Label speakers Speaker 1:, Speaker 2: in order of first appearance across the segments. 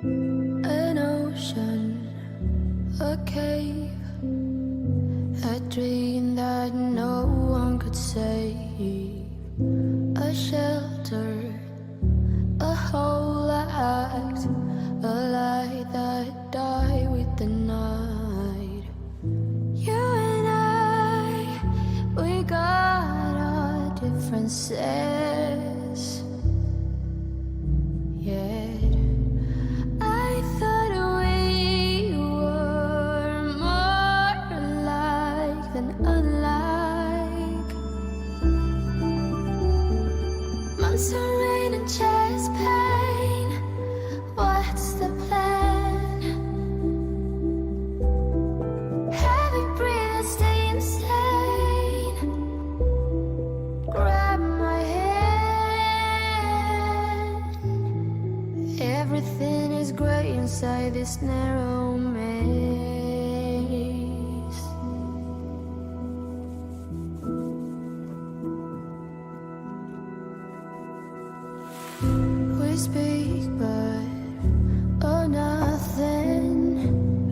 Speaker 1: An ocean, a cave, a dream that no one could save, a shelter, a whole act, a light that died with the night. You and I, we got our differences, yet I thought we were more alike than unlike. Months of rain and chest pain, what's the plan? Heavy breathing, stay insane. Grab my hand. Everything is grey inside this narrow maze. We speak but oh nothing.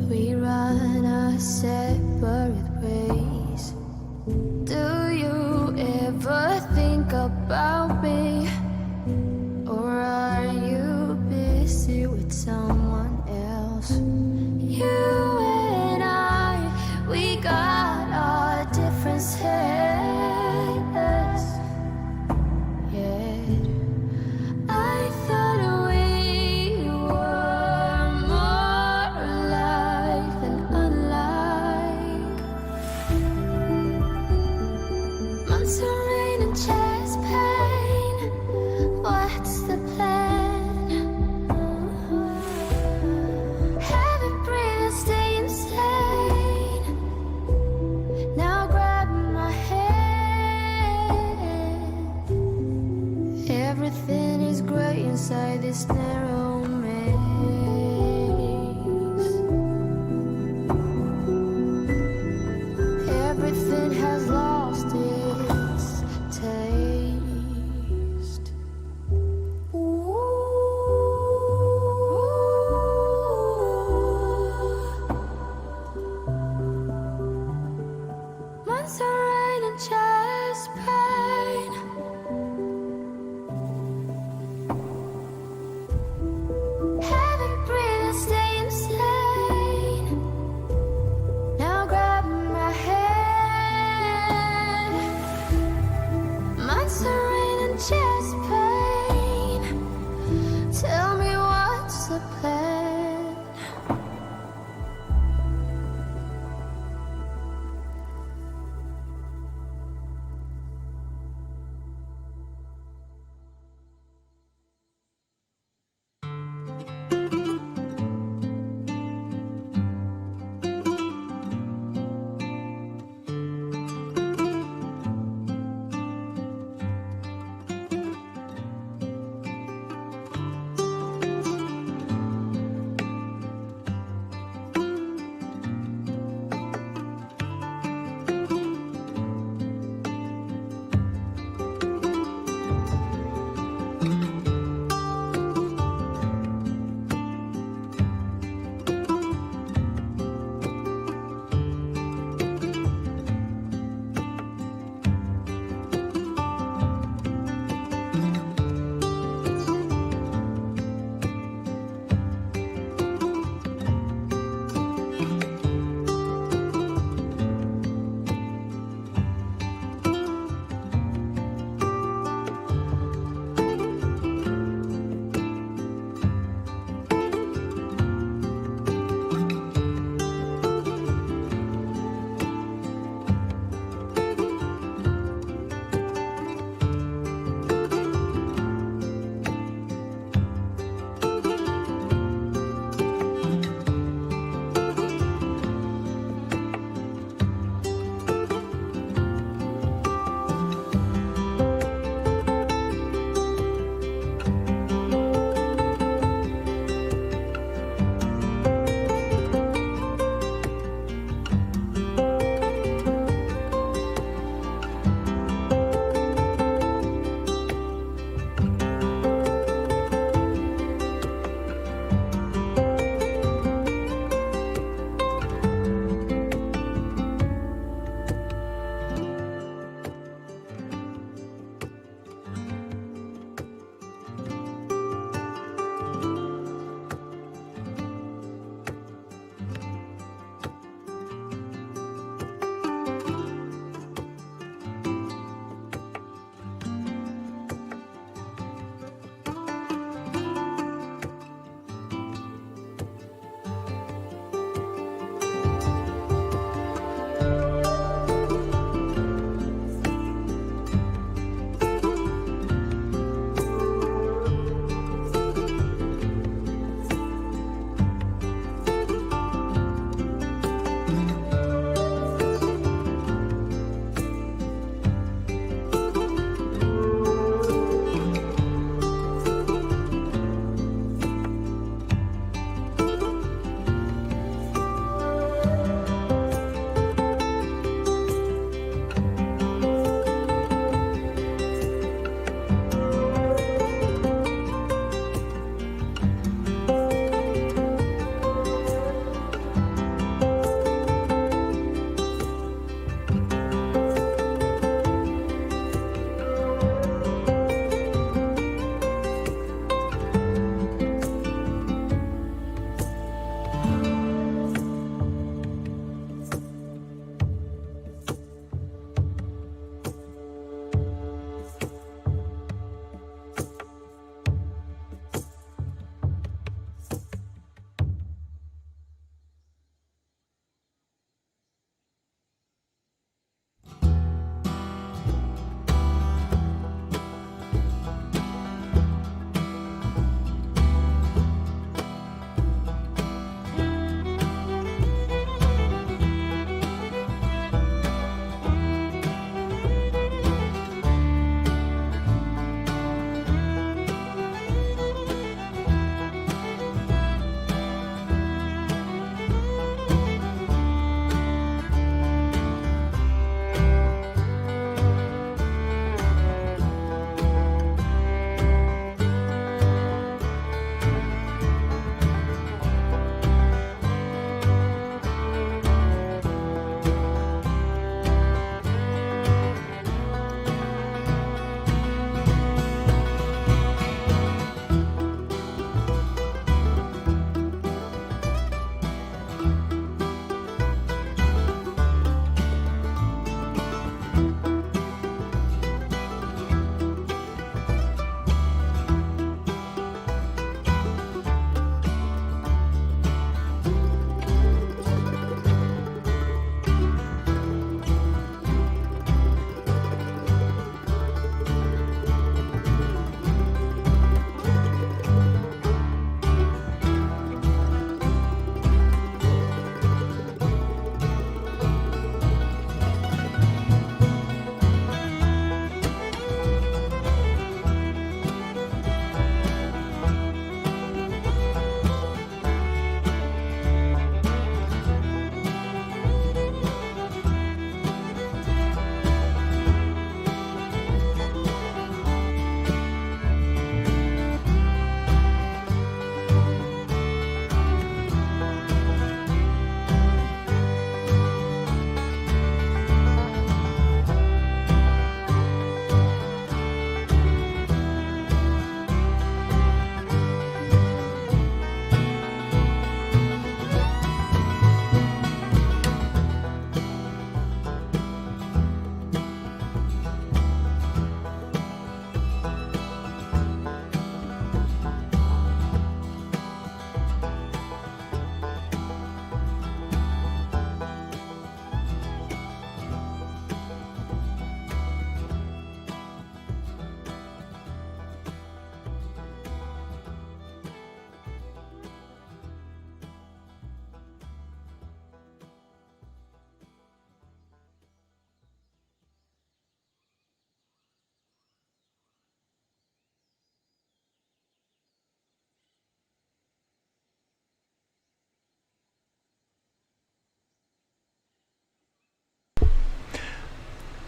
Speaker 1: We run our separate ways. Do you ever think about me? Or are you busy with someone else? You and I, we got our differences, yet I thought we were more alike than unlike. Months of rain and chest pain, what's the plan? Heavy breathing, stay insane. Now grab my hand. Everything is grey inside this narrow maze. Everything has lost its taste. Months of rain and chest pain.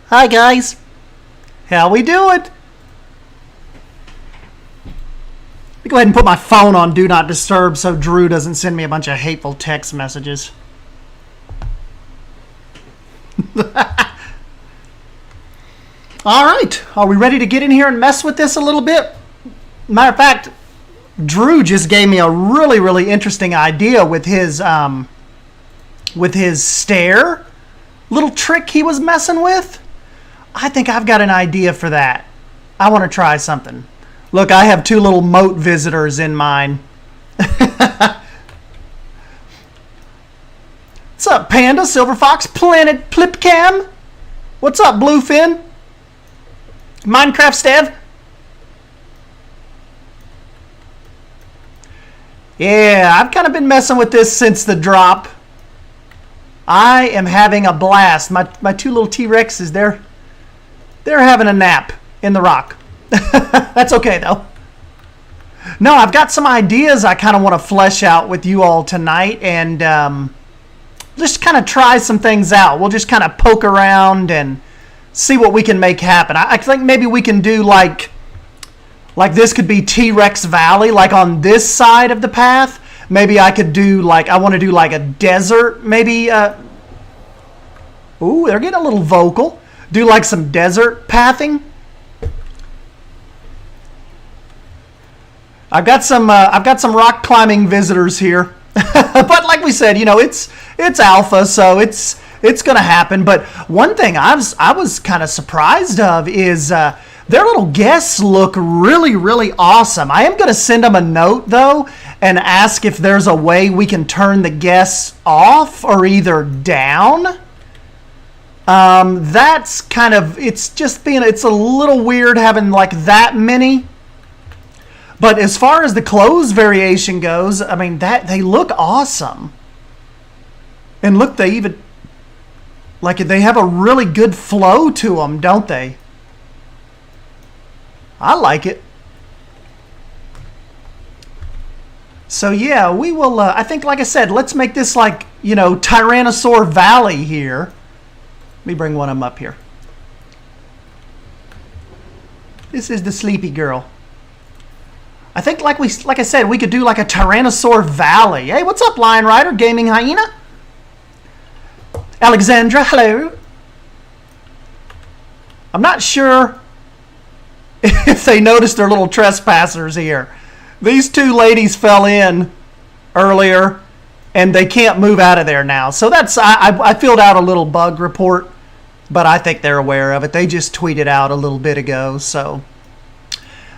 Speaker 2: Hi guys. How we doing? Let me go ahead and put my phone on Do Not Disturb so Drew doesn't send me a bunch of hateful text messages. Alright, are we ready to get in here and mess with this a little bit? Matter of fact, Drew just gave me a really interesting idea with his stair little trick he was messing with. I think I've got an idea for that. I want to try something. Look, I have two little moat visitors in mine. What's up, Panda, Silver Fox, Planet Plipcam? What's up, Bluefin? Minecraft Stev? Yeah, I've kind of been messing with this since the drop. I am having a blast. My two little T-Rexes, they're having a nap in the rock. That's okay, though. No, I've got some ideas I kind of want to flesh out with you all tonight and just kind of try some things out. We'll just kind of poke around and see what we can make happen. I think maybe we can do like this could be T-Rex Valley, like on this side of the path. Maybe I could do I want to do like a desert, maybe. Ooh, they're getting a little vocal. Do like some desert pathing. I've got some rock climbing visitors here, but like we said, it's alpha, so it's gonna happen. But one thing I was kind of surprised of is their little guests look really awesome. I am gonna send them a note though and ask if there's a way we can turn the guests off or either down. That's kind of, it's a little weird having like that many. But as far as the clothes variation goes, I mean, they look awesome. And look, they even, they have a really good flow to them, don't they? I like it. So yeah, we will, I think, like I said, let's make this Tyrannosaur Valley here. Let me bring one of them up here. This is the sleepy girl. I think, like I said, we could do like a Tyrannosaur Valley. Hey, what's up, Lion Rider, Gaming Hyena? Alexandra, hello. I'm not sure if they noticed their little trespassers here. These two ladies fell in earlier, and they can't move out of there now. So that's I filled out a little bug report, but I think they're aware of it. They just tweeted out a little bit ago. So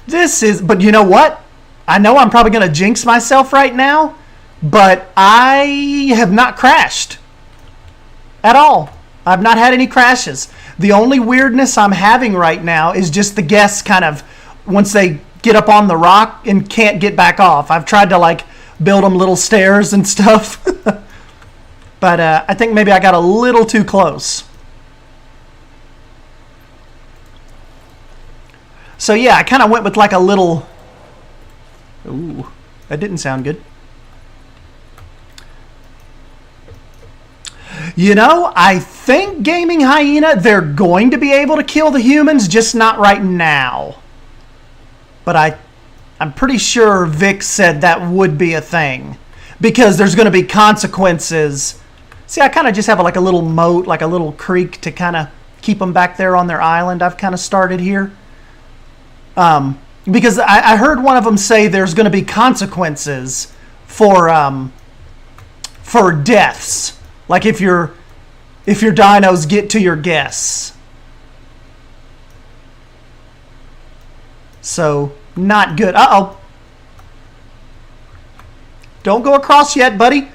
Speaker 2: this is, but you know what? I know I'm probably going to jinx myself right now, but I have not crashed at all. I've not had any crashes. The only weirdness I'm having right now is just the guests kind of, once they get up on the rock and can't get back off. I've tried to build them little stairs and stuff, but I think maybe I got a little too close. So yeah, I kind of went with like a little... Ooh, that didn't sound good. I think Gaming Hyena, they're going to be able to kill the humans, just not right now. But I'm pretty sure Vic said that would be a thing. Because there's going to be consequences. See, I kind of just have like a little moat, like a little creek to kind of keep them back there on their island. I've kind of started here. Because I heard one of them say there's going to be consequences for deaths. Like if your dinos get to your guests. So, not good. Uh-oh. Don't go across yet, buddy.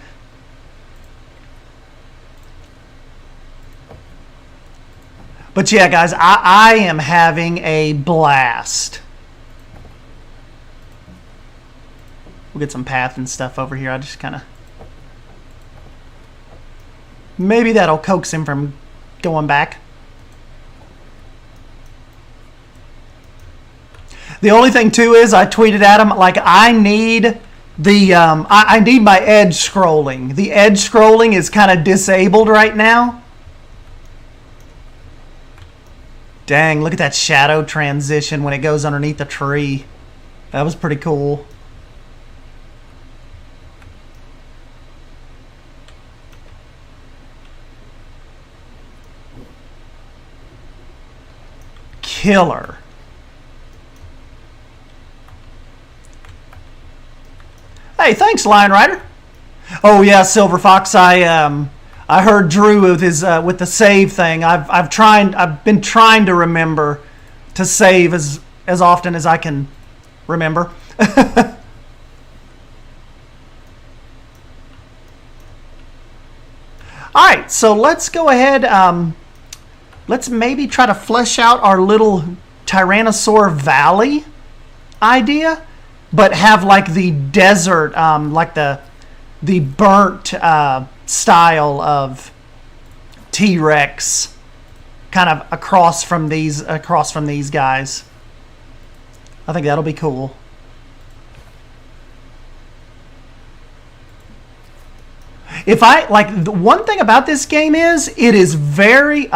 Speaker 2: But yeah, guys, I am having a blast. We'll get some path and stuff over here. I just kind of... Maybe that'll coax him from going back. The only thing, too, is I tweeted at him, I need the... I need my edge scrolling. The edge scrolling is kind of disabled right now. Dang, look at that shadow transition when it goes underneath the tree. That was pretty cool. Killer. Hey, thanks, Lion Rider. Oh yeah, Silver Fox. I heard Drew with his with the save thing. I've been trying to remember to save as often as I can remember. All right, so let's go ahead. Let's maybe try to flesh out our little Tyrannosaur Valley idea, but have like the desert, like the burnt style of T-Rex, kind of across from these guys. I think that'll be cool. If I like, the one thing about this game is it is very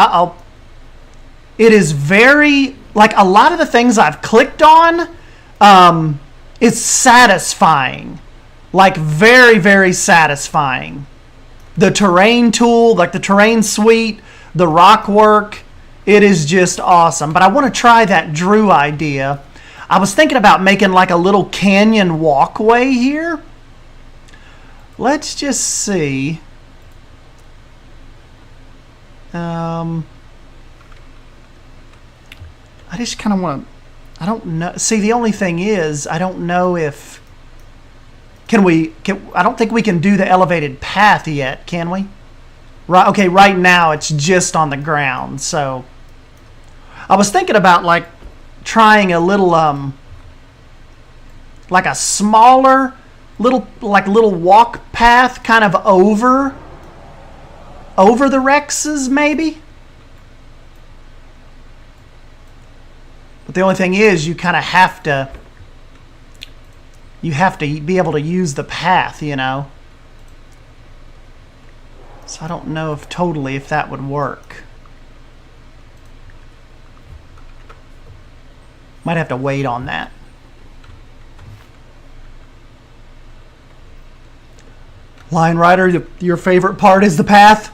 Speaker 2: it is very, like, a lot of the things I've clicked on, it's satisfying. Like, very, very satisfying. The terrain tool, like the terrain suite, the rock work, it is just awesome. But I want to try that Drew idea. I was thinking about making like a little canyon walkway here. Let's just see. I just kind of want to, I don't know. See, the only thing is, I don't know if, I don't think we can do the elevated path yet, can we? Right, okay, right now it's just on the ground, so. I was thinking about like trying a little, like a smaller, little walk path kind of over the Rexes, maybe? But the only thing is, you kind of have to be able to use the path, you know? So I don't know if that would work. Might have to wait on that. Lion Rider, your favorite part is the path?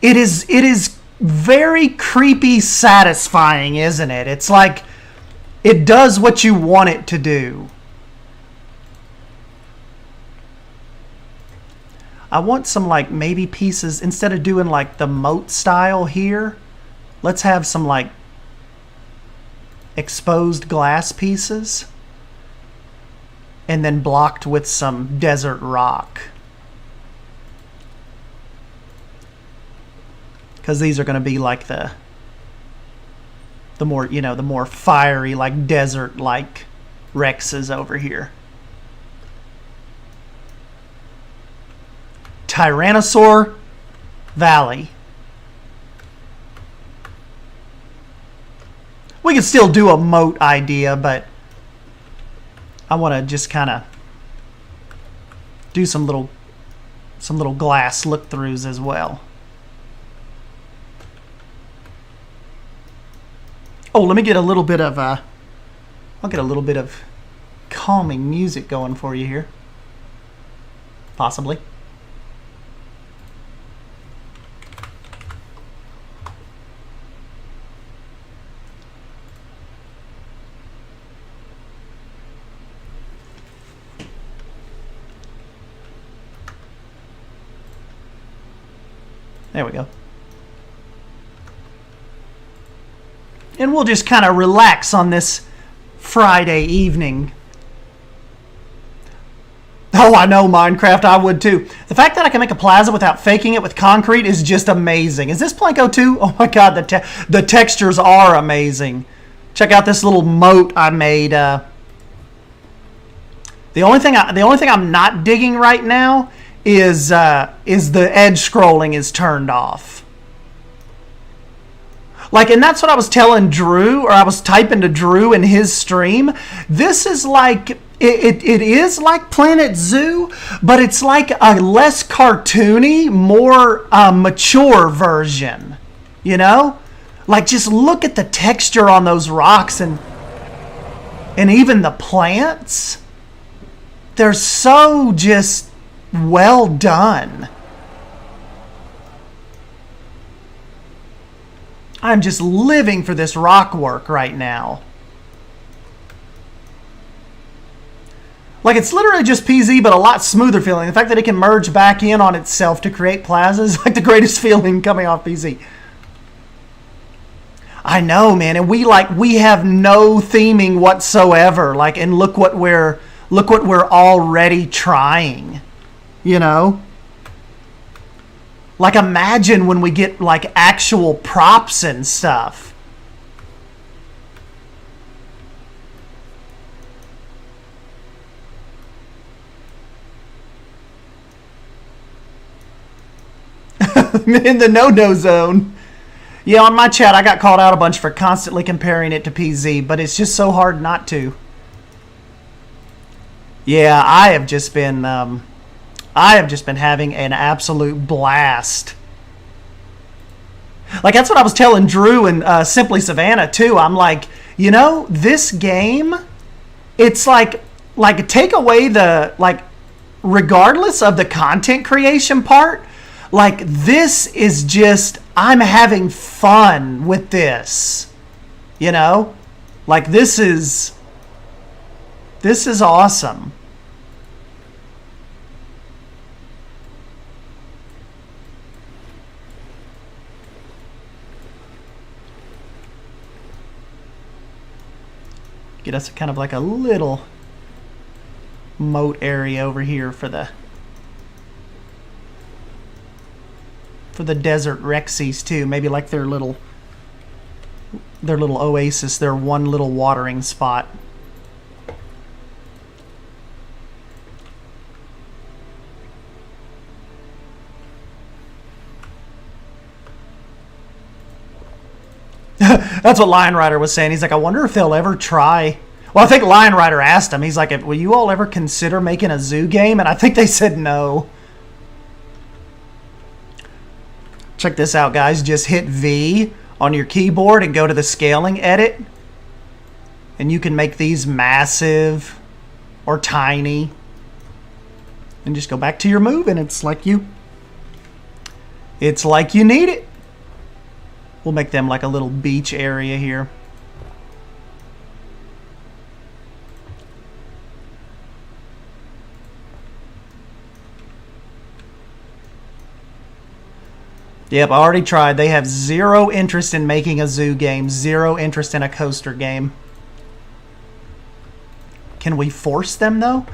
Speaker 2: It is very creepy satisfying, isn't it? It's like it does what you want it to do. I want some like maybe pieces, instead of doing like the moat style here, let's have some like exposed glass pieces and then blocked with some desert rock. Because these are going to be like the more, you know, the more fiery, like desert-like Rexes over here. Tyrannosaur Valley. We can still do a moat idea, but I want to just kind of do some little glass look-throughs as well. Oh, let me get a little bit of I'll get a little bit of calming music going for you here. Possibly. There we go. And we'll just kind of relax on this Friday evening. Oh, I know, Minecraft, I would too. The fact that I can make a plaza without faking it with concrete is just amazing. Is this Planko 2? Oh my god, the textures are amazing. Check out this little moat I made. The only thing I'm not digging right now is the edge scrolling is turned off. Like, and that's what I was telling Drew, or I was typing to Drew in his stream. This is like, it is like Planet Zoo, but it's like a less cartoony, more mature version, you know? Like, just look at the texture on those rocks and even the plants. They're so just well done. I'm just living for this rock work right now. Like, it's literally just PZ, but a lot smoother feeling. The fact that it can merge back in on itself to create plaza is like the greatest feeling coming off PZ. I know, man, and we have no theming whatsoever. Like, and look what we're already trying. You know? Like, imagine when we get like actual props and stuff. In the no-no zone. Yeah, on my chat, I got called out a bunch for constantly comparing it to PZ, but it's just so hard not to. Yeah, I have just been having an absolute blast. Like, that's what I was telling Drew and Simply Savannah too. I'm like, you know, this game, it's like take away the, like, regardless of the content creation part, like, this is just, I'm having fun with this, you know? Like, this is awesome. Get us kind of like a little moat area over here for the desert Rexies too. Maybe like their little oasis, their one little watering spot. That's what Lion Rider was saying. He's like, I wonder if they'll ever try. Well, I think Lion Rider asked him. He's like, will you all ever consider making a zoo game? And I think they said no. Check this out, guys. Just hit V on your keyboard and go to the scaling edit. And you can make these massive or tiny. And just go back to your move, and it's like you need it. We'll make them like a little beach area here. Yep, I already tried. They have zero interest in making a zoo game, zero interest in a coaster game. Can we force them, though?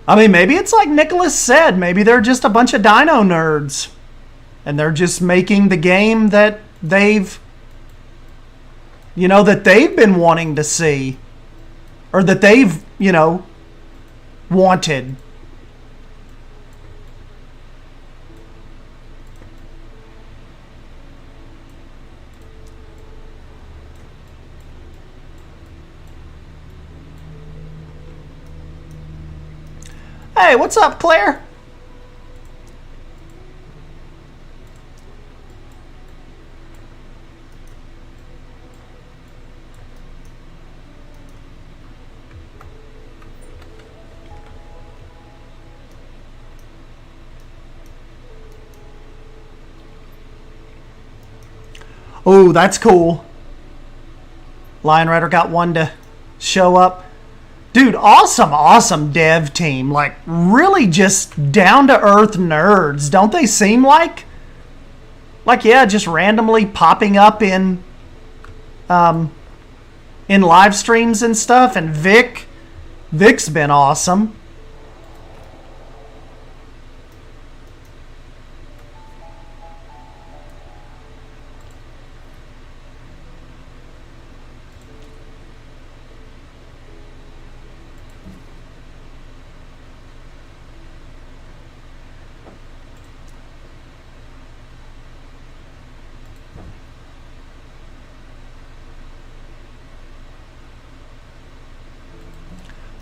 Speaker 2: I mean, maybe it's like Nicholas said. Maybe they're just a bunch of dino nerds. And they're just making the game that they've been wanting to see. Or that they've, wanted. Hey, what's up, Claire? Oh, that's cool. Lion Rider got one to show up. Dude, awesome dev team. Like, really just down-to-earth nerds. Don't they seem like? Like, yeah, just randomly popping up in live streams and stuff. And Vic's been awesome.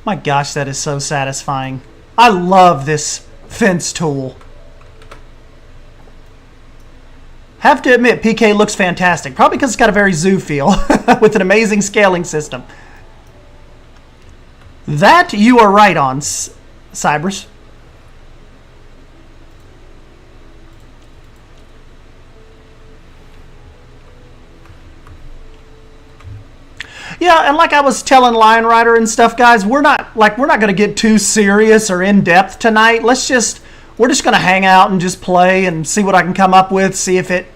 Speaker 2: My gosh, that is so satisfying. I love this fence tool. Have to admit, PK looks fantastic. Probably because it's got a very zoo feel with an amazing scaling system. That you are right on, Cybers. Yeah, and like I was telling Lion Rider and stuff, guys, we're not going to get too serious or in depth tonight. We're just going to hang out and just play and see what I can come up with, see if it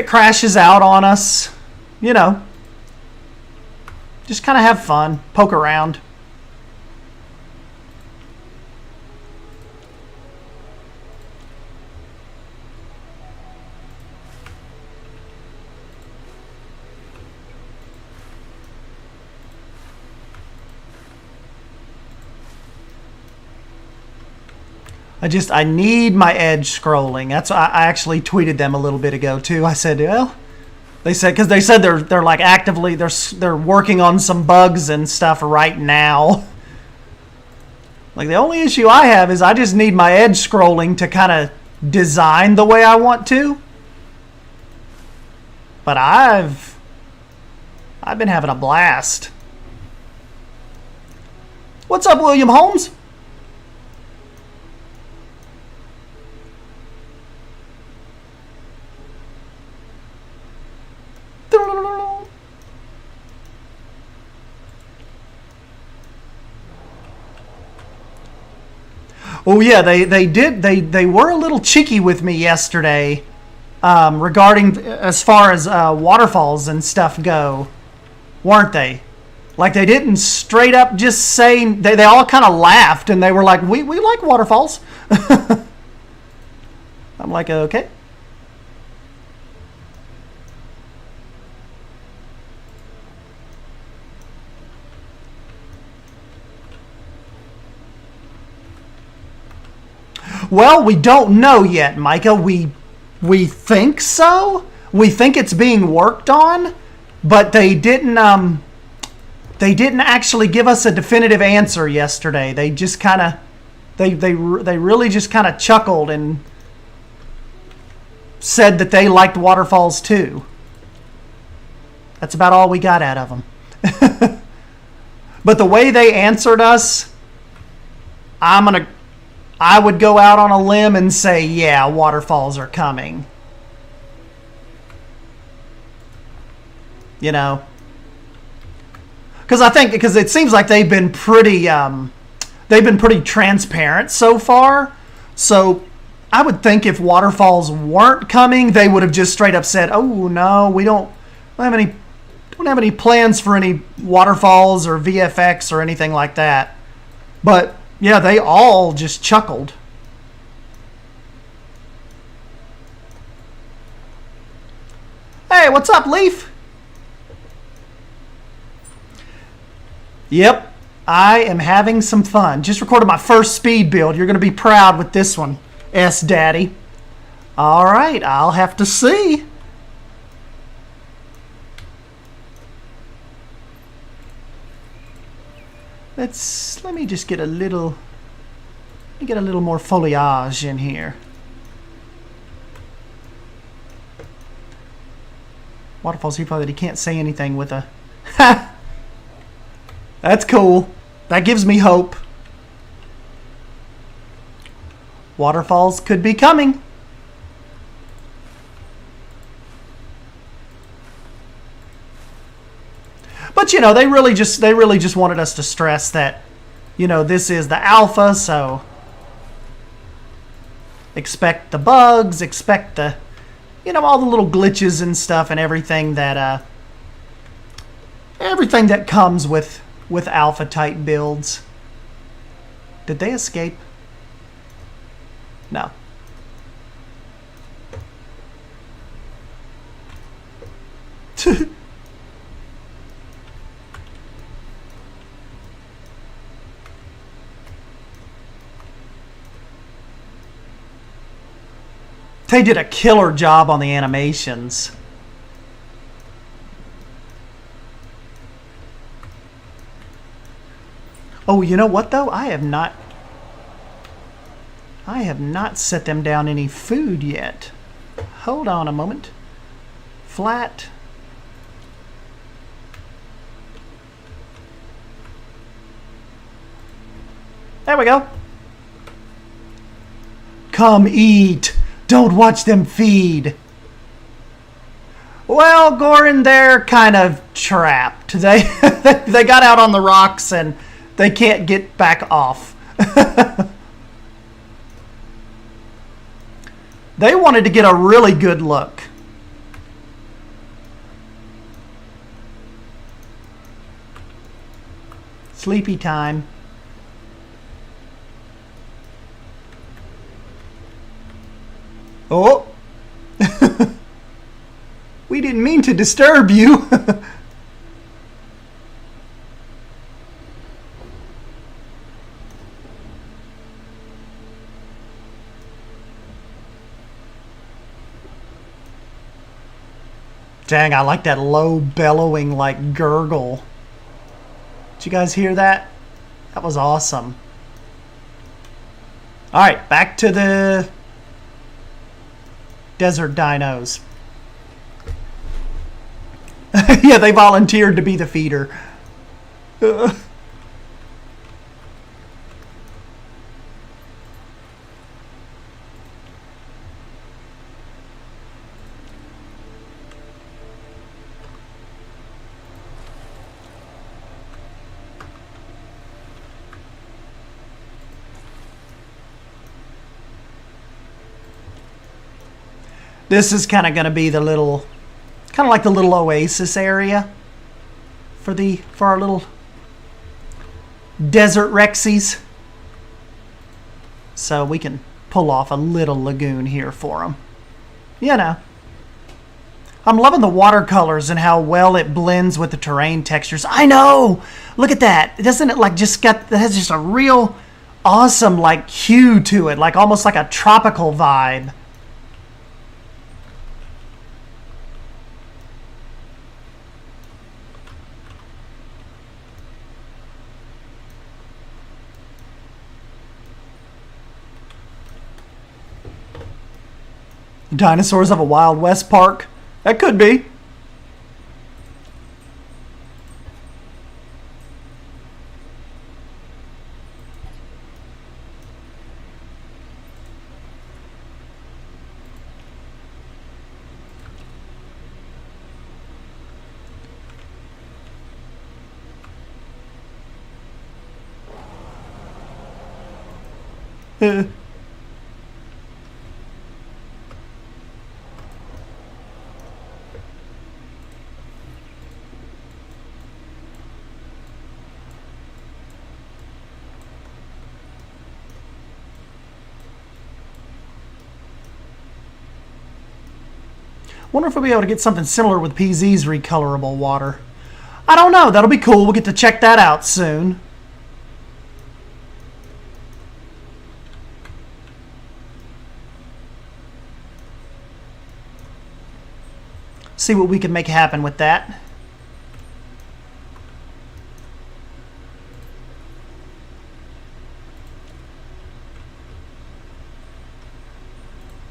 Speaker 2: crashes out on us, you know. Just kind of have fun, poke around. I need my edge scrolling. I actually tweeted them a little bit ago too. I said, well, because they said they're like actively they're working on some bugs and stuff right now. Like the only issue I have is I just need my edge scrolling to kind of design the way I want to. But I've been having a blast. What's up, William Holmes? Oh yeah, they were a little cheeky with me yesterday regarding as far as waterfalls and stuff go, weren't they? Like they didn't straight up just say, they all kind of laughed and they were like, we like waterfalls. I'm like, okay. Well, we don't know yet, Micah. We think so. We think it's being worked on, but they didn't actually give us a definitive answer yesterday. They just kind of they really just kind of chuckled and said that they liked waterfalls too. That's about all we got out of them. But the way they answered us, I would go out on a limb and say, yeah, waterfalls are coming. You know? Because it seems like they've been pretty transparent so far. So I would think if waterfalls weren't coming, they would have just straight up said, oh no, we don't have any plans for any waterfalls or VFX or anything like that. But yeah, they all just chuckled. Hey, what's up, Leaf? Yep, I am having some fun. Just recorded my first speed build. You're going to be proud with this one, S Daddy. All right, I'll have to see. Let me just get a little more foliage in here. Waterfalls, he probably can't say anything with a ha. That's cool. That gives me hope. Waterfalls could be coming. But you know, they really just wanted us to stress that, you know, this is the alpha, so expect the bugs, expect the, you know, all the little glitches and stuff and everything that comes with alpha type builds. Did they escape? No. They did a killer job on the animations. Oh, you know what though? I have not set them down any food yet. Hold on a moment. Flat. There we go. Come eat. Don't watch them feed. Well, Goran, they're kind of trapped. They got out on the rocks and they can't get back off. They wanted to get a really good look. Sleepy time. Oh! We didn't mean to disturb you. Dang, I like that low bellowing like gurgle. Did you guys hear that? That was awesome. Alright, back to the desert dinos. Yeah, they volunteered to be the feeder. This is kind of going to be the little, kind of like the little oasis area for our little desert Rexies. So we can pull off a little lagoon here for them. You know. I'm loving the watercolors and how well it blends with the terrain textures. I know! Look at that. Doesn't it like just got, it has just a real awesome like hue to it. Like almost like a tropical vibe. Dinosaurs of a Wild West park? That could be. Wonder if we'll be able to get something similar with PZ's recolorable water. I don't know. That'll be cool. We'll get to check that out soon. See what we can make happen with that.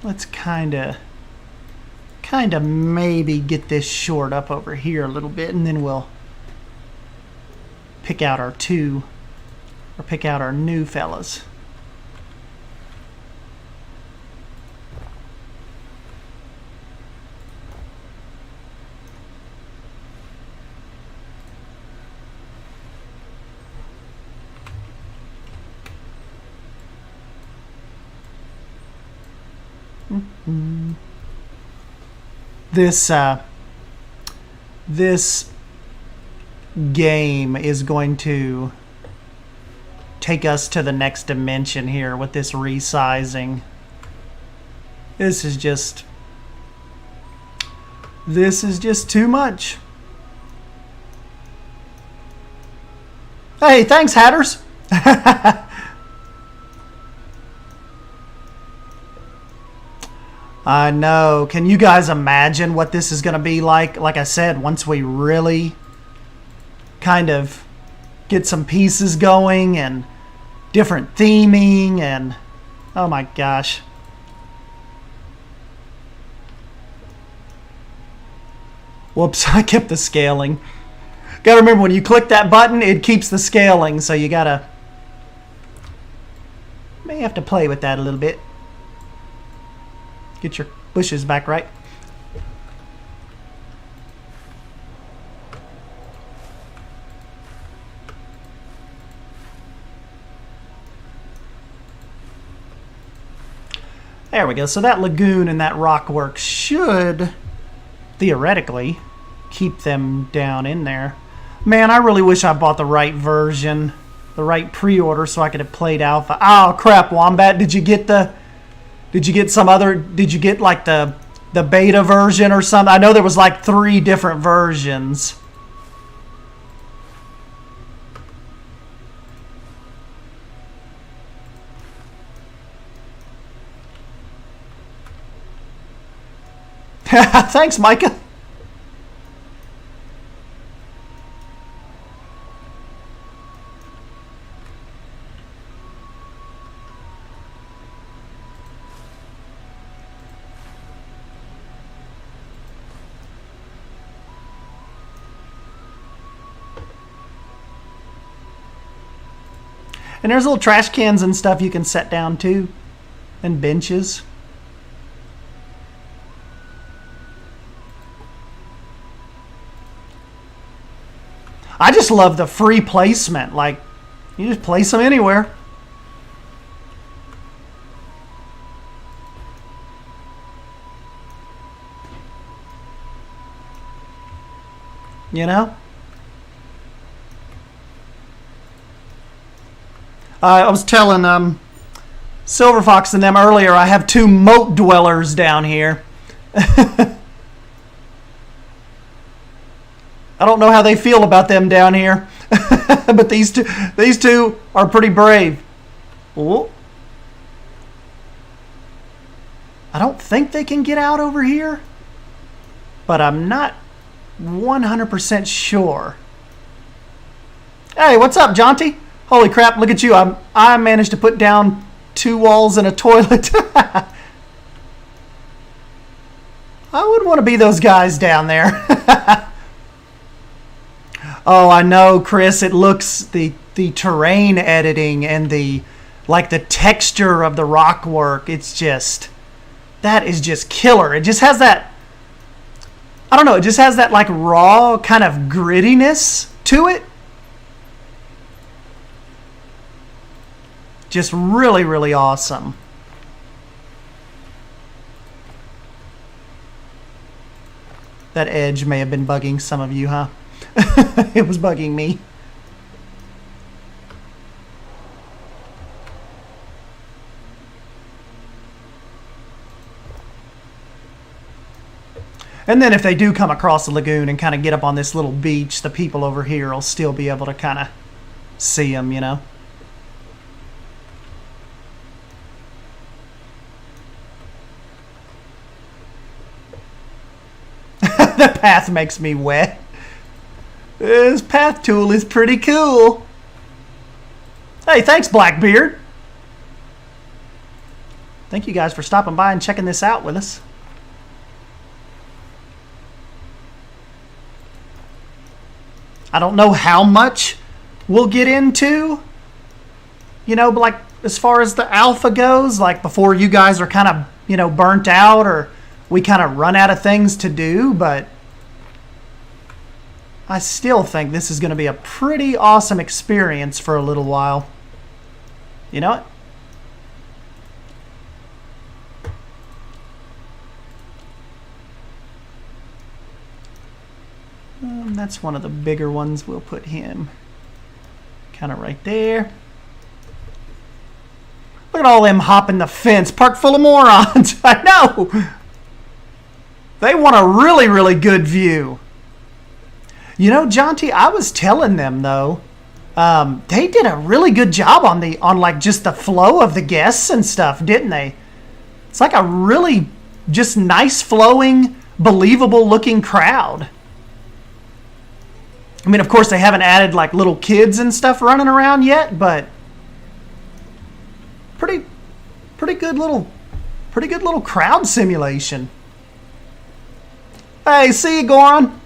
Speaker 2: Let's kind of maybe get this short up over here a little bit, and then we'll pick out our new fellas. Mm-hmm. This game is going to take us to the next dimension here with this resizing. This is just too much. Hey, thanks, Hatters. I know. Can you guys imagine what this is going to be like? Like I said, once we really kind of get some pieces going and different theming and oh my gosh. Whoops, I kept the scaling. Gotta remember, when you click that button, it keeps the scaling, so you gotta... May have to play with that a little bit. Get your bushes back right. There we go. So that lagoon and that rock work should, theoretically, keep them down in there. Man, I really wish I bought the right version, the right pre-order, so I could have played alpha. Oh crap, Wombat! Did you get some other? Did you get like the beta version or something? I know there was like 3 different versions. Thanks, Micah. And there's little trash cans and stuff you can set down too, and benches. I just love the free placement. Like, you just place them anywhere. You know? I was telling Silver Fox and them earlier, I have 2 moat dwellers down here. I don't know how they feel about them down here, but these two are pretty brave. Ooh. I don't think they can get out over here, but I'm not 100% sure. Hey, what's up, Jaunty? Holy crap! Look at you. I managed to put down 2 walls and a toilet. I would want to be those guys down there. Oh, I know, Chris. It looks the terrain editing and the texture of the rock work. It's just, that is just killer. It just has that, I don't know. It just has that like raw kind of grittiness to it. Just really, really awesome. That edge may have been bugging some of you, huh? It was bugging me. And then if they do come across the lagoon and kind of get up on this little beach, the people over here will still be able to kind of see them, you know? The path makes me wet. This path tool is pretty cool. Hey, thanks, Blackbeard. Thank you guys for stopping by and checking this out with us. I don't know how much we'll get into, you know, like as far as the alpha goes, like before you guys are kind of, you know, burnt out or we kind of run out of things to do, but I still think this is going to be a pretty awesome experience for a little while. You know what? That's one of the bigger ones. We'll put him kind of right there. Look at all them hopping the fence. Park full of morons. I know. They want a really, really good view. You know, Jaunty, I was telling them though, they did a really good job on like just the flow of the guests and stuff, didn't they? It's like a really just nice flowing, believable looking crowd. I mean, of course, they haven't added like little kids and stuff running around yet, but pretty good little crowd simulation. Hey, see you, Goron.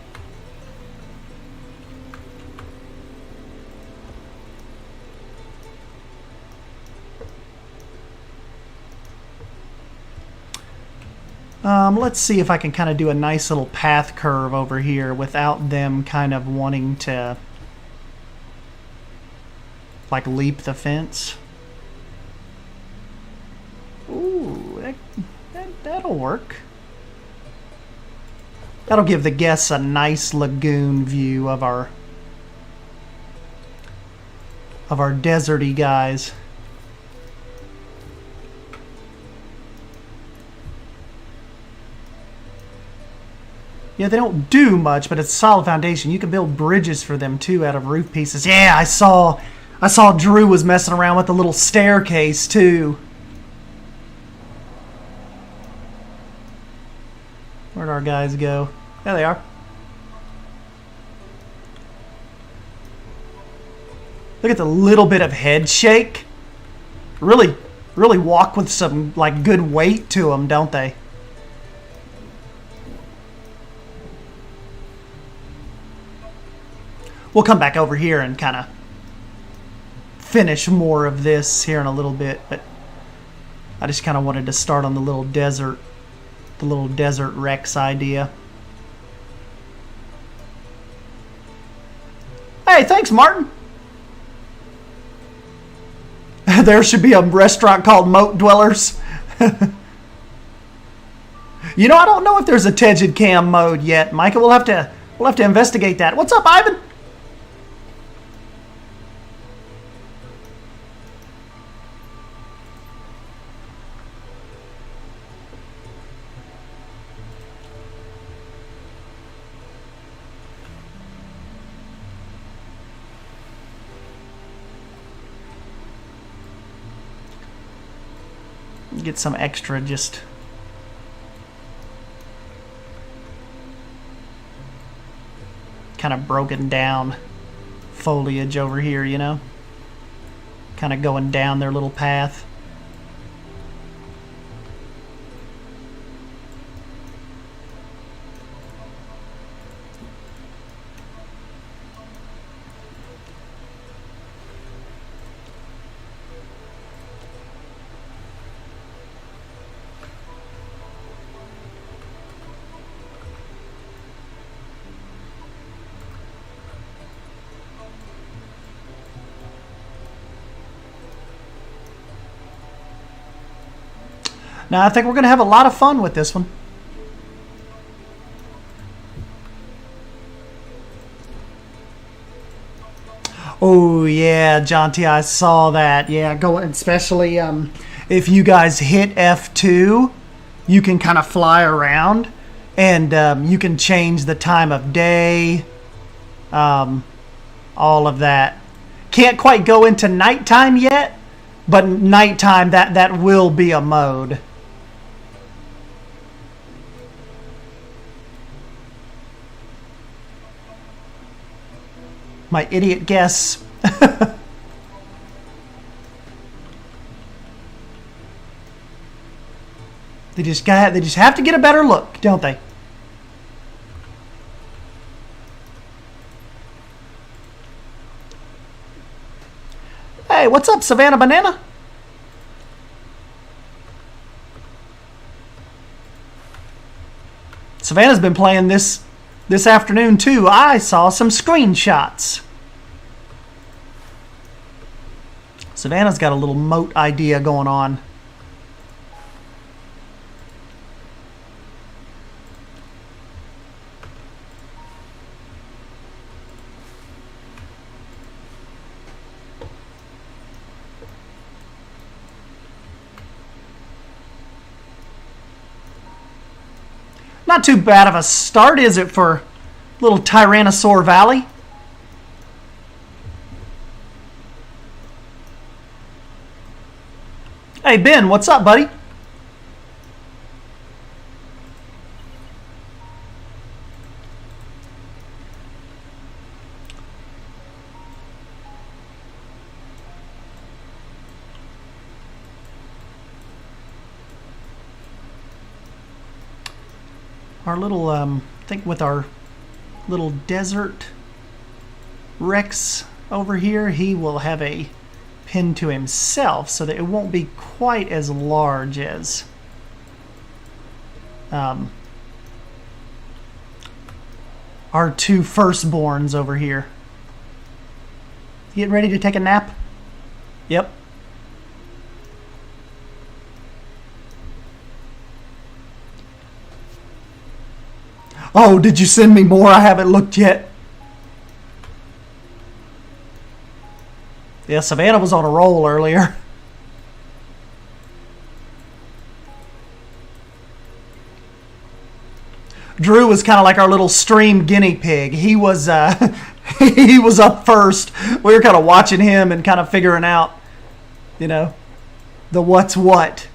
Speaker 2: Let's see if I can kind of do a nice little path curve over here without them kind of wanting to like leap the fence. Ooh, that'll work. That'll give the guests a nice lagoon view of our deserty guys. Yeah, they don't do much, but it's a solid foundation. You can build bridges for them too out of roof pieces. Yeah, I saw Drew was messing around with the little staircase too. Where'd our guys go? There they are. Look at the little bit of head shake. Really walk with some like good weight to them, don't they? We'll come back over here and kind of finish more of this here in a little bit, but I just kind of wanted to start on the little desert Rex idea. Hey, thanks, Martin. There should be a restaurant called Moat Dwellers. You know, I don't know if there's a Tegid Cam mode yet, Micah. We'll have to investigate that. What's up, Ivan? Get some extra just kind of broken down foliage over here, you know, kind of going down their little path. Now, I think we're going to have a lot of fun with this one. Oh, yeah, John T, I saw that. Yeah, go, especially if you guys hit F2, you can kind of fly around, and you can change the time of day, all of that. Can't quite go into nighttime yet, but nighttime, that will be a mode. My idiot guess. They just have to get a better look, don't they? Hey, what's up, Savannah Banana? Savannah's been playing this afternoon too. I saw some screenshots. Savannah's got a little moat idea going on. Not too bad of a start, is it, for little Tyrannosaur Valley? Hey, Ben, what's up, buddy? Our little, I think with our little desert Rex over here, he will have a pin to himself so that it won't be quite as large as our two firstborns over here. You getting ready to take a nap? Yep. Oh, did you send me more? I haven't looked yet. Yeah, Savannah was on a roll earlier. Drew was kind of like our little stream guinea pig. He was he was up first. We were kind of watching him and kind of figuring out, you know, the what's what.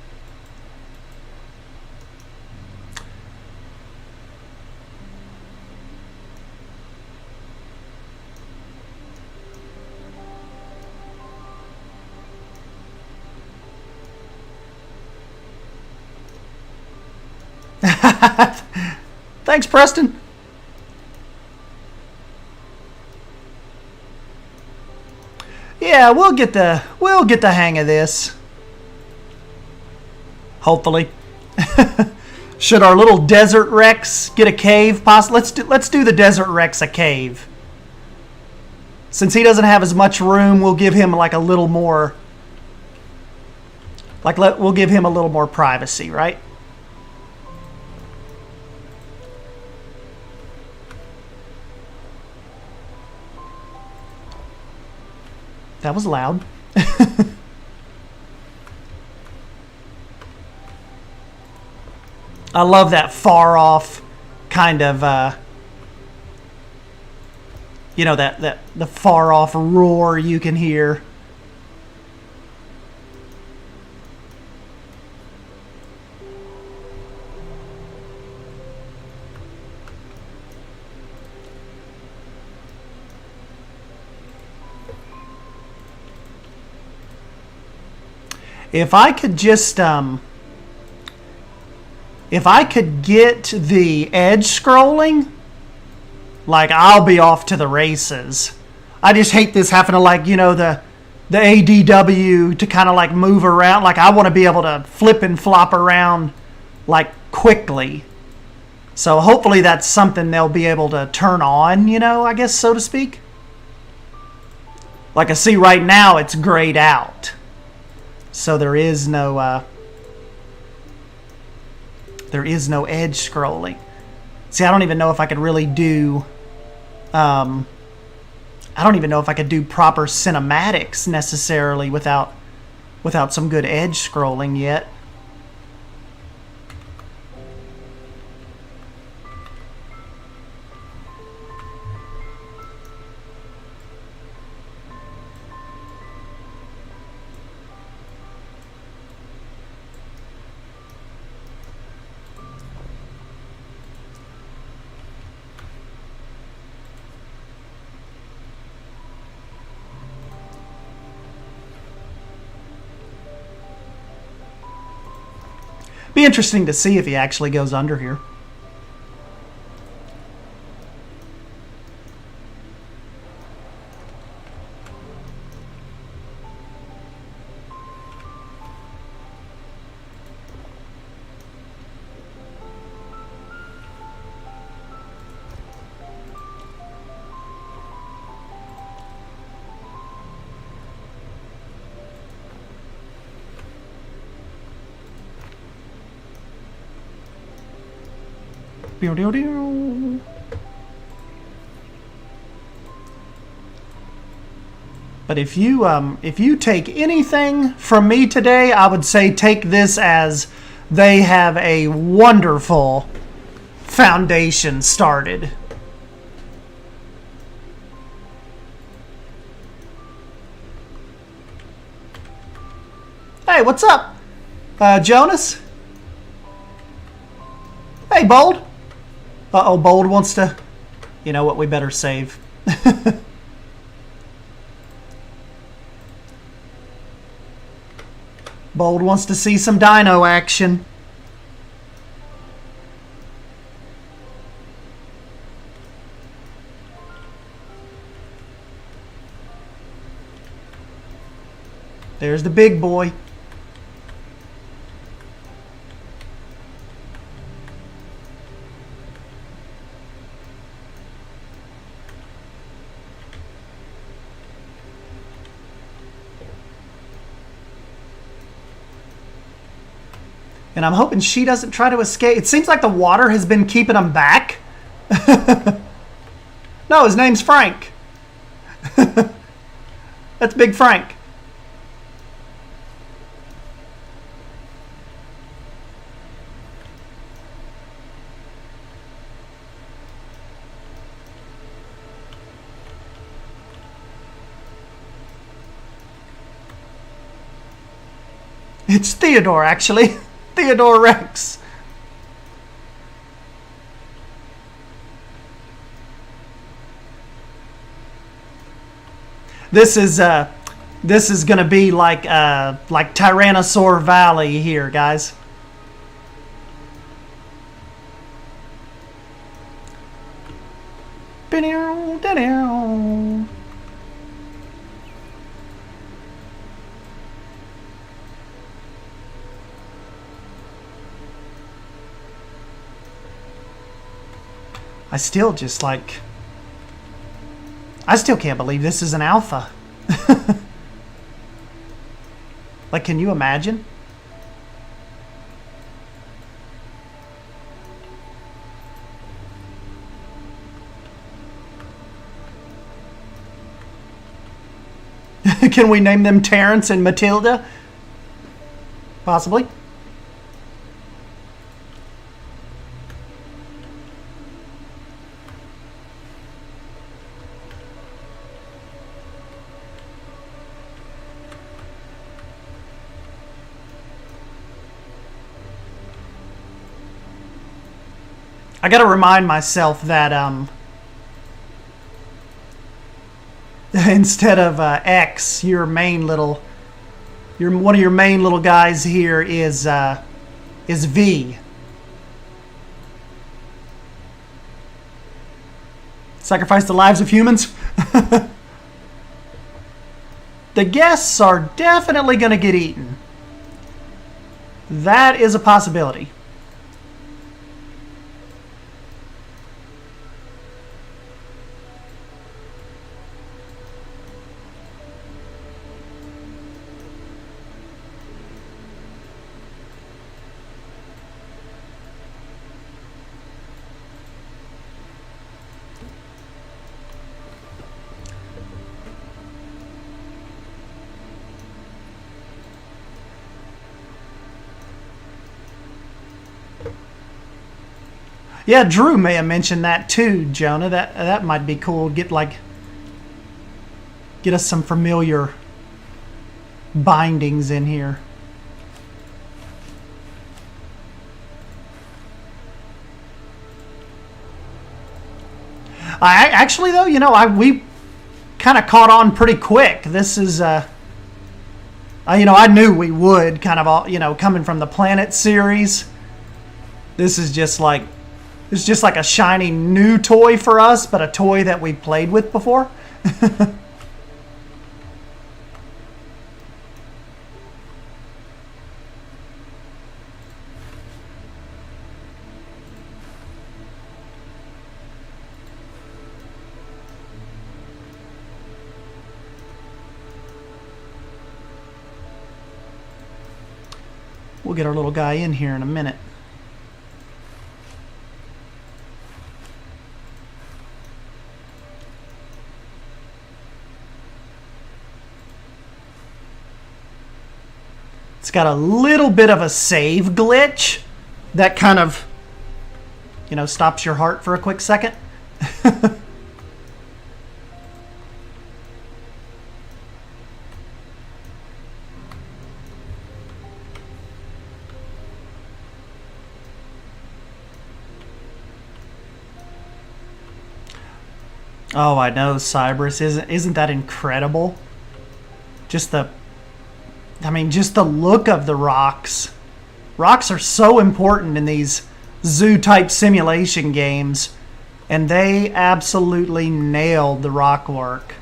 Speaker 2: Thanks, Preston. Yeah, we'll get the hang of this. Hopefully. Should our little desert Rex get a cave? Let's do the desert Rex a cave. Since he doesn't have as much room, we'll give him like a little more. We'll give him a little more privacy, right? That was loud. I love that far off kind of, you know, that the far off roar you can hear. If I could just, if I could get the edge scrolling, like, I'll be off to the races. I just hate this having to, like, you know, the ADW to kind of, like, move around. Like, I want to be able to flip and flop around, like, quickly. So hopefully that's something they'll be able to turn on, you know, I guess, so to speak. Like I see right now, it's grayed out. So there is no edge scrolling. See, I don't even know if I could really do I don't even know if I could do proper cinematics necessarily without some good edge scrolling yet. Be interesting to see if he actually goes under here. But if you take anything from me today, I would say take this as they have a wonderful foundation started. Hey, what's up, Jonas? Hey, Bold. Uh-oh, Bold wants to... You know what, we better save. Bold wants to see some dino action. There's the big boy. And I'm hoping she doesn't try to escape. It seems like the water has been keeping them back. No, his name's Frank. That's Big Frank. It's Theodore, actually. Theodore Rex. This is gonna be like Tyrannosaur Valley here, guys. I still just like... I still can't believe this is an alpha. Like, can you imagine? Can we name them Terrence and Matilda? Possibly. I gotta remind myself that instead of X, your main little, one of your main little guys here is V. Sacrifice the lives of humans. The guests are definitely gonna get eaten. That is a possibility. Yeah, Drew may have mentioned that too, Jonah. That might be cool. Get us some familiar bindings in here. Actually though, we kind of caught on pretty quick. This is I knew we would, kind of all, coming from the Planet series. This is just like a shiny new toy for us, but a toy that we played with before. We'll get our little guy in here in a minute. It's got a little bit of a save glitch that kind of, stops your heart for a quick second. Oh, I know, Cybers. Isn't that incredible? Just the look of the rocks. Rocks are so important in these zoo-type simulation games, and they absolutely nailed the rock work.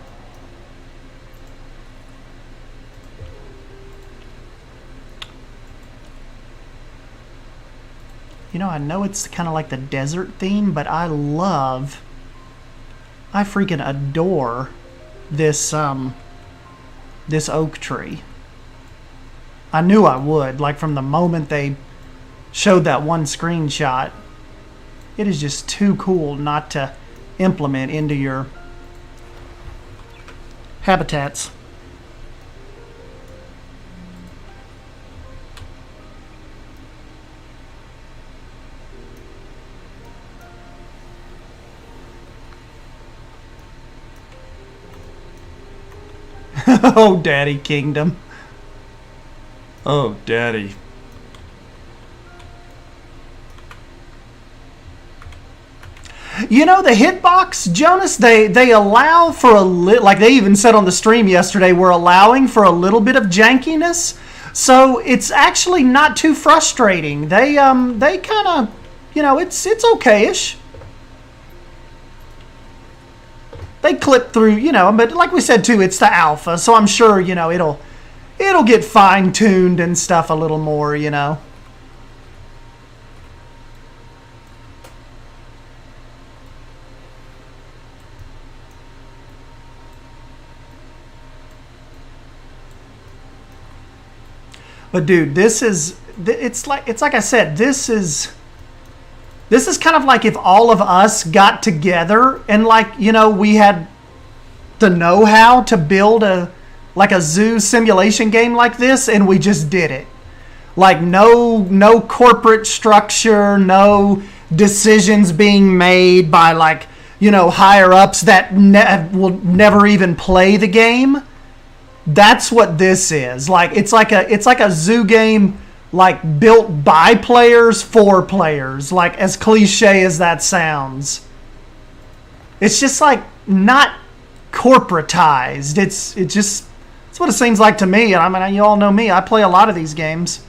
Speaker 2: I know it's kind of like the desert theme, but I freaking adore this this oak tree. I knew I would, like from the moment they showed that one screenshot. It is just too cool not to implement into your habitats. Oh, Daddy Kingdom. Oh, Daddy. You know, the hitbox, Jonas, they allow for a like they even said on the stream yesterday, we're allowing for a little bit of jankiness. So it's actually not too frustrating. They kind of, you know, it's okay-ish. They clip through, you know, but like we said too, it's the alpha, so I'm sure, you know, it'll get fine-tuned and stuff a little more, you know. But dude, it's like I said, this is kind of like if all of us got together and, like, you know, we had the know-how to build a zoo simulation game like this, and we just did it. Like no corporate structure, no decisions being made by, like, you know, higher ups that will never even play the game. That's what this is. Like it's like a zoo game, like, built by players for players. Like, as cliche as that sounds, it's just like not corporatized. It's what it seems like to me. And I mean, you all know me. I play a lot of these games.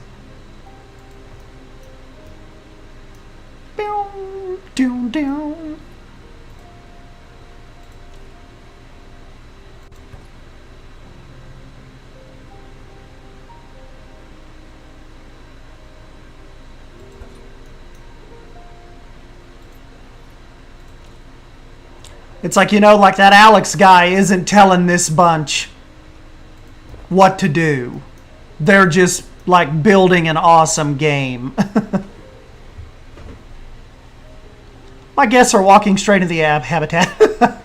Speaker 2: It's like, you know, like that Alex guy isn't telling this bunch what to do. They're just, like, building an awesome game. My guests are walking straight into the habitat.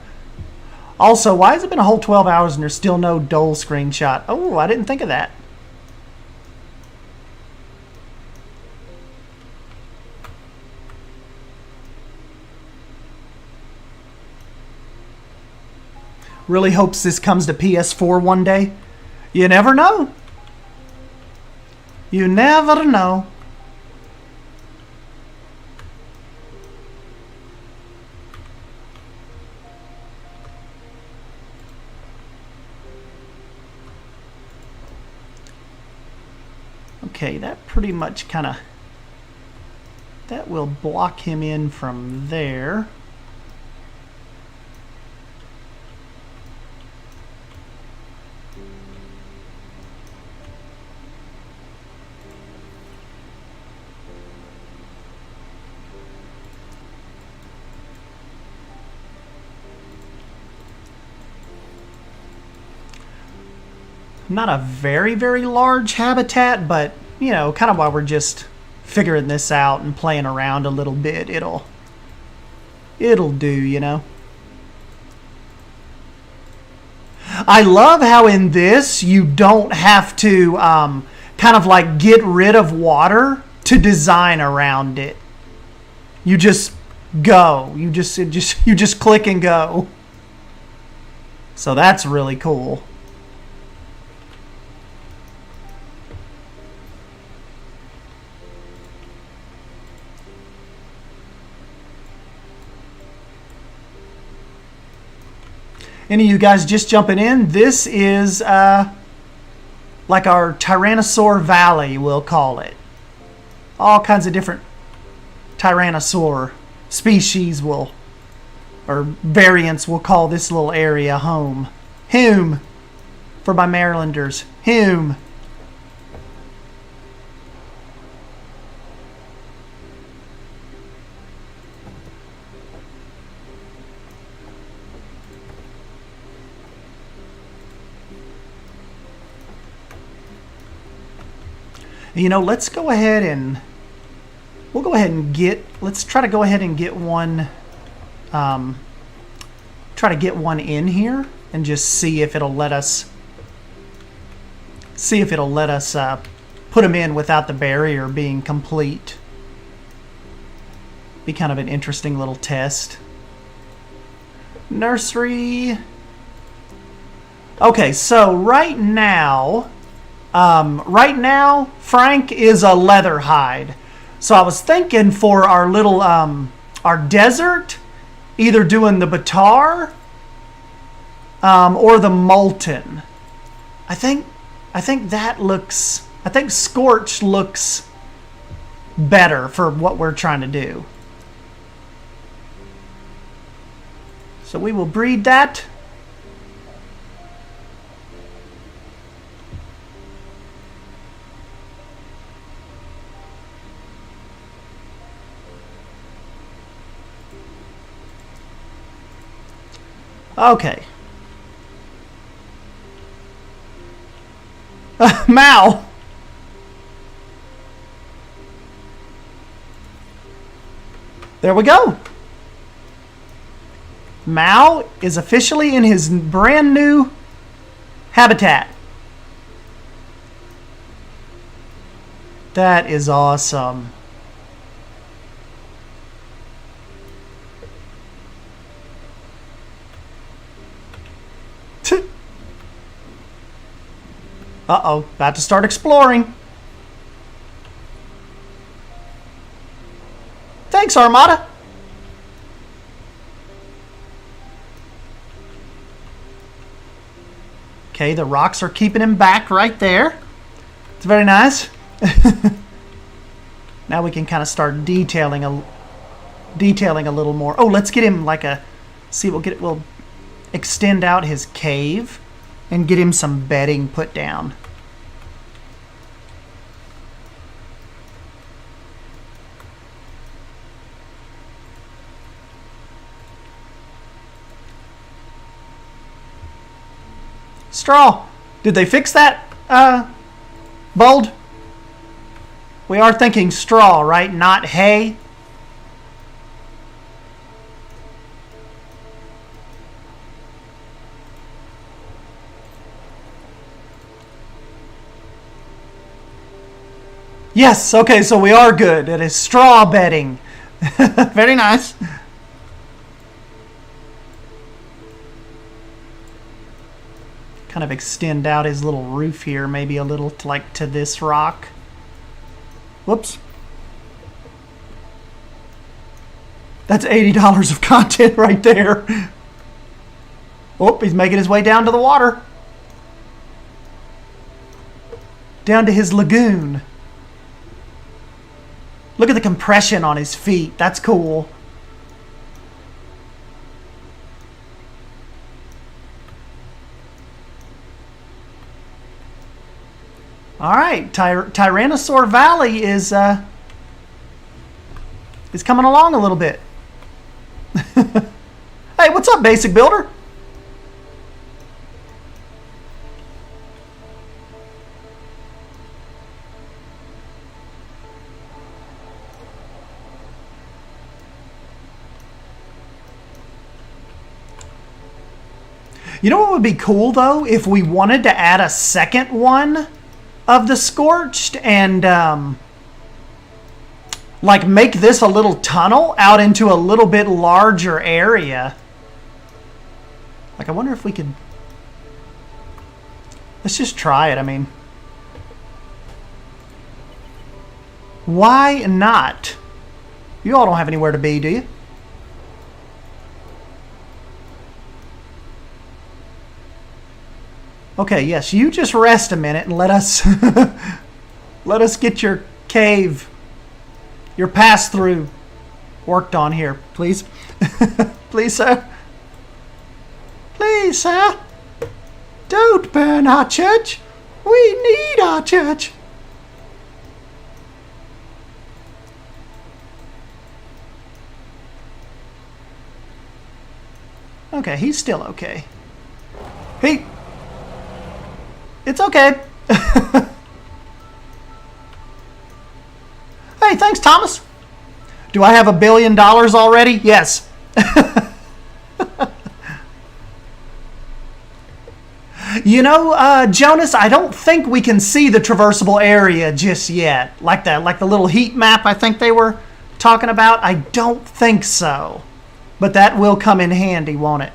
Speaker 2: Also, why has it been a whole 12 hours and there's still no Dole screenshot? Oh, I didn't think of that. Really hopes this comes to PS4 one day. You never know. You never know. Okay, that pretty much kind of, that will block him in from there. Not a very, very large habitat, but, you know, kind of while we're just figuring this out and playing around a little bit, it'll do, you know. I love how in this you don't have to kind of like get rid of water to design around it. You just go. You just click and go. So that's really cool. Any of you guys just jumping in? This is like our Tyrannosaur Valley, we'll call it. All kinds of different Tyrannosaur species or variants will call this little area home. Home for my Marylanders. Home. You know, let's go ahead and We'll go ahead and let's try to go ahead and get one, try to get one in here and just see if it'll let us, put them in without the barrier being complete. Be kind of an interesting little test. Nursery. Okay, so right now, Frank is a leather hide. So I was thinking for our little, our desert, either doing the Batar, or the Molten. I think Scorched looks better for what we're trying to do. So we will breed that. Okay. Mao. There we go. Mao is officially in his brand new habitat. That is awesome. Uh-oh, about to start exploring. Thanks, Armada. Okay, the rocks are keeping him back right there. It's very nice. Now we can kind of start detailing a little more. Oh, let's get him like a. See, we'll extend out his cave and get him some bedding put down. Straw. Did they fix that, Bold? We are thinking straw, right? Not hay. Yes, okay, so we are good. It is straw bedding. Very nice. Kind of extend out his little roof here, maybe a little like to this rock. Whoops. That's $80 of content right there. Oh, he's making his way down to the water. Down to his lagoon. Look at the compression on his feet. That's cool. All right, Tyrannosaur Valley is coming along a little bit. Hey, what's up, Basic Builder? You know what would be cool though, if we wanted to add a second one of the Scorched and like make this a little tunnel out into a little bit larger area. Like I wonder if we could, let's just try it. I mean, why not? You all don't have anywhere to be, do you? Okay, yes, you just rest a minute and let us let us get your cave, your pass-through worked on here, please. Please, sir. Please, sir. Don't burn our church. We need our church. Okay, he's still okay. It's okay. Hey, thanks, Thomas. Do I have $1 billion already? Yes. You know, Jonas, I don't think we can see the traversable area just yet. Like the little heat map I think they were talking about. I don't think so. But that will come in handy, won't it?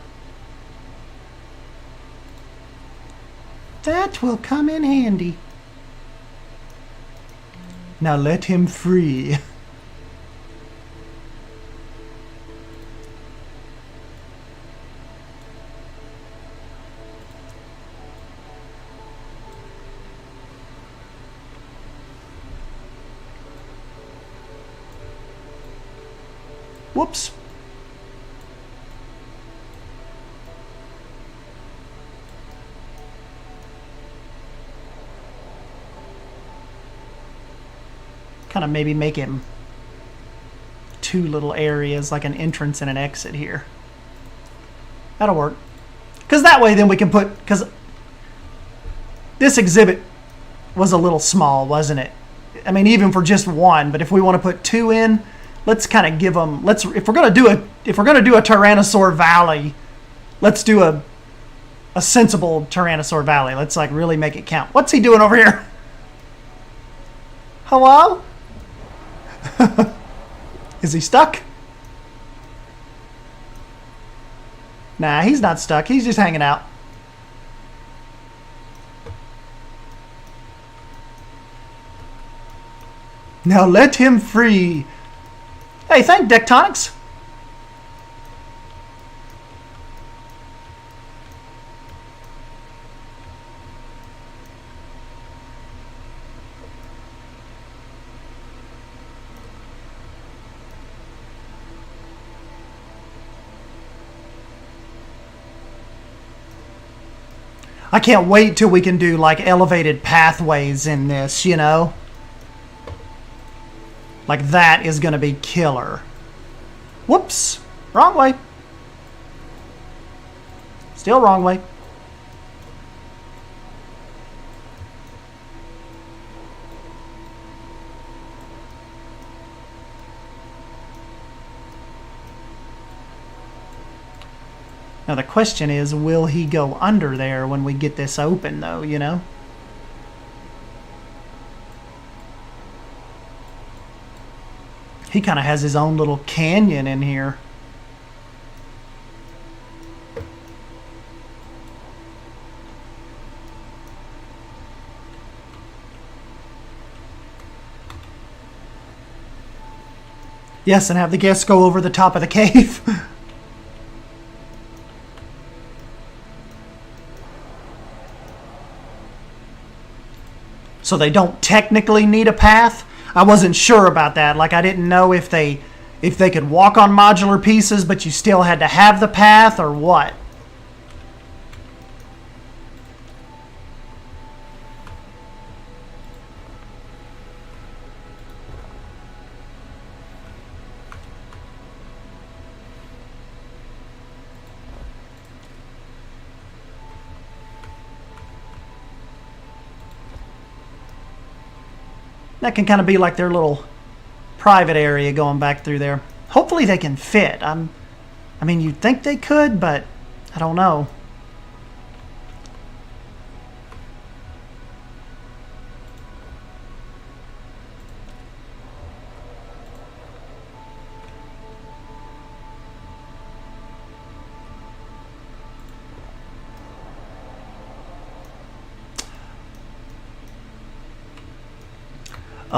Speaker 2: That will come in handy. Now let him free. Whoops. Kind of maybe make him two little areas, like an entrance and an exit here. That'll work. Because that way then we can put, because this exhibit was a little small, wasn't it? I mean, even for just one, but if we want to put two in, let's kind of give them, if we're going to do a Tyrannosaur Valley, let's do a sensible Tyrannosaur Valley. Let's like really make it count. What's he doing over here? Hello? Is he stuck? Nah, he's not stuck. He's just hanging out. Now let him free. Hey, thank Dectonics. I can't wait till we can do like elevated pathways in this, you know? Like that is going to be killer. Whoops. Wrong way. Still wrong way. Now the question is, will he go under there when we get this open though, you know? He kind of has his own little canyon in here. Yes, and have the guests go over the top of the cave. So they don't technically need a path. I wasn't sure about that. Like I didn't know if they could walk on modular pieces, but you still had to have the path or what. That can kind of be like their little private area going back through there. Hopefully they can fit. I mean, you'd think they could, but I don't know.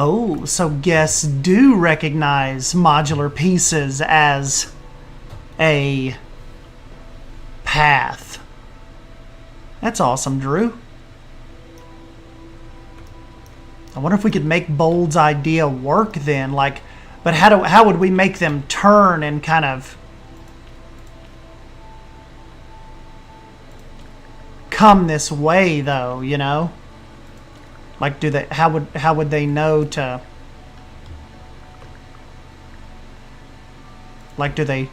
Speaker 2: Oh, so guests do recognize modular pieces as a path. That's awesome, Drew. I wonder if we could make Bold's idea work then, like, but how would we make them turn and kind of come this way though, you know? Like, how would they know to, like, do they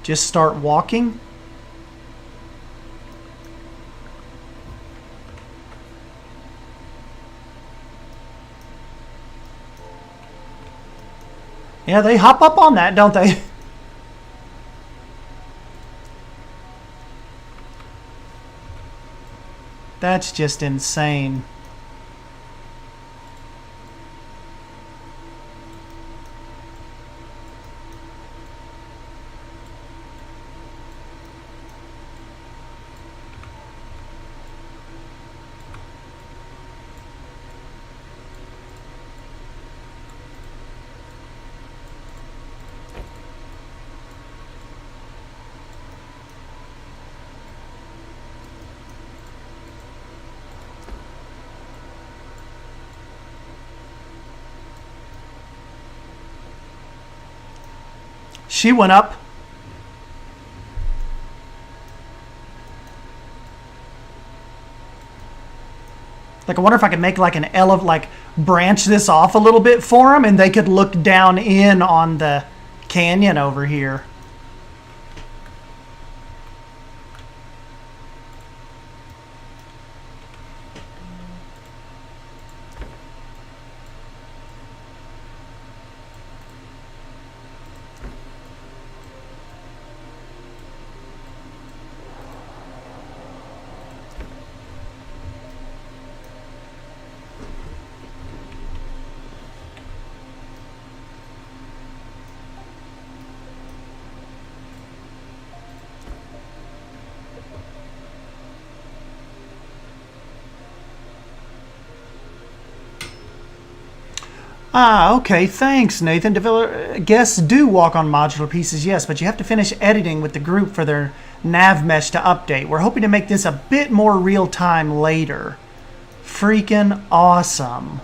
Speaker 2: just start walking? Yeah, they hop up on that, don't they? That's just insane. She went up. Like, I wonder if I could make like an like branch this off a little bit for them, and they could look down in on the canyon over here. Ah, okay, thanks, Nathan. Guests do walk on modular pieces, yes, but you have to finish editing with the group for their nav mesh to update. We're hoping to make this a bit more real time later. Freaking awesome.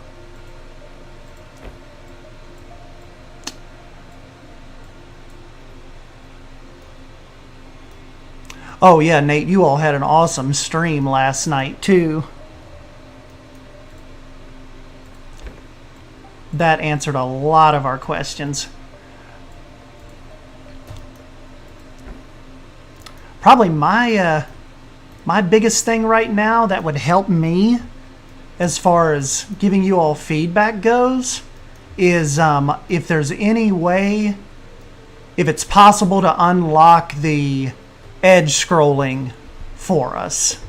Speaker 2: Oh yeah, Nate, you all had an awesome stream last night too. That answered a lot of our questions. Probably my biggest thing right now that would help me as far as giving you all feedback goes is if there's any way, if it's possible to unlock the edge scrolling for us.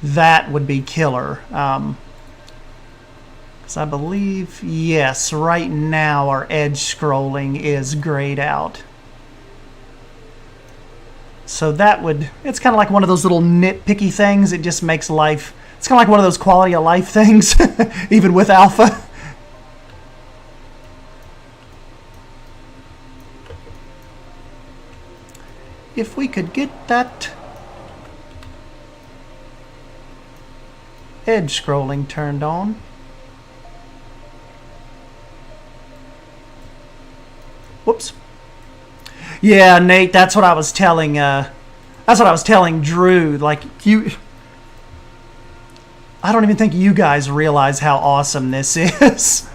Speaker 2: That would be killer. Because I believe, yes, right now our edge scrolling is grayed out. So that would, it's kind of like one of those little nitpicky things. It just makes life, it's kind of like one of those quality of life things, even with alpha. If we could get that edge scrolling turned on. Whoops. Yeah, Nate, that's what I was telling Drew. Like, I don't even think you guys realize how awesome this is.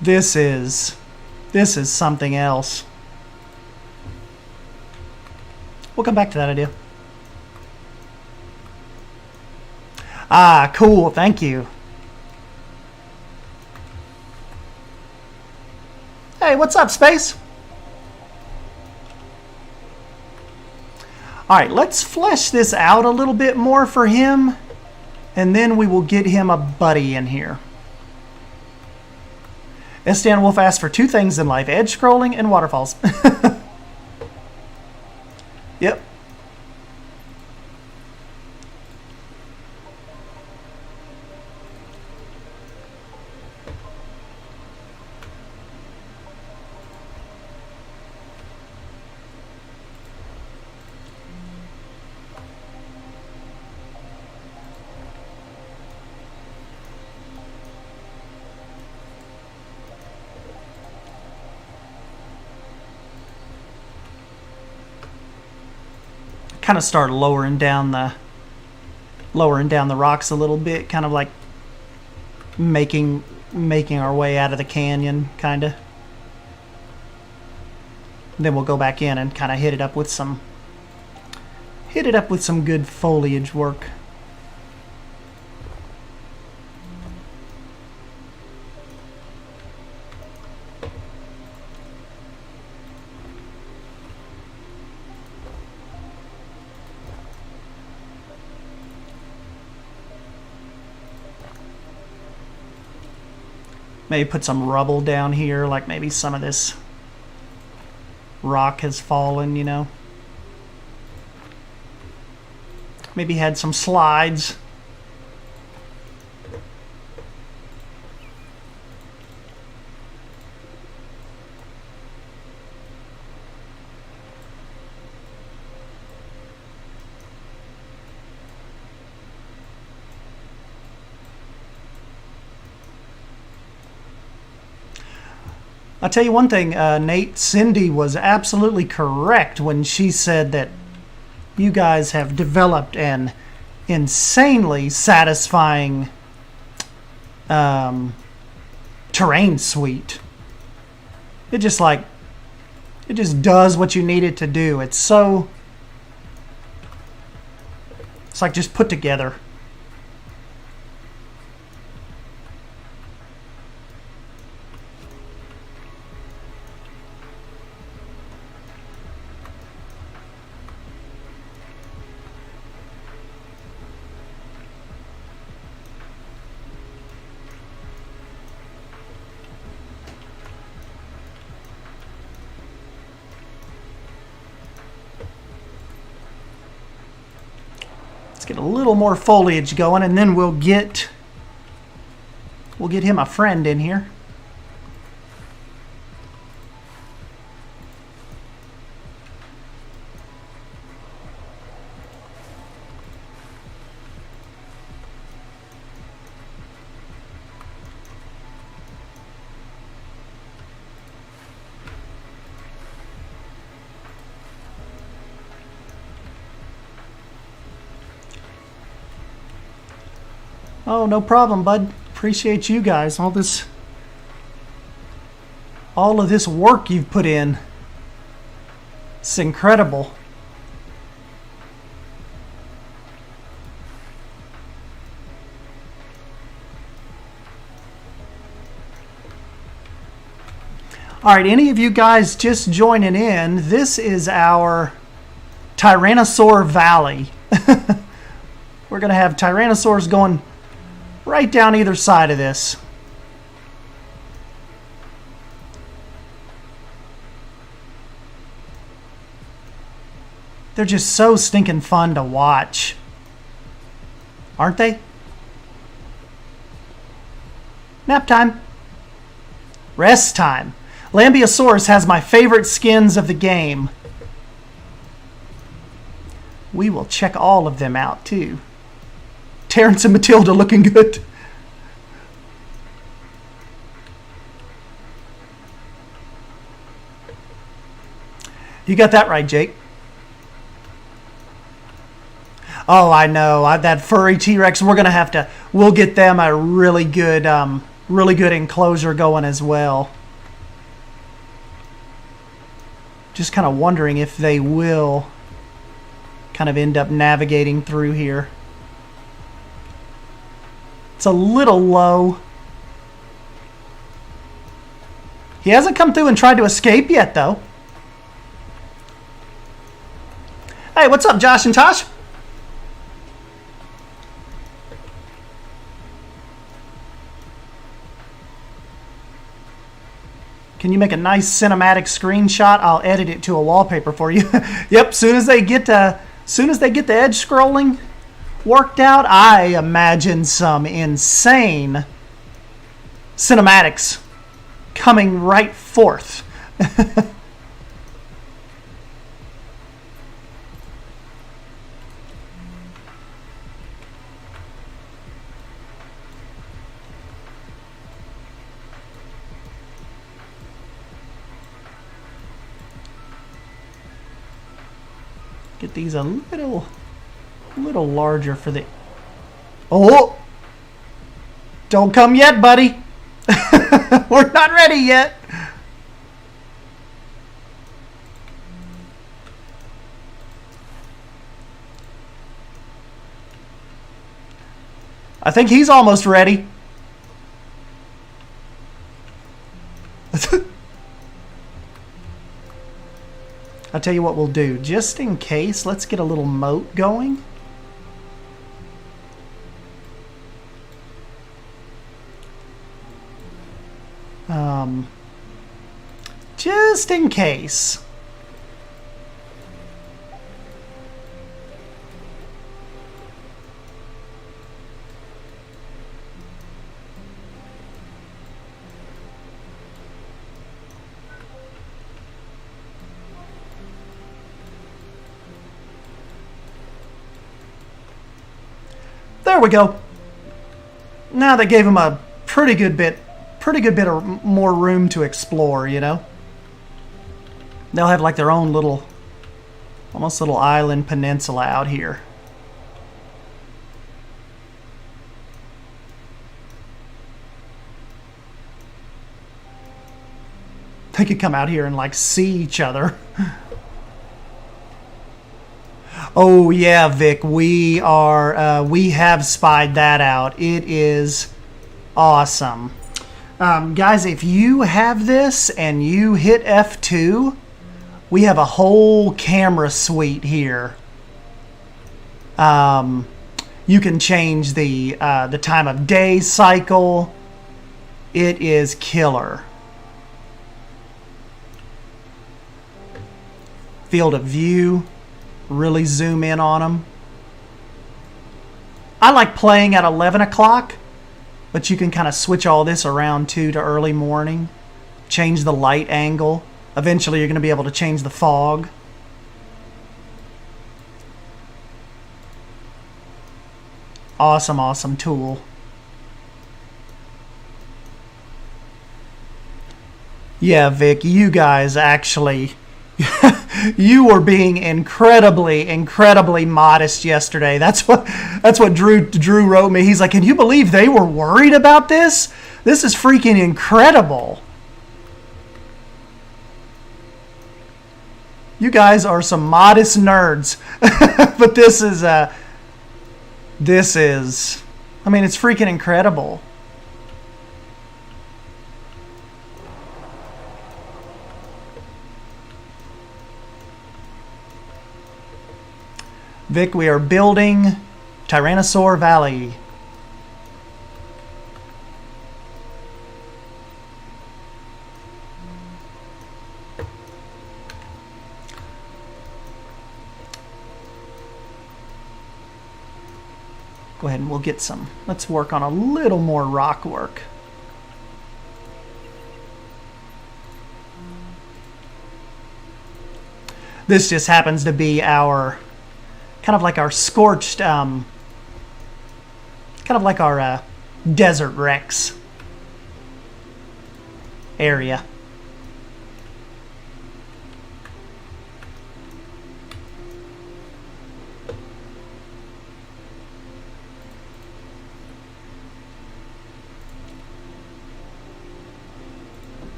Speaker 2: This is something else. We'll come back to that idea. Ah, cool. Thank you. Hey, what's up, Space? Alright, let's flesh this out a little bit more for him, and then we will get him a buddy in here. Stan Wolf asked for two things in life, edge scrolling and waterfalls. Yep. Kind of start lowering down the rocks a little bit, kind of like making our way out of the canyon, kind of. Then we'll go back in and kind of hit it up with some good foliage work. Maybe put some rubble down here, like maybe some of this rock has fallen, you know. Maybe had some slides. I'll tell you one thing, Nate, Cindy was absolutely correct when she said that you guys have developed an insanely satisfying terrain suite. It just does what you need it to do. It's like just put together. Get a little more foliage going, and then we'll get him a friend in here. Oh, no problem, bud. Appreciate you guys. All of this work you've put in. It's incredible. All right, any of you guys just joining in, this is our Tyrannosaur Valley. We're going to have Tyrannosaurs going right down either side of this. They're just so stinking fun to watch. Aren't they? Nap time. Rest time. Lambeosaurus has my favorite skins of the game. We will check all of them out too. Terrence and Matilda looking good. You got that right, Jake. Oh, I know. That furry T-Rex, we'll get them a really good enclosure going as well. Just kind of wondering if they will kind of end up navigating through here. It's a little low. He hasn't come through and tried to escape yet, though. Hey, what's up, Josh and Tosh? Can you make a nice cinematic screenshot? I'll edit it to a wallpaper for you. Yep, soon as they get the edge scrolling worked out, I imagine some insane cinematics coming right forth. Get these a little larger for the... Oh! Don't come yet, buddy. We're not ready yet. I think he's almost ready. I'll tell you what we'll do. Just in case, let's get a little moat going. Just in case. There we go. Now they gave him a pretty good bit of more room to explore, you know? They'll have like their own little, almost little island peninsula out here. They could come out here and like see each other. Oh yeah, Vic, we have spied that out. It is awesome. Guys, if you have this and you hit F2, we have a whole camera suite here. You can change the time of day cycle. It is killer. Field of view. Really zoom in on them. I like playing at 11 o'clock, but you can kind of switch all this around too to early morning. Change the light angle. Eventually you're going to be able to change the fog. Awesome, awesome tool. Yeah, Vic, you guys actually... You were being incredibly modest yesterday. That's what Drew wrote me. He's like, "Can you believe they were worried about this? This is freaking incredible." You guys are some modest nerds. But this is I mean, it's freaking incredible. Vic, we are building Tyrannosaur Valley. Go ahead and we'll get some. Let's work on a little more rock work. This just happens to be our kind of like our scorched, kind of like our desert Rex area.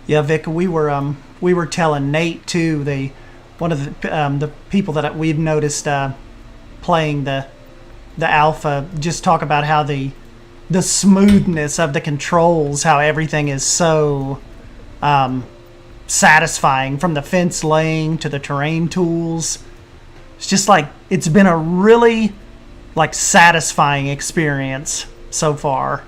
Speaker 2: Yeah, Vic, we were telling Nate too, one of the people that we've noticed playing the alpha, just talk about how the smoothness of the controls, how everything is so satisfying, from the fence laying to the terrain tools. It's just like, it's been a really like satisfying experience so far.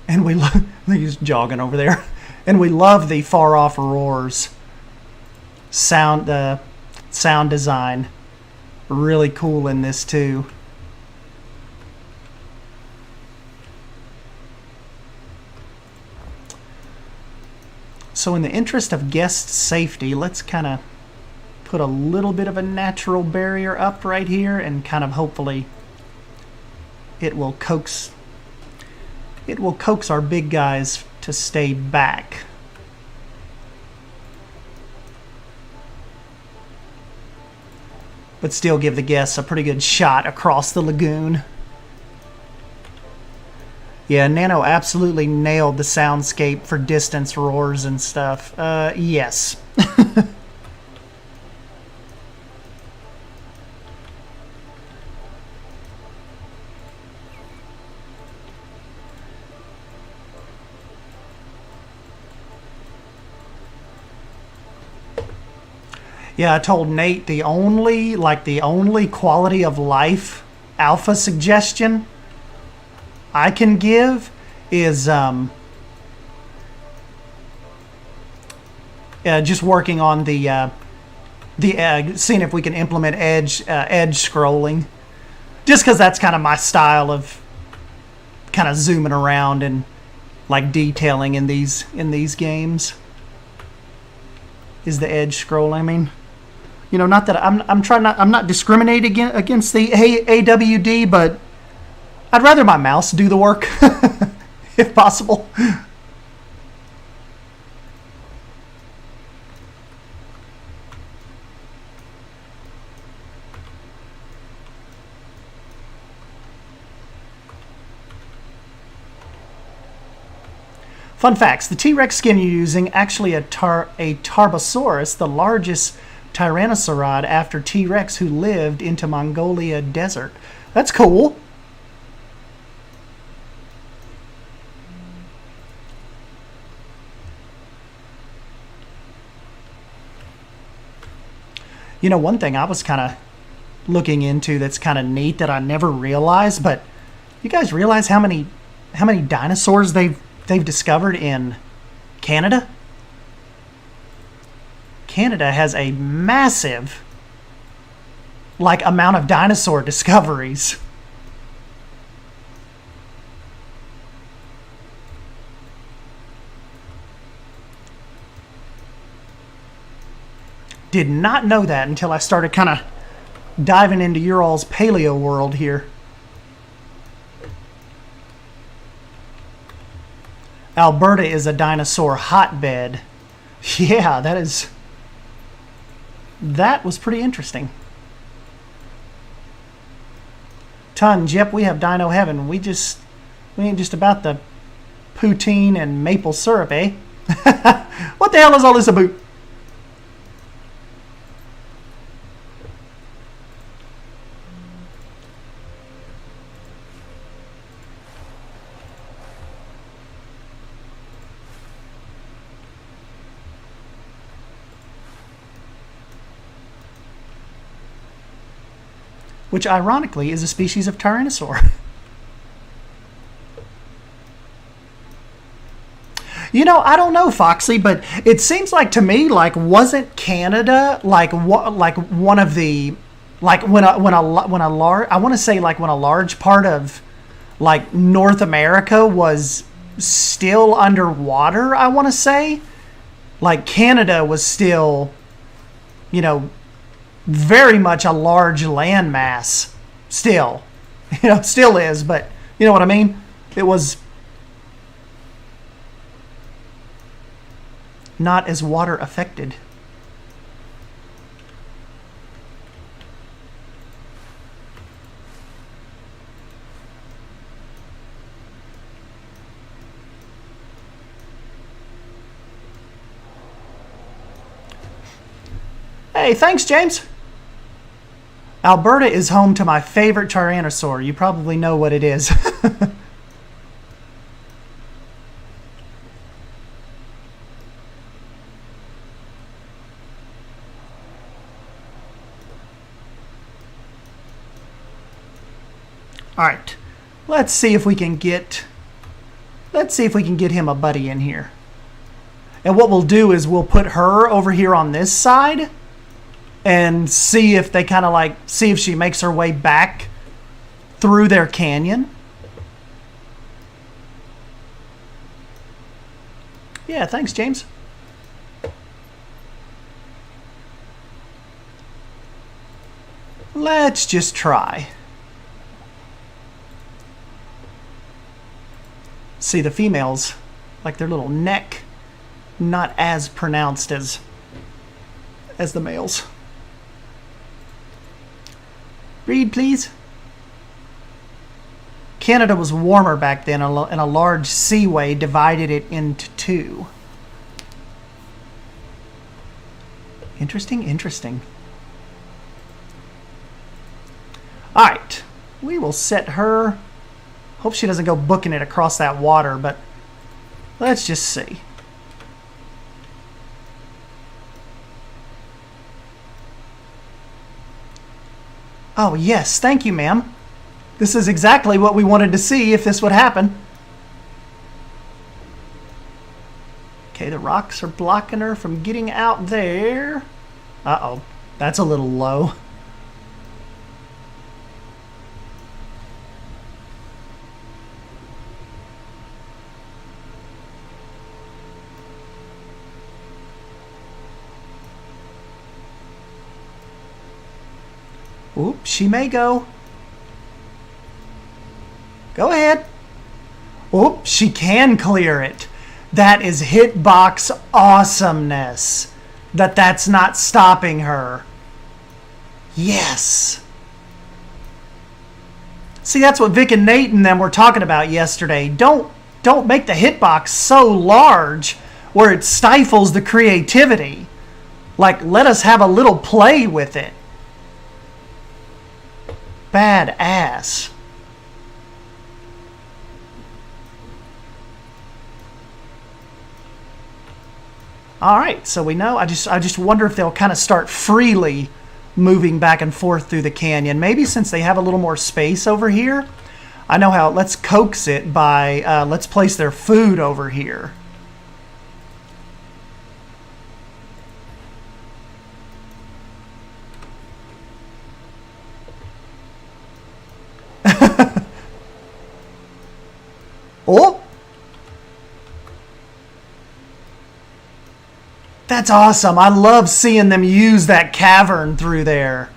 Speaker 2: And we love, he's jogging over there. And we love the far off roars. Sound design. Really cool in this too. So in the interest of guest safety, let's kind of put a little bit of a natural barrier up right here, and kind of hopefully it will coax our big guys to stay back. But still give the guests a pretty good shot across the lagoon. Yeah, Nano absolutely nailed the soundscape for distance roars and stuff. Yes. Yeah, I told Nate the only quality of life alpha suggestion I can give is just working on the seeing if we can implement edge scrolling, just because that's kind of my style of kind of zooming around and like detailing in these games. Is the edge scrolling? I mean, you know, not that I'm not discriminating against the AWD, but I'd rather my mouse do the work if possible. Fun facts: the T-Rex skin you're using actually a Tarbosaurus, the largest Tyrannosaurid after T-Rex, who lived into Mongolia desert. That's cool. You know, one thing I was kind of looking into that's kind of neat that I never realized, but you guys realize how many dinosaurs they've discovered in Canada? Canada has a massive amount of dinosaur discoveries. Did not know that until I started kind of diving into your all's paleo world here. Alberta is a dinosaur hotbed. Yeah, that was pretty interesting. Tons. Yep, we have Dino Heaven. We ain't just about the poutine and maple syrup, eh? What the hell is all this about? Which ironically is a species of Tyrannosaur. You know, I don't know, Foxy, but it seems like to me, wasn't Canada one of the when a large, I want to say when a large part of North America was still underwater, I want to say Canada was still, you know, very much a large landmass still. You know, still is, but you know what I mean? It was not as water affected. Hey, thanks, James. Alberta is home to my favorite Tyrannosaur. You probably know what it is. All right. Let's see if we can get him a buddy in here. And what we'll do is we'll put her over here on this side and see if they kind of see if she makes her way back through their canyon. Yeah, thanks, James. Let's just try. See, the females, their little neck, not as pronounced as the males. Breed, please. Canada was warmer back then, and a large seaway divided it into two. Interesting, interesting. All right, we will set her. Hope she doesn't go booking it across that water, but let's just see. Oh, yes. Thank you, ma'am. This is exactly what we wanted to see if this would happen. Okay, the rocks are blocking her from getting out there. Uh-oh. That's a little low. Oop, she may go. Go ahead. Oop, she can clear it. That is hitbox awesomeness. That's not stopping her. Yes. See, that's what Vic and Nate and them were talking about yesterday. Don't make the hitbox so large where it stifles the creativity. Like, let us have a little play with it. Badass. All right, so we know. I just wonder if they'll kind of start freely moving back and forth through the canyon. Maybe since they have a little more space over here. I know how. Let's coax it by let's place their food over here. Oh. That's awesome. I love seeing them use that cavern through there.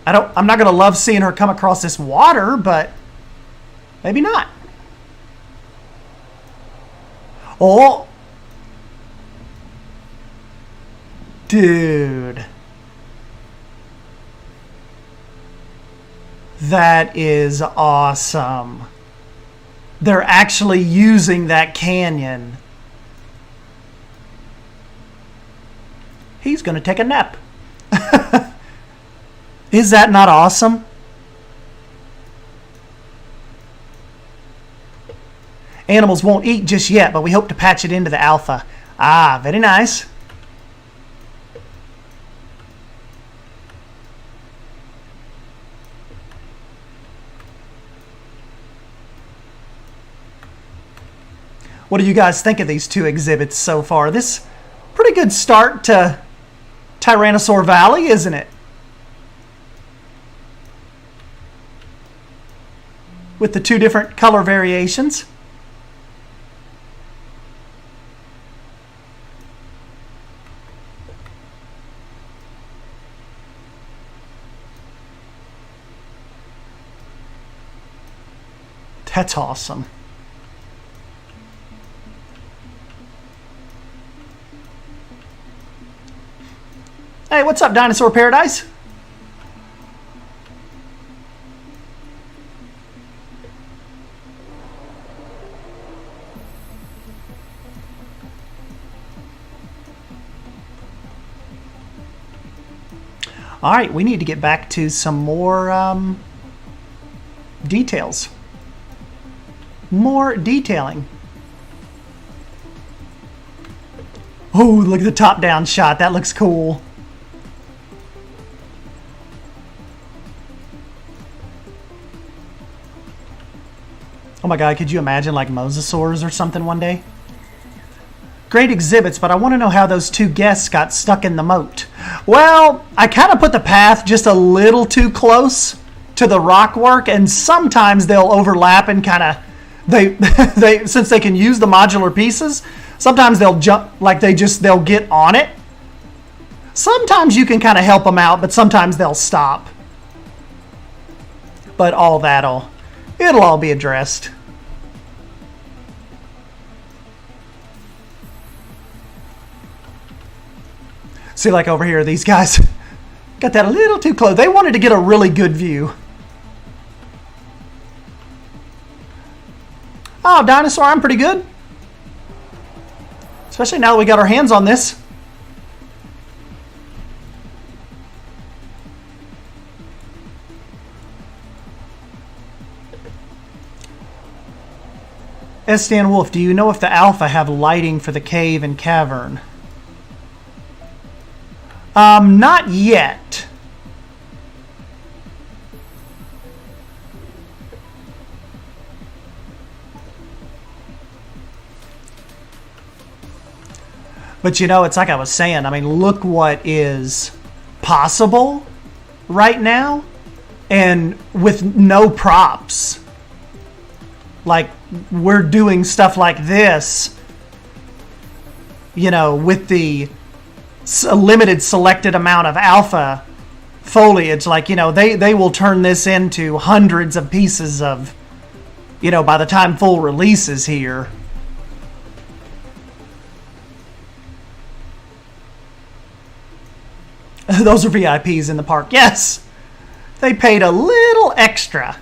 Speaker 2: I'm not going to love seeing her come across this water, but maybe not. Oh. Dude. That is awesome. They're actually using that canyon. He's going to take a nap. Is that not awesome? Animals won't eat just yet, but we hope to patch it into the alpha. Ah, very nice. What do you guys think of these two exhibits so far? This pretty good start to Tyrannosaur Valley, isn't it? With the two different color variations. That's awesome. Hey, what's up, Dinosaur Paradise? All right, we need to get back to some more details. More detailing. Oh, look at the top-down shot. That looks cool. Oh my god, could you imagine like mosasaurs or something one day? Great exhibits, but I want to know how those two guests got stuck in the moat. Well, I kind of put the path just a little too close to the rock work, and sometimes they'll overlap and kind of they since they can use the modular pieces, sometimes they'll jump like they'll get on it. Sometimes you can kind of help them out, but sometimes they'll stop. But it'll all be addressed. See, like over here, these guys got that a little too close. They wanted to get a really good view. Oh, dinosaur, I'm pretty good. Especially now that we got our hands on this. Stan Wolf, do you know if the Alpha have lighting for the cave and cavern? Not yet. But you know, it's like I was saying, I mean, look what is possible right now, and with no props. Like, we're doing stuff like this, you know, with the limited selected amount of alpha foliage. Like, you know, they will turn this into hundreds of pieces of, you know, by the time full release is here. Those are VIPs in the park. Yes, they paid a little extra.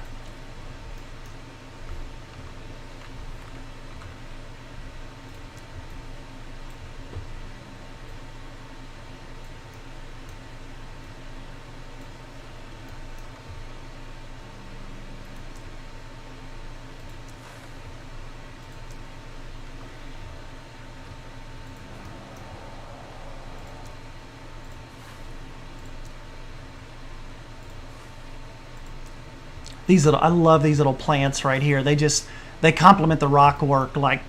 Speaker 2: These little, I love these little plants right here. They complement the rock work like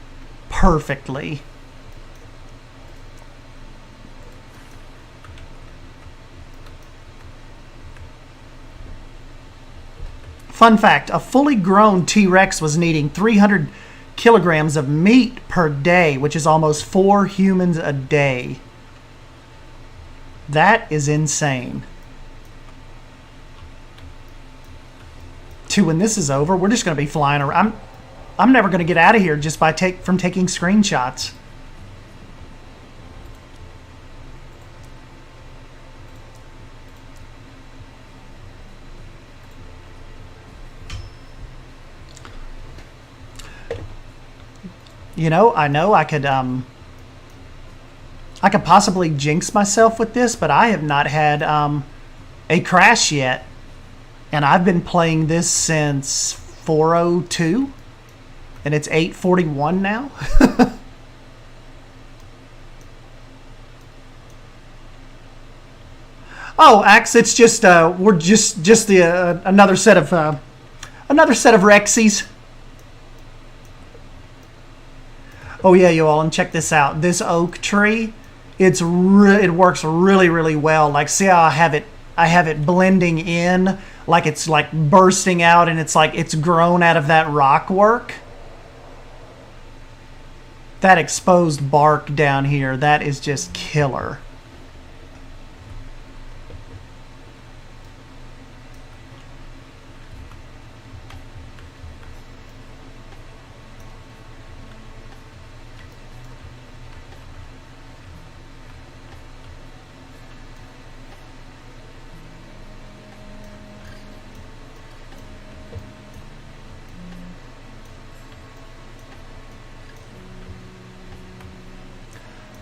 Speaker 2: perfectly. Fun fact, a fully grown T-Rex was needing 300 kilograms of meat per day, which is almost 4 humans a day. That is insane. When this is over, we're just going to be flying around. I'm never going to get out of here just by from taking screenshots. You know I could possibly jinx myself with this, but I have not had a crash yet. And I've been playing this since 4:02, and it's 8:41 now. Oh, Axe, it's just we're just the another set of Rexies. Oh yeah, you all, and check this out. This oak tree, it works really, really well. Like, see how I have it blending in, like it's like bursting out, and it's like it's grown out of that rock work. That exposed bark down here, that is just killer.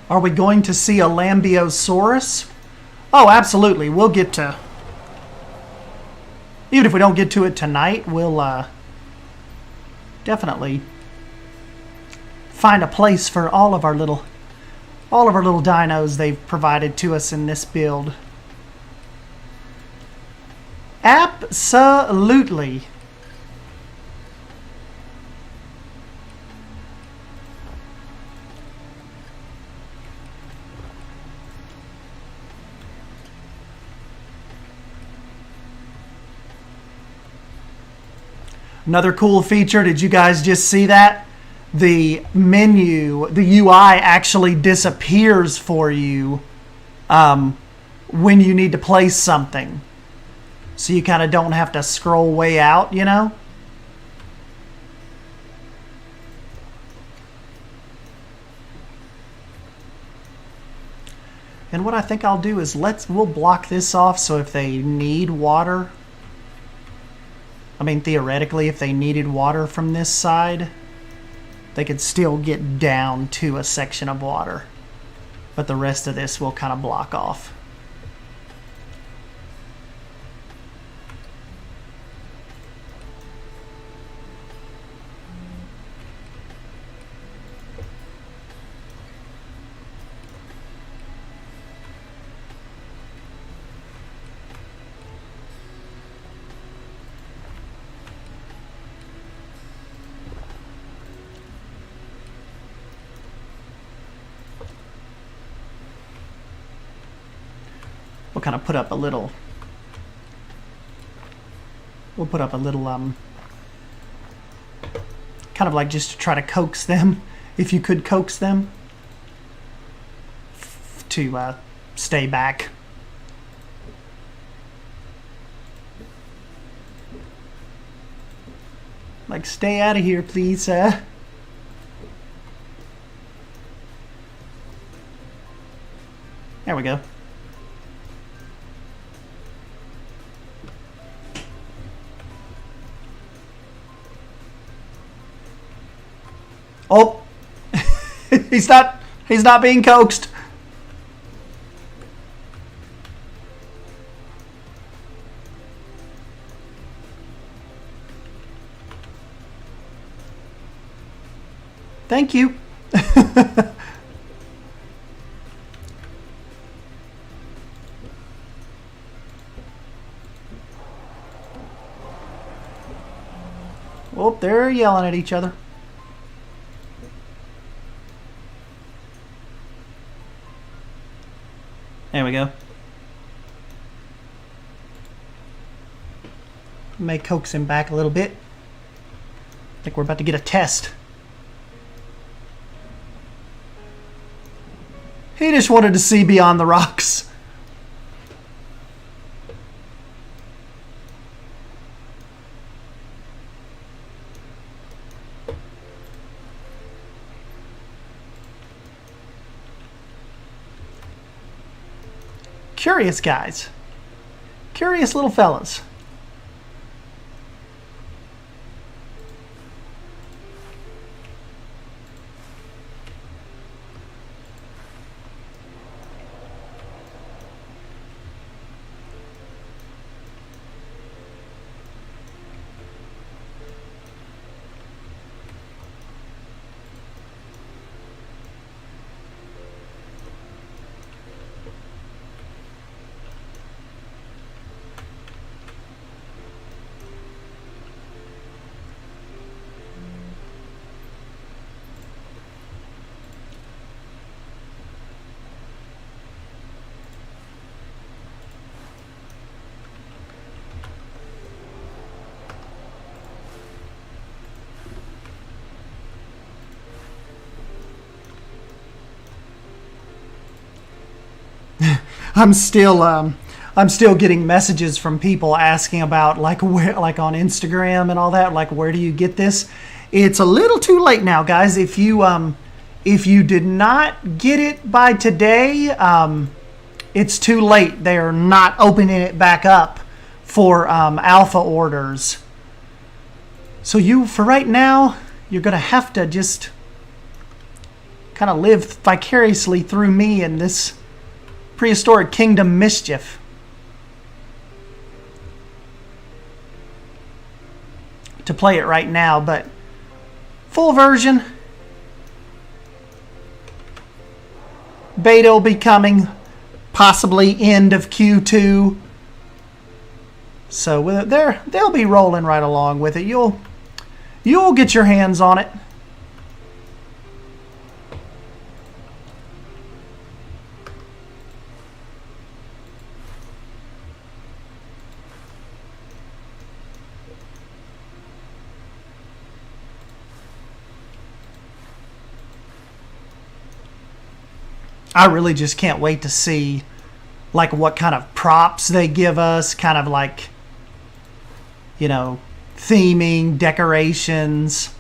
Speaker 2: Are we going to see a Lambiosaurus? Oh, absolutely. We'll get to... Even if we don't get to it tonight, we'll definitely find a place for all of our little dinos they've provided to us in this build. Absolutely. Another cool feature, did you guys just see that? The menu, the UI actually disappears for you when you need to place something. So you kind of don't have to scroll way out, you know? And what I think I'll do is we'll block this off, so if they need water, I mean, theoretically, if they needed water from this side, they could still get down to a section of water. But the rest of this will kind of block off. We'll kind of put up a little. We'll put up a little kind of like just to try to coax them, if you could coax them to stay back. Like, stay out of here, please, sir. There we go. Oh, he's not being coaxed. Thank you. Oh, they're yelling at each other. There we go. May coax him back a little bit. I think we're about to get a test. He just wanted to see beyond the rocks. Curious guys. Curious little fellas. I'm still getting messages from people asking about like where, like on Instagram and all that, like where do you get this? It's a little too late now, guys. If you did not get it by today, it's too late. They are not opening it back up for alpha orders. So for right now, you're gonna have to just kind of live vicariously through me and this Prehistoric Kingdom mischief. To play it right now, but full version, beta will be coming possibly end of Q2. So they'll be rolling right along with it. You'll get your hands on it. I really just can't wait to see like what kind of props they give us, kind of like, you know, theming, decorations.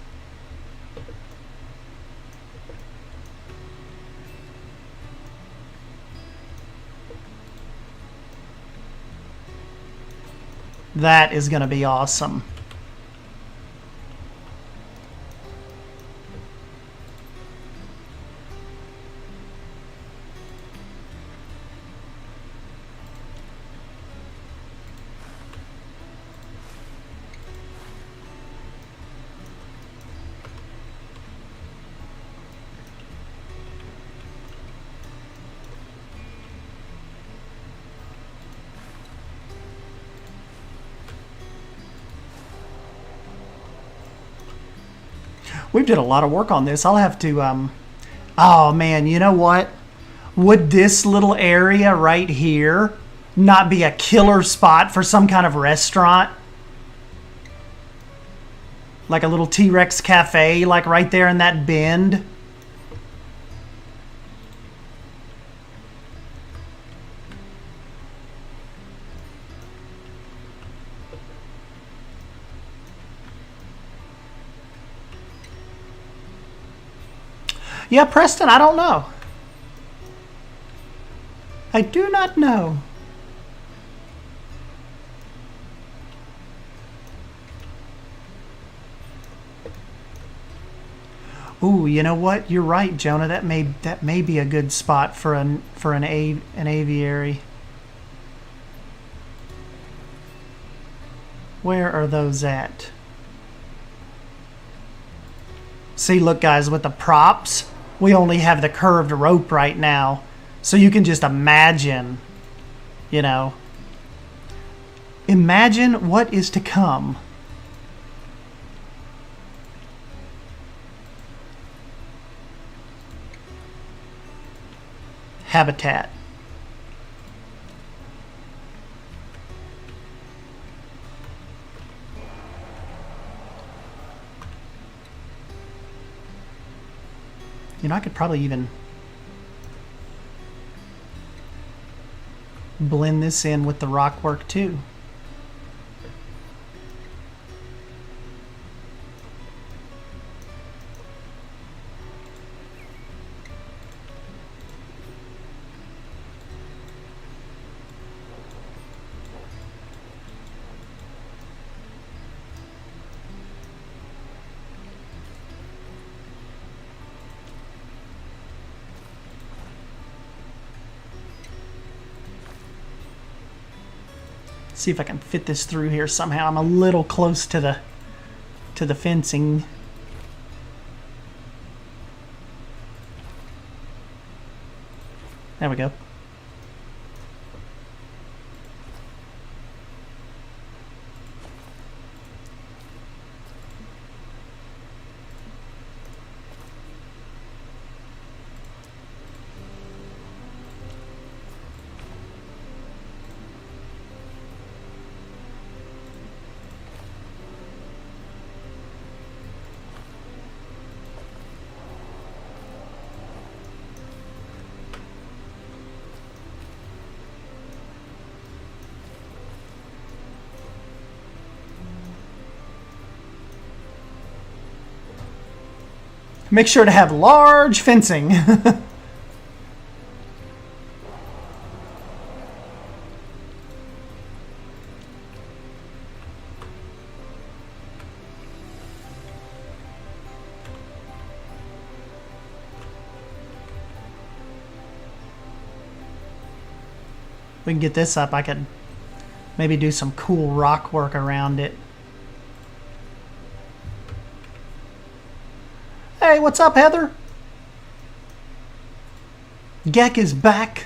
Speaker 2: That is going to be awesome. We did a lot of work on this. I'll have to, oh man, you know what? Would this little area right here not be a killer spot for some kind of restaurant? Like a little T-Rex cafe, like right there in that bend. Yeah, Preston, I don't know. I do not know. Ooh, you know what? You're right, Jonah. That may be a good spot for an aviary. Where are those at? See, look, guys, with the props, we only have the curved rope right now. So you can just imagine, you know, imagine what is to come. Habitat. You know, I could probably even blend this in with the rock work too. See if I can fit this through here somehow. I'm a little close to the fencing. There we go. Make sure to have large fencing. We can get this up. I could maybe do some cool rock work around it. Hey, what's up, Heather? Gek is back.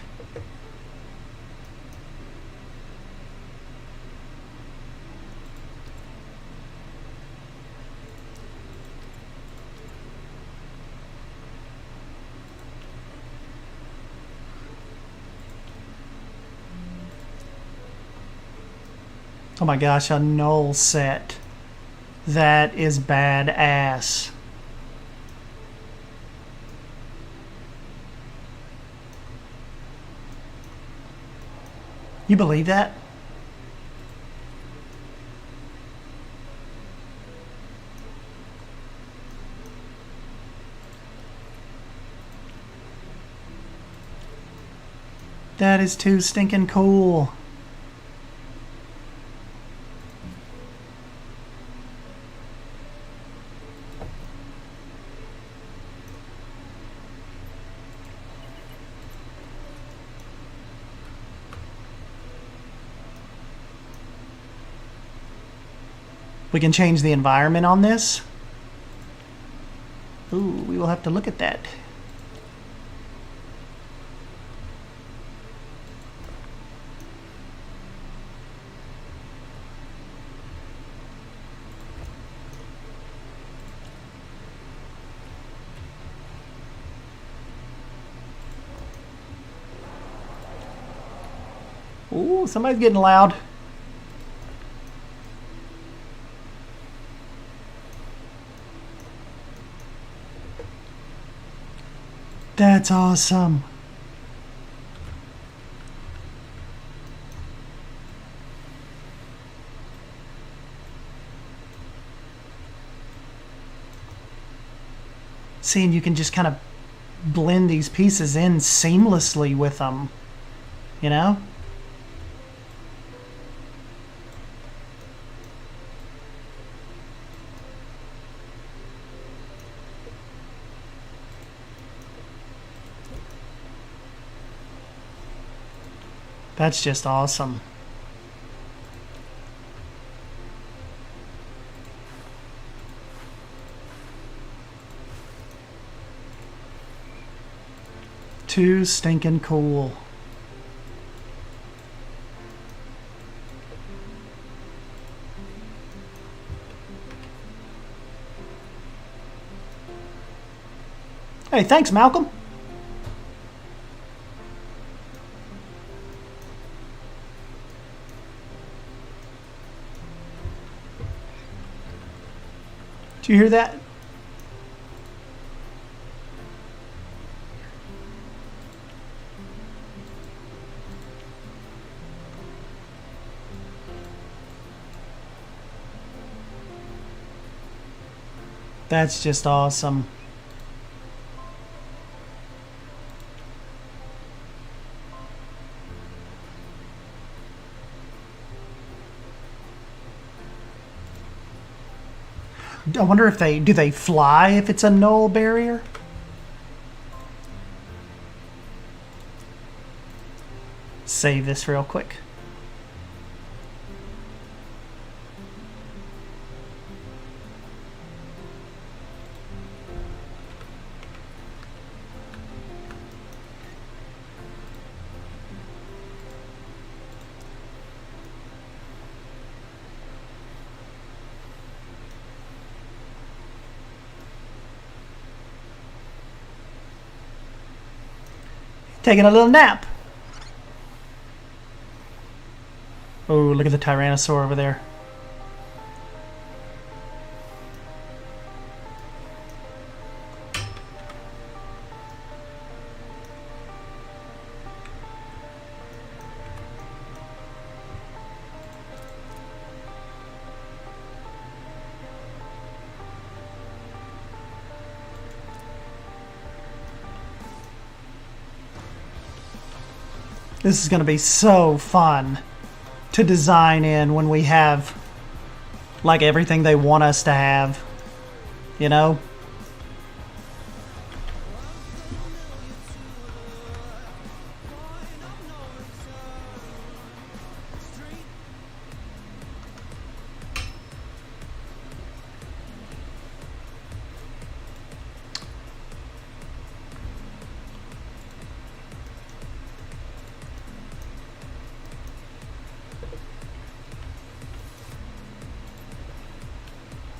Speaker 2: Oh my gosh, a null set. That is badass. You believe that? That is too stinking cool. We can change the environment on this. Ooh, we will have to look at that. Ooh, somebody's getting loud. That's awesome. See, and you can just kind of blend these pieces in seamlessly with them, you know? That's just awesome. Too stinking cool. Hey, thanks, Malcolm. Do you hear that? That's just awesome. I wonder if do they fly if it's a null barrier? Save this real quick. Taking a little nap. Oh, look at the Tyrannosaur over there. This is going to be so fun to design in when we have like everything they want us to have, you know?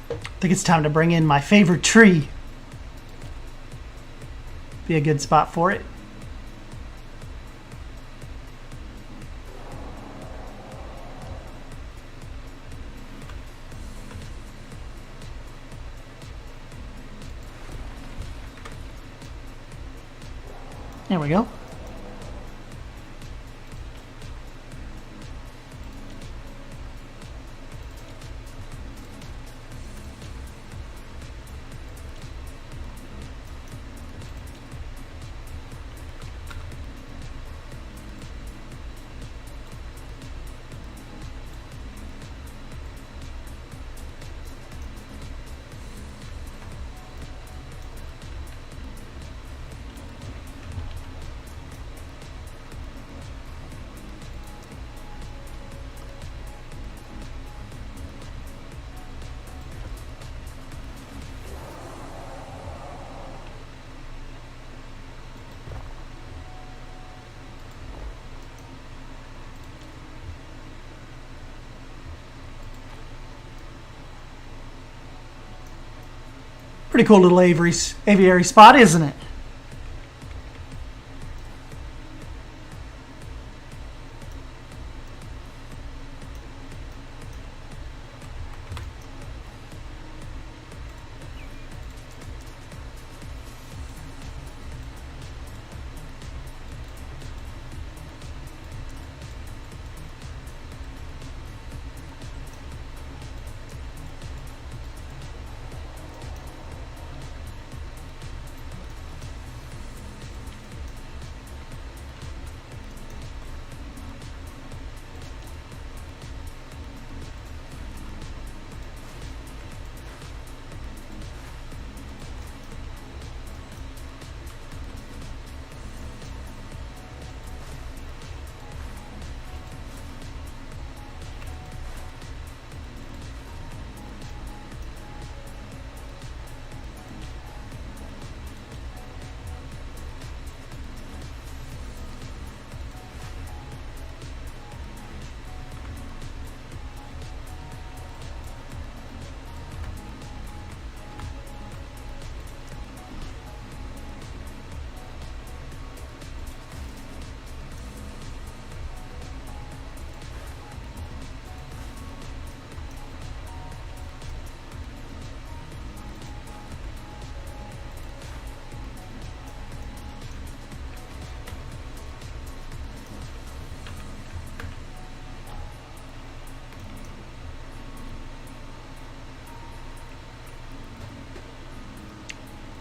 Speaker 2: I think it's time to bring in my favorite tree. Be a good spot for it. There we go. Pretty cool little aviary spot, isn't it?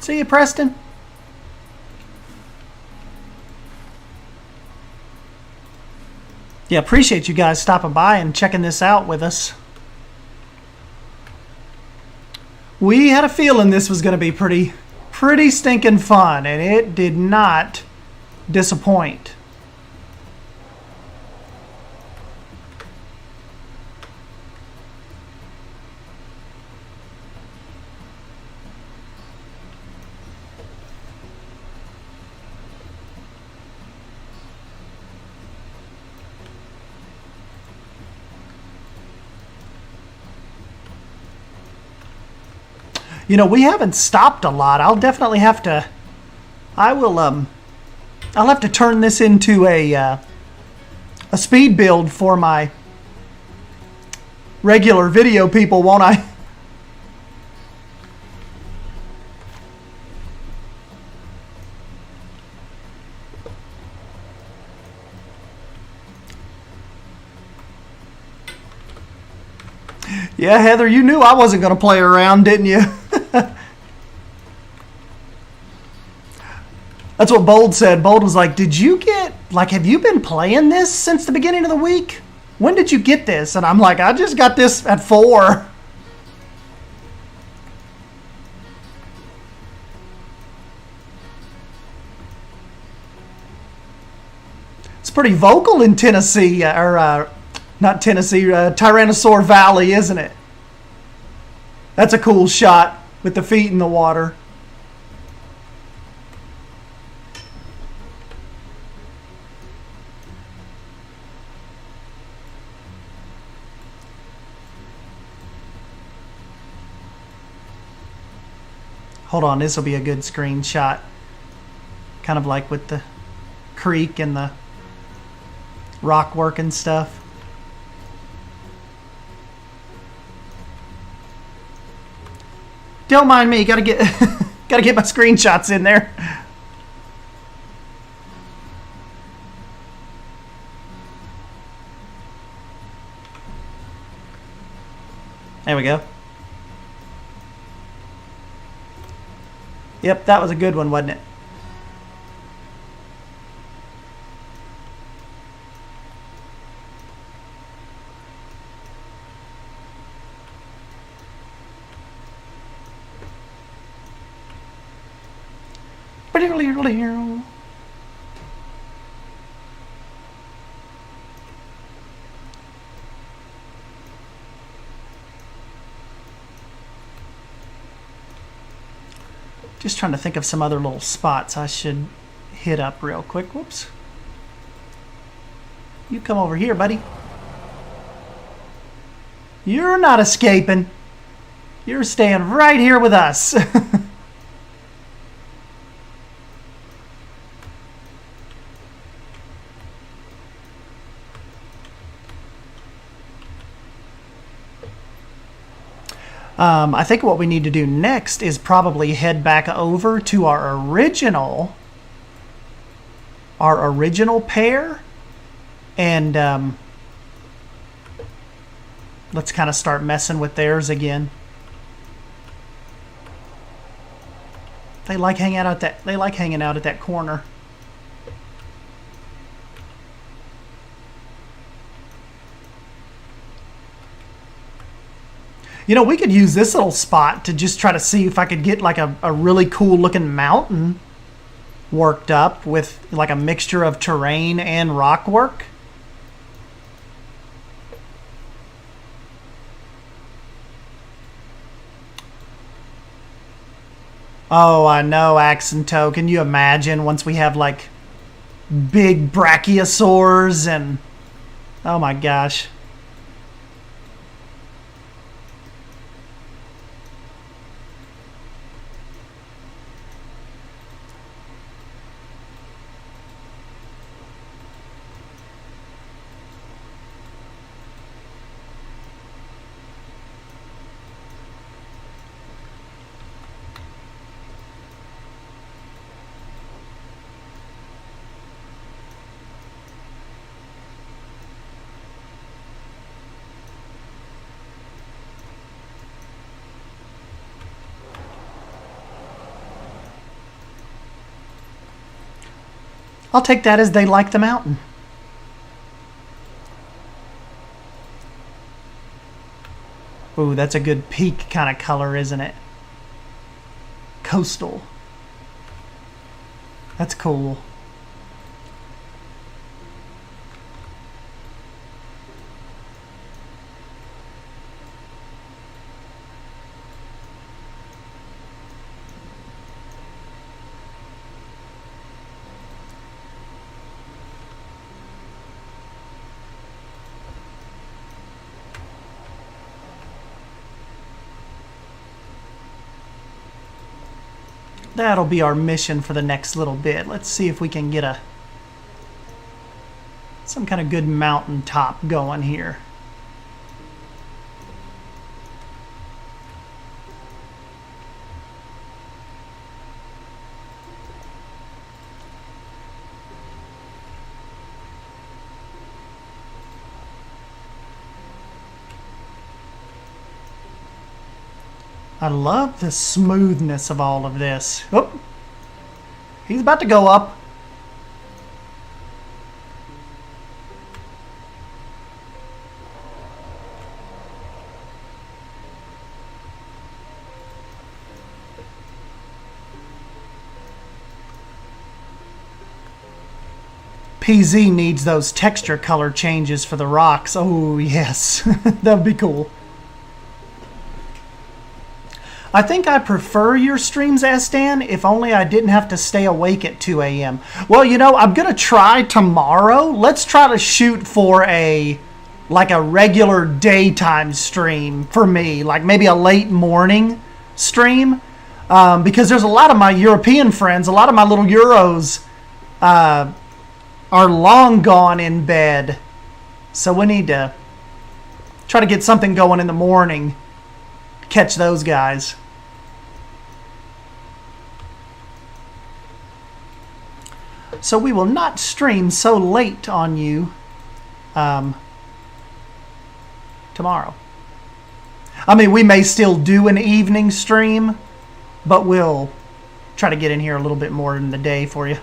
Speaker 2: See you, Preston. Yeah, appreciate you guys stopping by and checking this out with us. We had a feeling this was going to be pretty stinking fun, and it did not disappoint. You know, we haven't stopped a lot. I'll definitely have to. I'll have to turn this into a speed build for my regular video people, won't I? Yeah, Heather, you knew I wasn't going to play around, didn't you? That's what Bold said. Bold was like, did you get, like, have you been playing this since the beginning of the week? When did you get this? And I'm like, I just got this at 4. It's pretty vocal in Tennessee, not Tennessee, Tyrannosaur Valley, isn't it? That's a cool shot with the feet in the water. Hold on, this will be a good screenshot. Kind of like with the creek and the rock work and stuff. Don't mind me, gotta get my screenshots in there. There we go. Yep, that was a good one, wasn't it? Just trying to think of some other little spots I should hit up real quick. Whoops. You come over here, buddy. You're not escaping. You're staying right here with us. I think what we need to do next is probably head back over to our original pair, and let's kind of start messing with theirs again. They like hanging out at that corner. You know, we could use this little spot to just try to see if I could get like a really cool looking mountain worked up with like a mixture of terrain and rock work. Oh, I know, Axe and Toe. Can you imagine once we have like big brachiosaurs and oh my gosh. I'll take that as they like the mountain. Ooh, that's a good peak kind of color, isn't it? Coastal. That's cool. That'll be our mission for the next little bit. Let's see if we can get some kind of good mountain top going here. I love the smoothness of all of this. Oh, he's about to go up. PZ needs those texture color changes for the rocks. Oh, yes. That would be cool. I think I prefer your streams, Astan, if only I didn't have to stay awake at 2 a.m. Well, you know, I'm going to try tomorrow. Let's try to shoot for a regular daytime stream for me, like maybe a late morning stream, because there's a lot of my European friends, a lot of my little Euros are long gone in bed. So we need to try to get something going in the morning to catch those guys. So we will not stream so late on you tomorrow. I mean, we may still do an evening stream, but we'll try to get in here a little bit more in the day for you.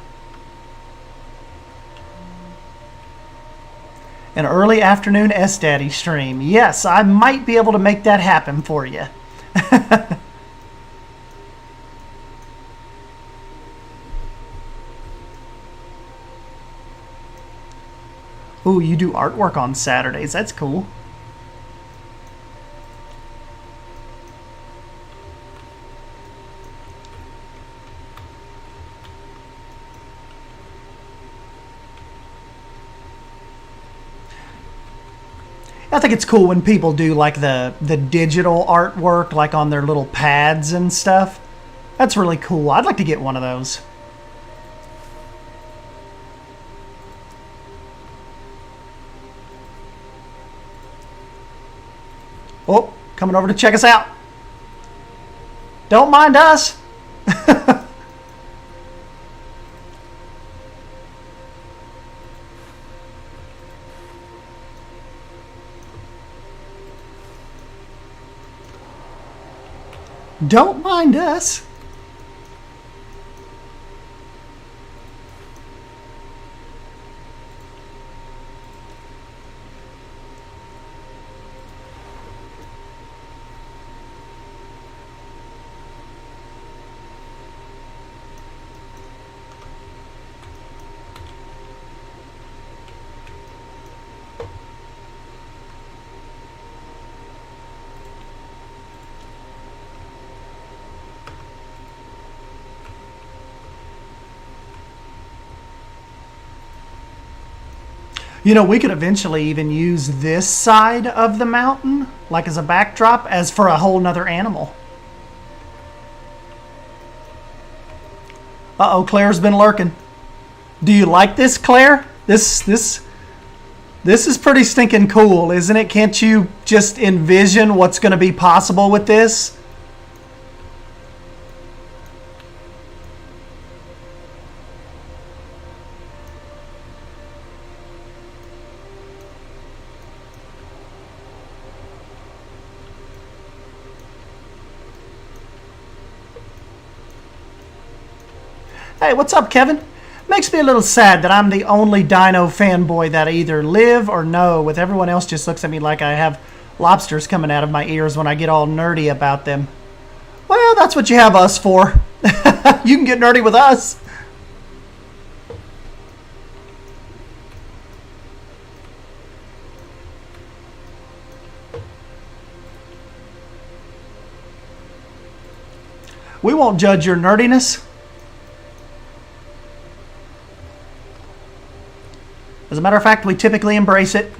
Speaker 2: An early afternoon S-Daddy stream. Yes, I might be able to make that happen for you. Ooh, you do artwork on Saturdays. That's cool. I think it's cool when people do like the digital artwork, like on their little pads and stuff. That's really cool. I'd like to get one of those. Oh, coming over to check us out. Don't mind us. Don't mind us. You know, we could eventually even use this side of the mountain, like as a backdrop, as for a whole nother animal. Uh-oh, Claire's been lurking. Do you like this, Claire? This is pretty stinking cool, isn't it? Can't you just envision what's going to be possible with this? Hey, what's up, Kevin? Makes me a little sad that I'm the only dino fanboy that I either live or know, with everyone else just looks at me like I have lobsters coming out of my ears when I get all nerdy about them. Well, that's what you have us for. You can get nerdy with us. We won't judge your nerdiness. As a matter of fact, we typically embrace it.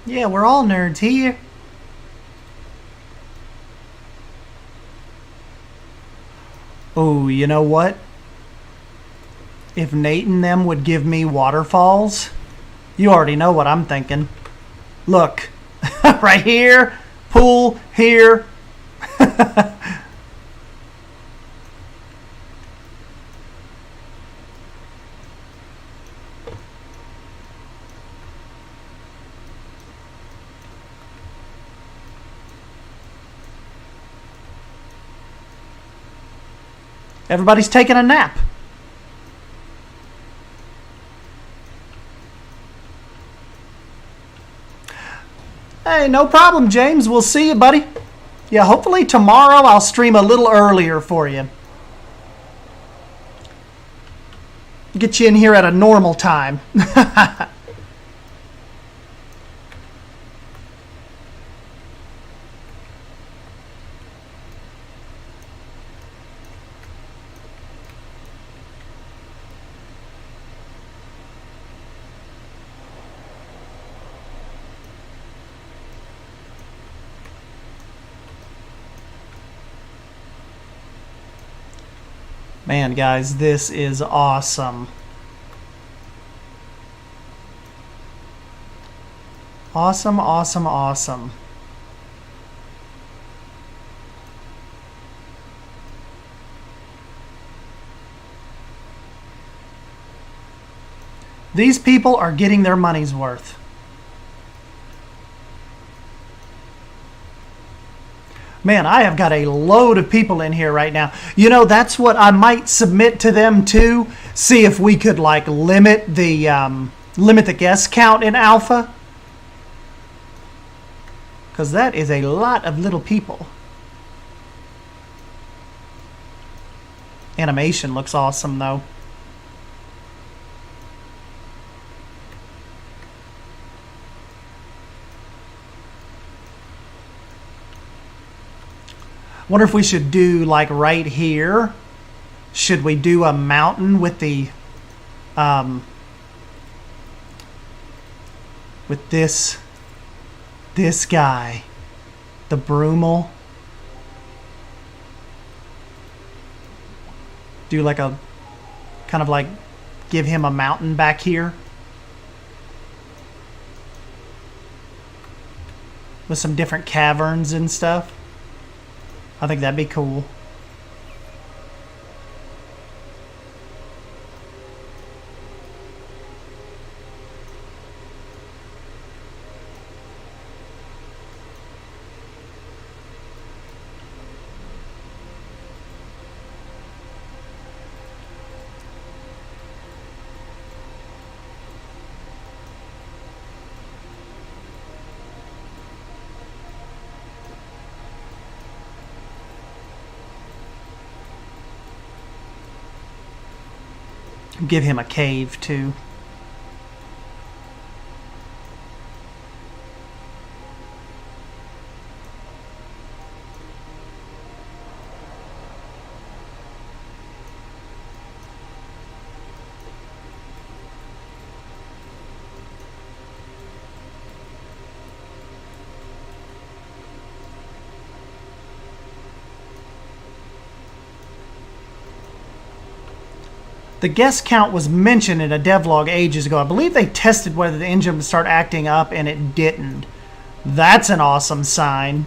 Speaker 2: Yeah, we're all nerds here. Oh, you know what? If Nate and them would give me waterfalls, you already know what I'm thinking. Look, right here, pool here. Everybody's taking a nap. Hey, no problem, James. We'll see you, buddy. Yeah, hopefully tomorrow I'll stream a little earlier for you. Get you in here at a normal time. Man, guys, this is awesome. Awesome, awesome, awesome. These people are getting their money's worth. Man, I have got a load of people in here right now. You know, that's what I might submit to them too. See if we could like limit the guest count in alpha. Because that is a lot of little people. Animation looks awesome though. Wonder if we should do like right here. Should we do a mountain with the with this guy, the Brummel? Do like a kind of like give him a mountain back here with some different caverns and stuff. I think that'd be cool. Give him a cave too. The guest count was mentioned in a devlog ages ago. I believe they tested whether the engine would start acting up, and it didn't. That's an awesome sign.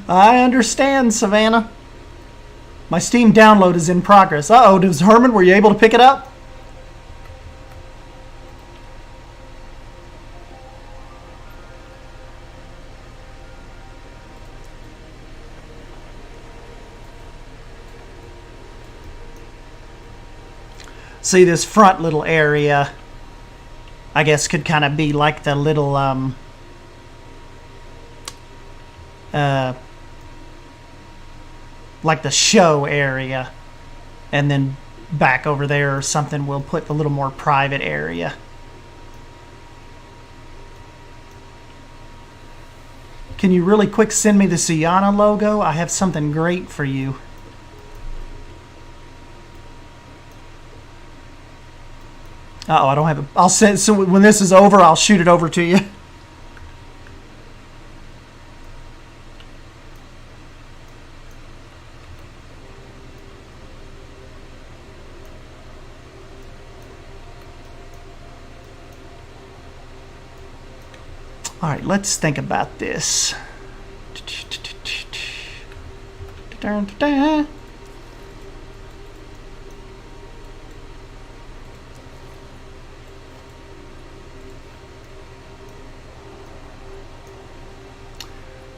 Speaker 2: I understand, Savannah. My Steam download is in progress. Uh-oh, does Herman, were you able to pick it up? See, this front little area, I guess, could kind of be like the little, like the show area, and then back over there or something we'll put a little more private area. Can you really quick send me the Sienna logo? I have something great for you. Uh-oh, I don't have it. I'll send, so when this is over, I'll shoot it over to you. All right, let's think about this.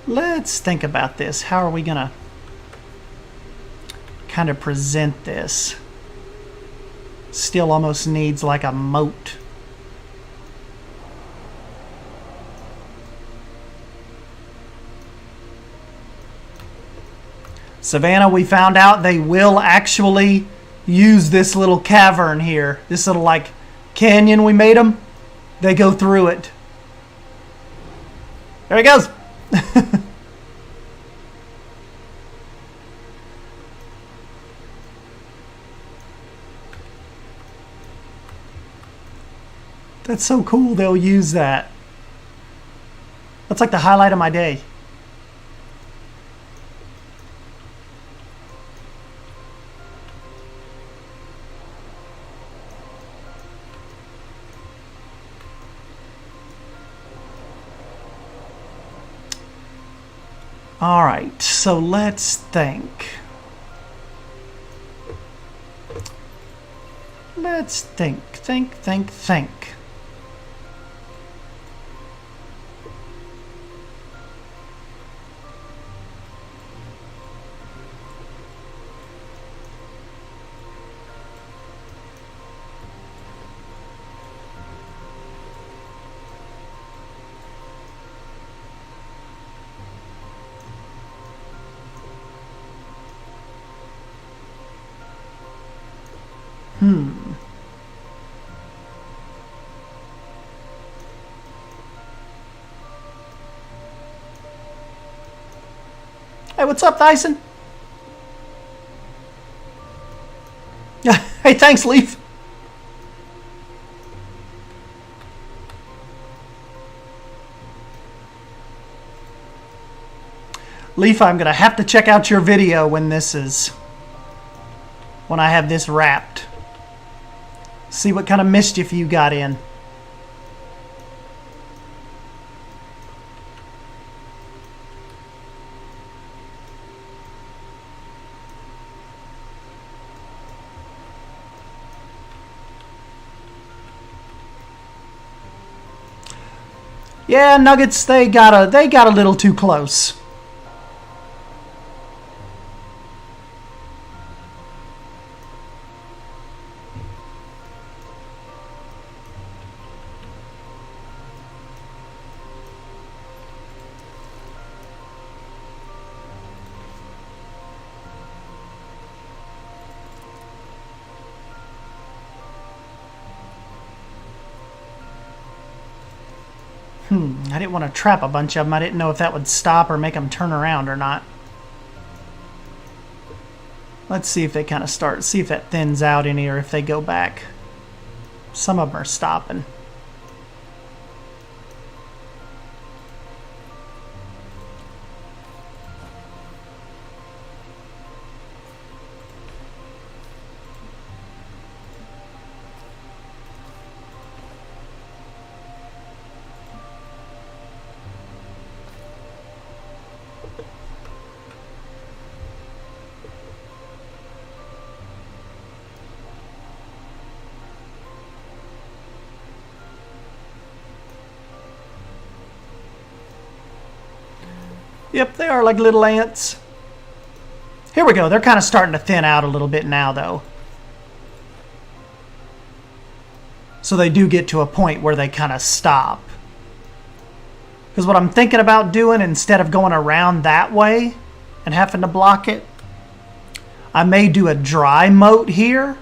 Speaker 2: Let's think about this. How are we gonna kind of present this? Still almost needs like a moat. Savannah, we found out they will actually use this little cavern here. This little like canyon we made them. They go through it. There he goes. That's so cool they'll use that. That's like the highlight of my day. All right, so let's think. Let's think. Hey, what's up, Dyson? Hey, thanks, Leaf. Leaf, I'm gonna have to check out your video when I have this wrapped. See what kind of mischief you got in. Yeah, Nuggets, they got a little too close. I didn't want to trap a bunch of them. I didn't know if that would stop or make them turn around or not. Let's see if they kind of start, see if that thins out any or if they go back. Some of them are stopping. Yep, they are like little ants. Here we go. They're kind of starting to thin out a little bit now, though. So they do get to a point where they kind of stop. Because what I'm thinking about doing, instead of going around that way and having to block it, I may do a dry moat here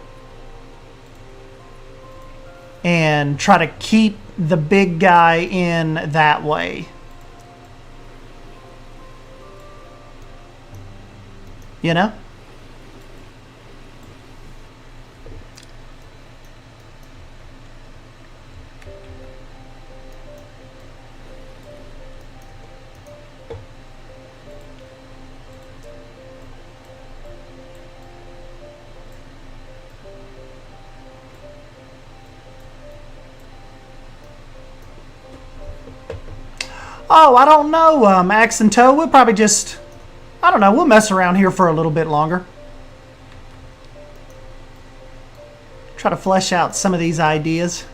Speaker 2: and try to keep the big guy in that way. You know? Oh, I don't know, Axe and Toe. We'll probably just, I don't know, we'll mess around here for a little bit longer. Try to flesh out some of these ideas.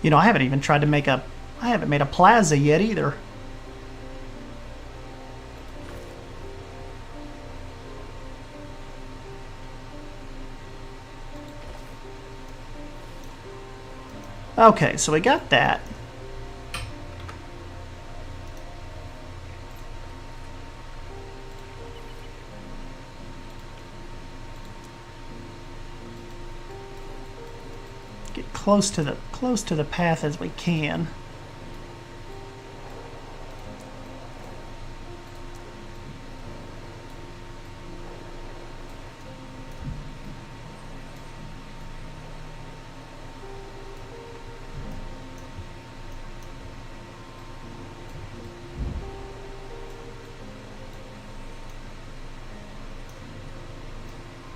Speaker 2: You know, I haven't even tried to make a, I haven't made a plaza yet either. Okay, so we got that. Get close to the path as we can.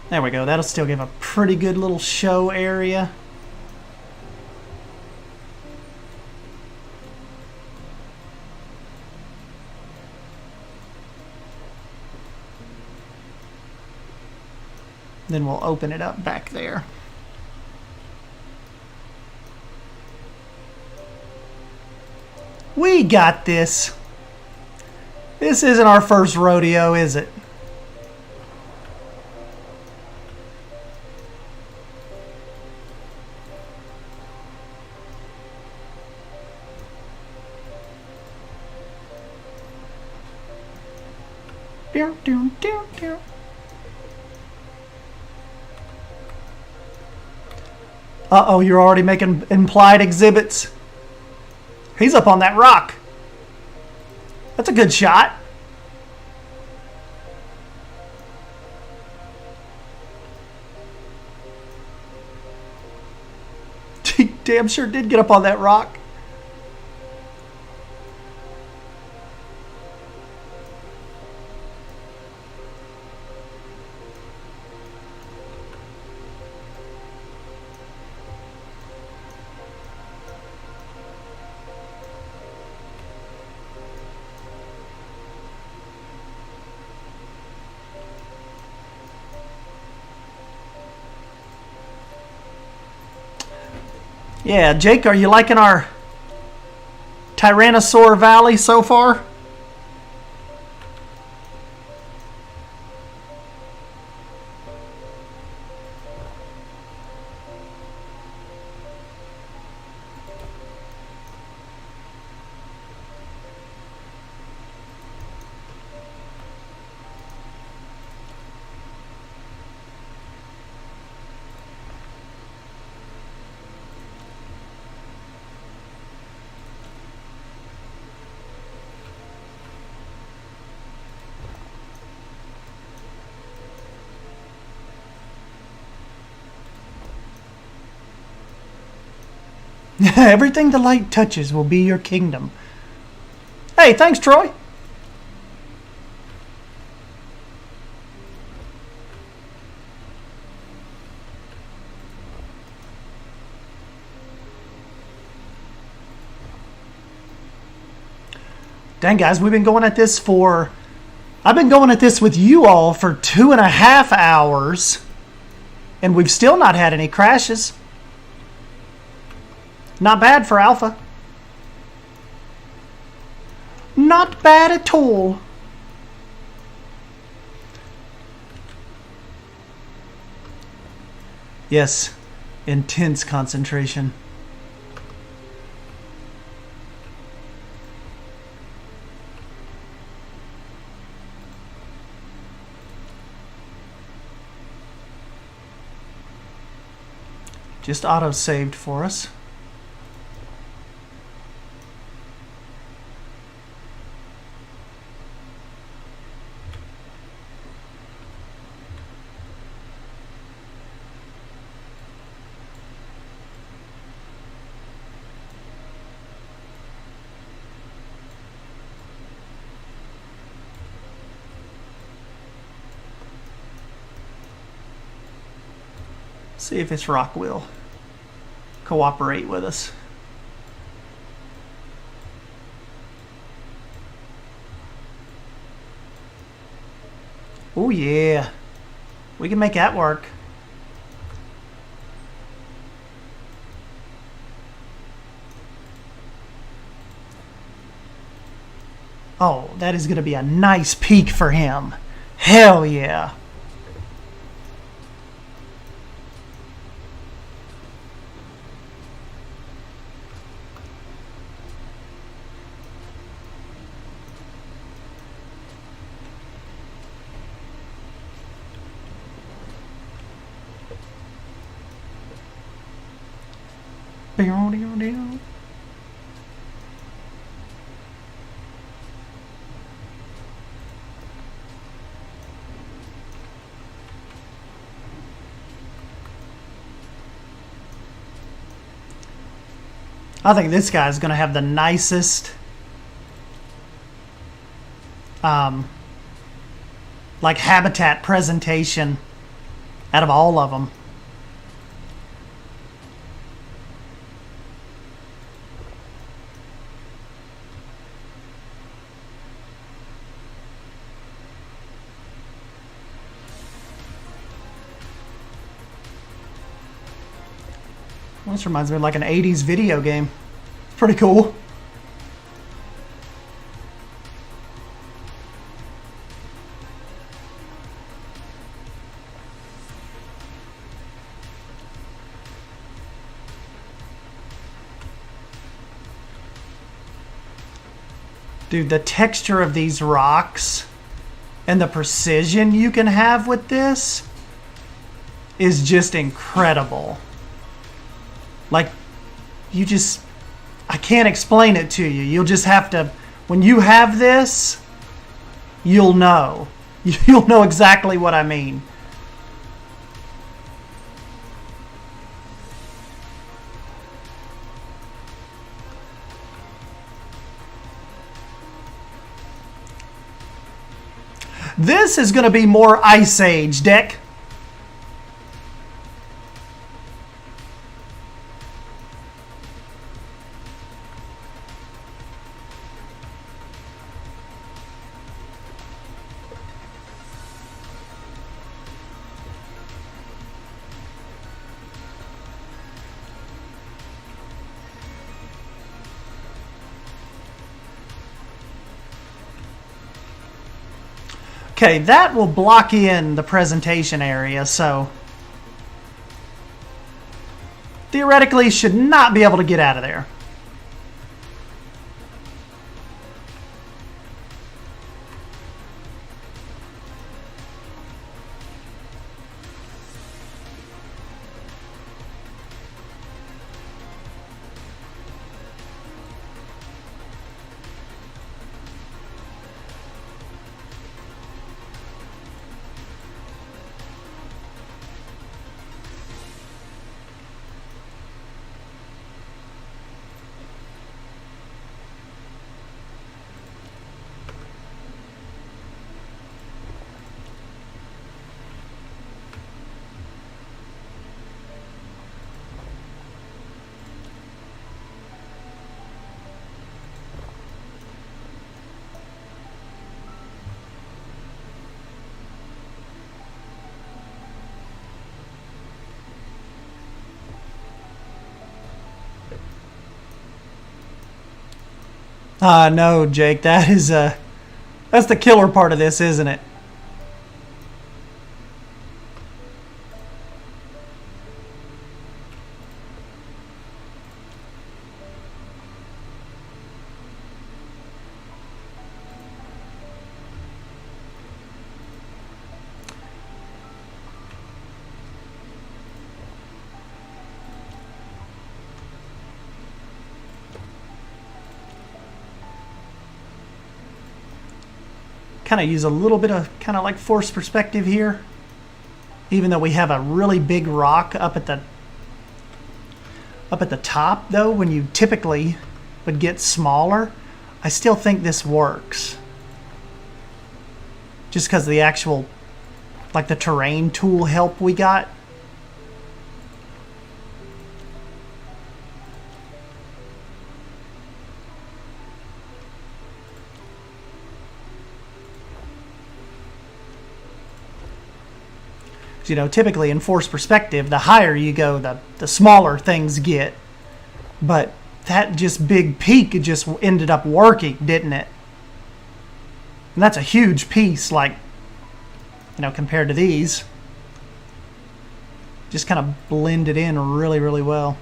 Speaker 2: There we go. That'll still give a pretty good little show area. Then we'll open it up back there. We got this. This isn't our first rodeo, is it? Uh-oh, you're already making implied exhibits. He's up on that rock. That's a good shot. He damn sure did get up on that rock. Yeah, Jake, are you liking our Tyrannosaur Valley so far? Everything the light touches will be your kingdom. Hey, thanks, Troy. Dang, guys, we've been going at this for... I've been going at this with you all for 2.5 hours, and we've still not had any crashes. Not bad for alpha. Not bad at all. Yes, intense concentration. Just auto-saved for us. See if this rock will cooperate with us. Oh yeah, we can make that work. Oh, that is going to be a nice peak for him. Hell yeah. I think this guy's going to have the nicest like habitat presentation out of all of them. Well, this reminds me of like an 80s video game. It's pretty cool. Dude, the texture of these rocks and the precision you can have with this is just incredible. Like, you just, I can't explain it to you. You'll just have to, when you have this, you'll know. You'll know exactly what I mean. This is going to be more Ice Age, Deck. Okay, that will block in the presentation area, so theoretically should not be able to get out of there. No, Jake, that is that's the killer part of this, isn't it? Kind of use a little bit of kind of like forced perspective here, even though we have a really big rock up at the top. Though when you typically would get smaller, I still think this works just because of the actual like the terrain tool help we got. You know, typically in forced perspective, the higher you go, the smaller things get. But that just big peak just ended up working, didn't it? And that's a huge piece, like, you know, compared to these. Just kind of blended in really, really well.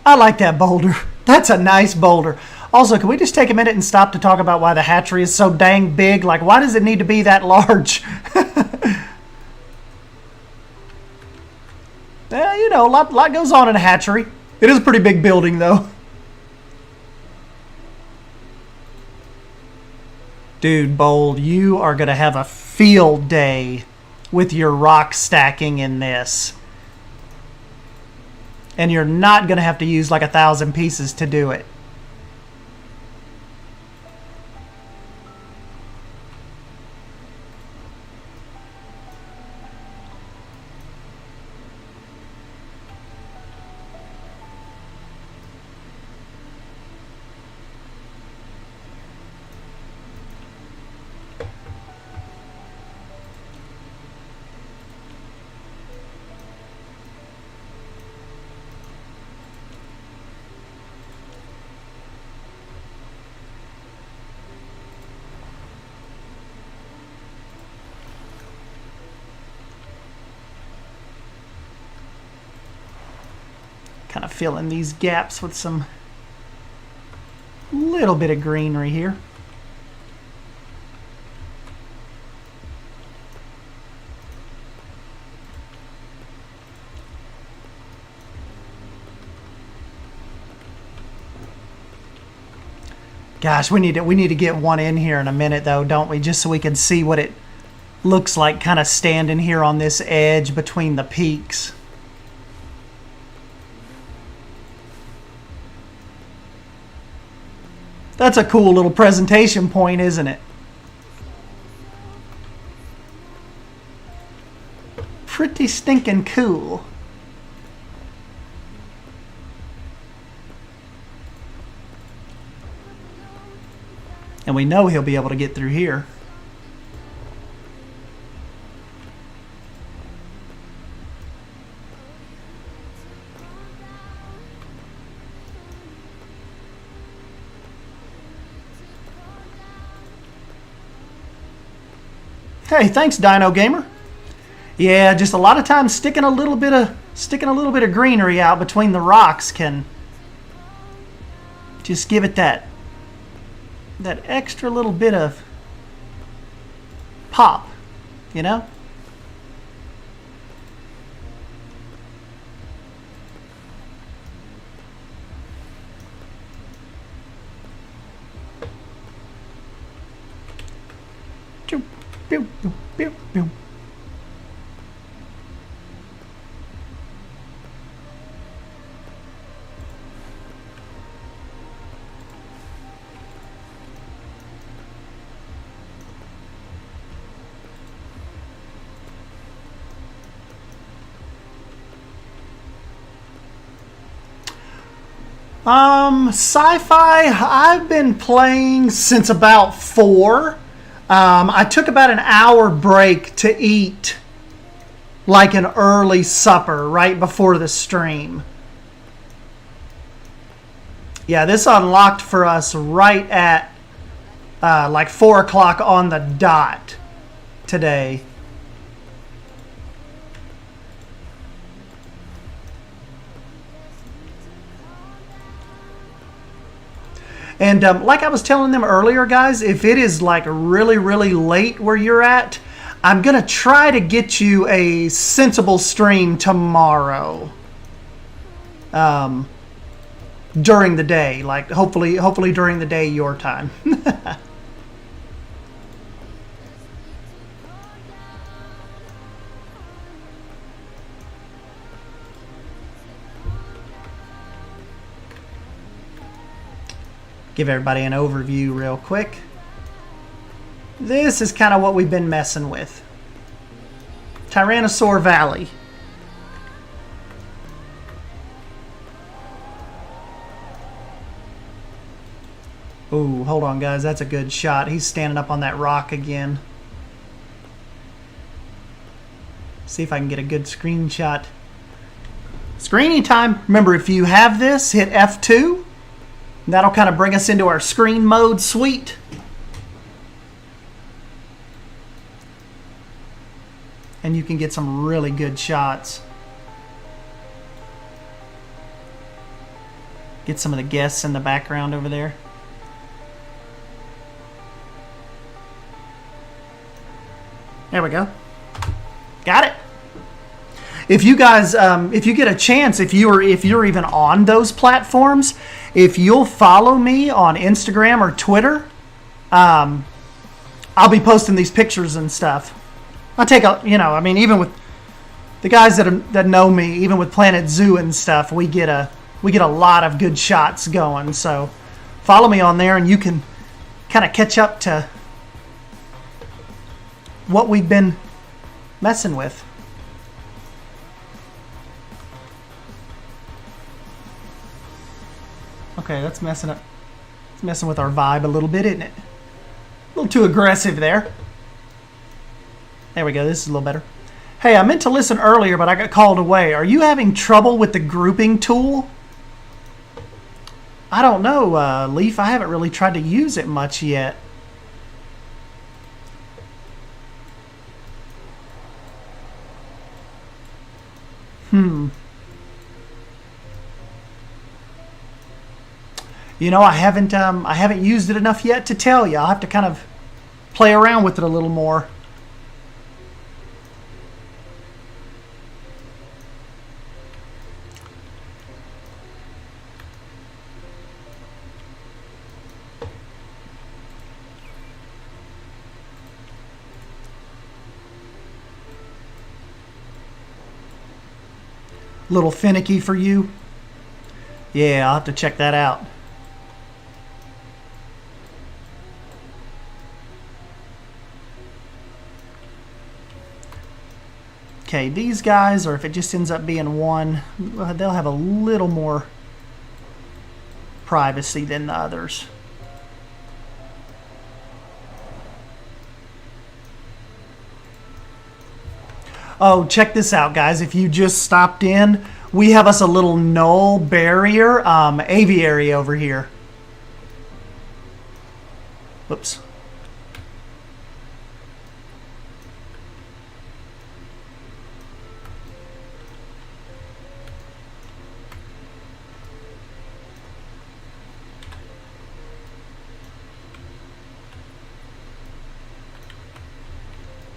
Speaker 2: I like that boulder. That's a nice boulder. Also, can we just take a minute and stop to talk about why the hatchery is so dang big? Like, why does it need to be that large? You know, a lot goes on in a hatchery. It is a pretty big building, though. Dude, Bold, you are going to have a field day with your rock stacking in this. And you're not going to have to use like 1,000 pieces to do it. Kind of fill in these gaps with some little bit of greenery here. Gosh, we need to get one in here in a minute though, don't we? Just so we can see what it looks like kind of standing here on this edge between the peaks. That's a cool little presentation point, isn't it? Pretty stinking cool. And we know he'll be able to get through here. Hey, thanks, Dino Gamer. Yeah, just a lot of times sticking a little bit of greenery out between the rocks can just give it that extra little bit of pop, you know? Pew, pew, pew, pew. Sci-fi, I've been playing since about 4. I took about an hour break to eat like an early supper right before the stream. Yeah, this unlocked for us right at like 4 o'clock on the dot today. And like I was telling them earlier, guys, if it is like really, really late where you're at, I'm going to try to get you a sensible stream tomorrow. During the day, like hopefully during the day your time. Give everybody an overview real quick. This is kind of what we've been messing with. Tyrannosaur Valley. Ooh, hold on guys, that's a good shot. He's standing up on that rock again. See if I can get a good screenshot. Screening time. Remember, if you have this, hit F2. That'll kind of bring us into our screen mode suite. And you can get some really good shots. Get some of the guests in the background over there. There we go. Got it. If you guys, if you get a chance, if you're even on those platforms, if you'll follow me on Instagram or Twitter, I'll be posting these pictures and stuff. I'll take a, I mean, even with the guys that know me, even with Planet Zoo and stuff, we get a lot of good shots going. So follow me on there, and you can kind of catch up to what we've been messing with. Okay, that's messing up. It's messing with our vibe a little bit, isn't it? A little too aggressive there. There we go. This is a little better. Hey, I meant to listen earlier, but I got called away. Are you having trouble with the grouping tool? I don't know, Leaf. I haven't really tried to use it much yet. I haven't used it enough yet to tell you. I'll have to kind of play around with it a little more. Little finicky for you? Yeah, I'll have to check that out. Okay, these guys, or if it just ends up being one, they'll have a little more privacy than the others. Oh, check this out, guys. If you just stopped in, we have us a little null barrier aviary over here. Whoops.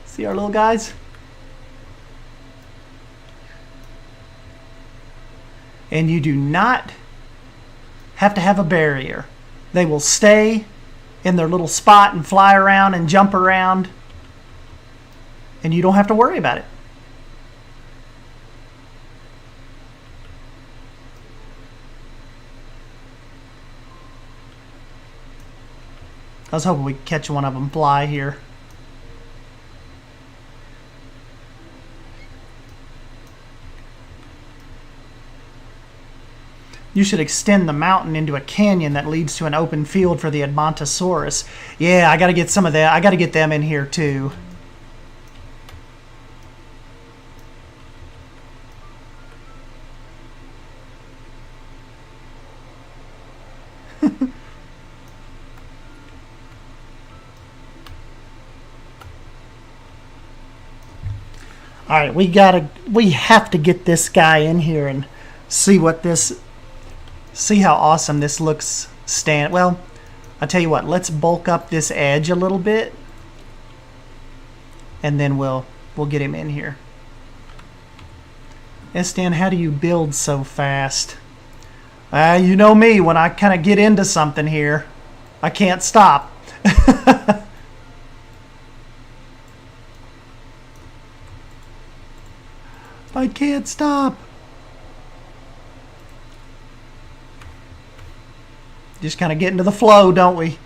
Speaker 2: See our little guys? And you do not have to have a barrier. They will stay in their little spot and fly around and jump around, and you don't have to worry about it. I was hoping we could catch one of them fly here. You should extend the mountain into a canyon that leads to an open field for the Edmontosaurus. Yeah, I gotta get some of that. I gotta get them in here too. All right, we have to get this guy in here and see how awesome this looks. Well, I'll tell you what, let's bulk up this edge a little bit, and then we'll get him in here. Stan, how do you build so fast? You know me, when I kind of get into something here, I can't stop. I can't stop. Just kind of get into the flow, don't we?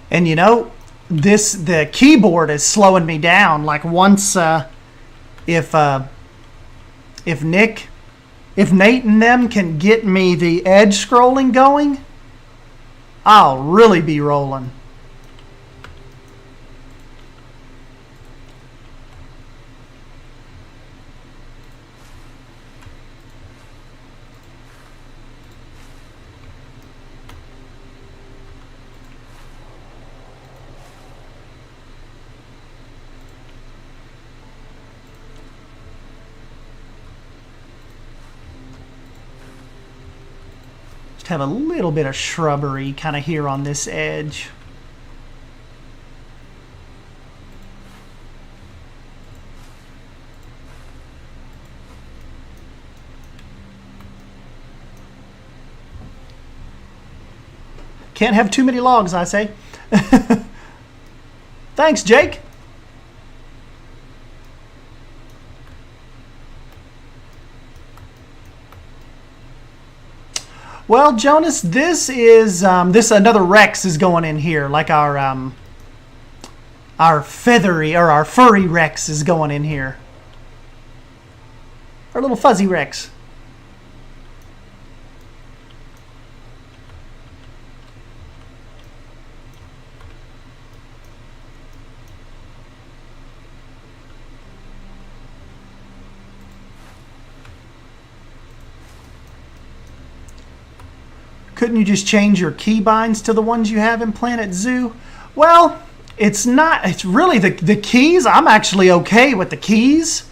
Speaker 2: And you know, the keyboard is slowing me down. Like once, if Nate and them can get me the edge scrolling going, I'll really be rolling. Have a little bit of shrubbery kind of here on this edge. Can't have too many logs, I say. Thanks, Jake. Well, Jonas, this is another Rex is going in here, like our feathery or our furry Rex is going in here. Our little fuzzy Rex. Couldn't you just change your keybinds to the ones you have in Planet Zoo? Well, it's not. It's really the keys. I'm actually okay with the keys,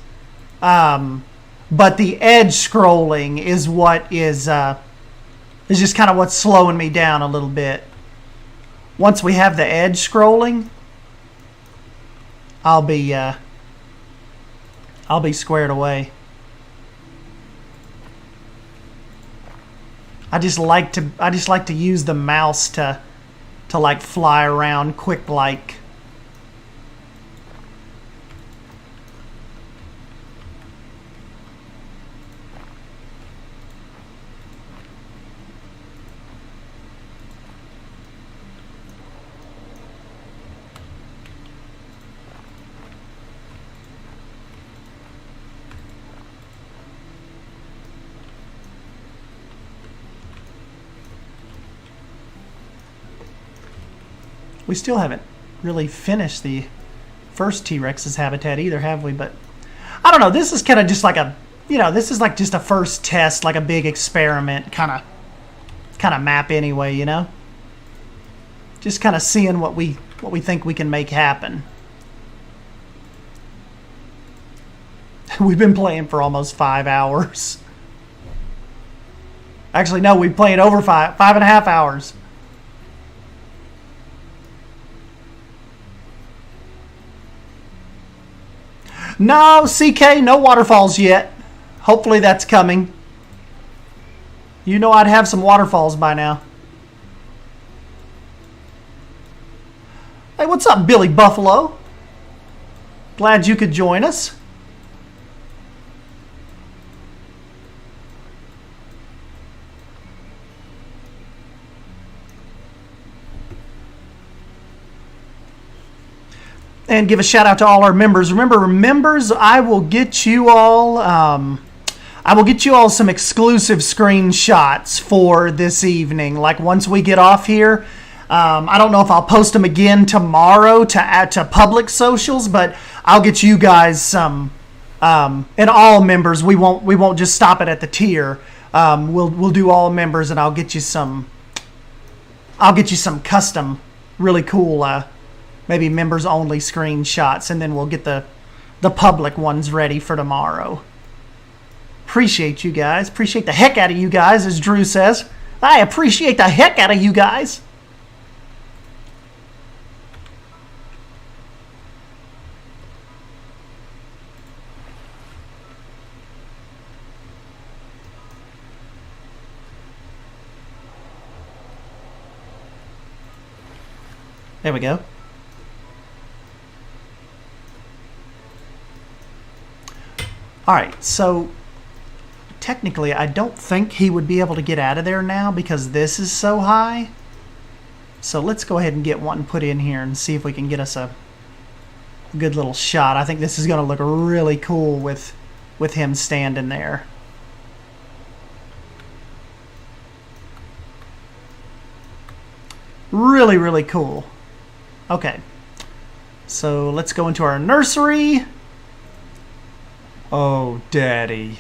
Speaker 2: but the edge scrolling is what is just kind of what's slowing me down a little bit. Once we have the edge scrolling, I'll be squared away. I just like to use the mouse to like fly around quick like. We still haven't really finished the first T-Rex's habitat either, have we? But I don't know. This is kind of just like this is like just a first test, like a big experiment kind of map anyway, you know? Just kind of seeing what we think we can make happen. We've been playing for almost 5 hours. Actually, no, we've played over 5.5 hours. No, CK, no waterfalls yet. Hopefully that's coming. You know I'd have some waterfalls by now. Hey, what's up, Billy Buffalo? Glad you could join us. And give a shout out to all our members. Remember, members, I will get you all I will get you all some exclusive screenshots for this evening. Like once we get off here, I don't know if I'll post them again tomorrow to add to public socials, but I'll get you guys some. And all members, we won't just stop it at the tier. We'll do all members, and I'll get you some custom, really cool, maybe members only screenshots, and then we'll get the public ones ready for tomorrow. Appreciate you guys. Appreciate the heck out of you guys, as Drew says. I appreciate the heck out of you guys. There we go. All right, so technically I don't think he would be able to get out of there now because this is so high. So let's go ahead and get one put in here and see if we can get us a good little shot. I think this is going to look really cool with him standing there. Really, really cool. Okay, so let's go into our nursery. Oh, daddy.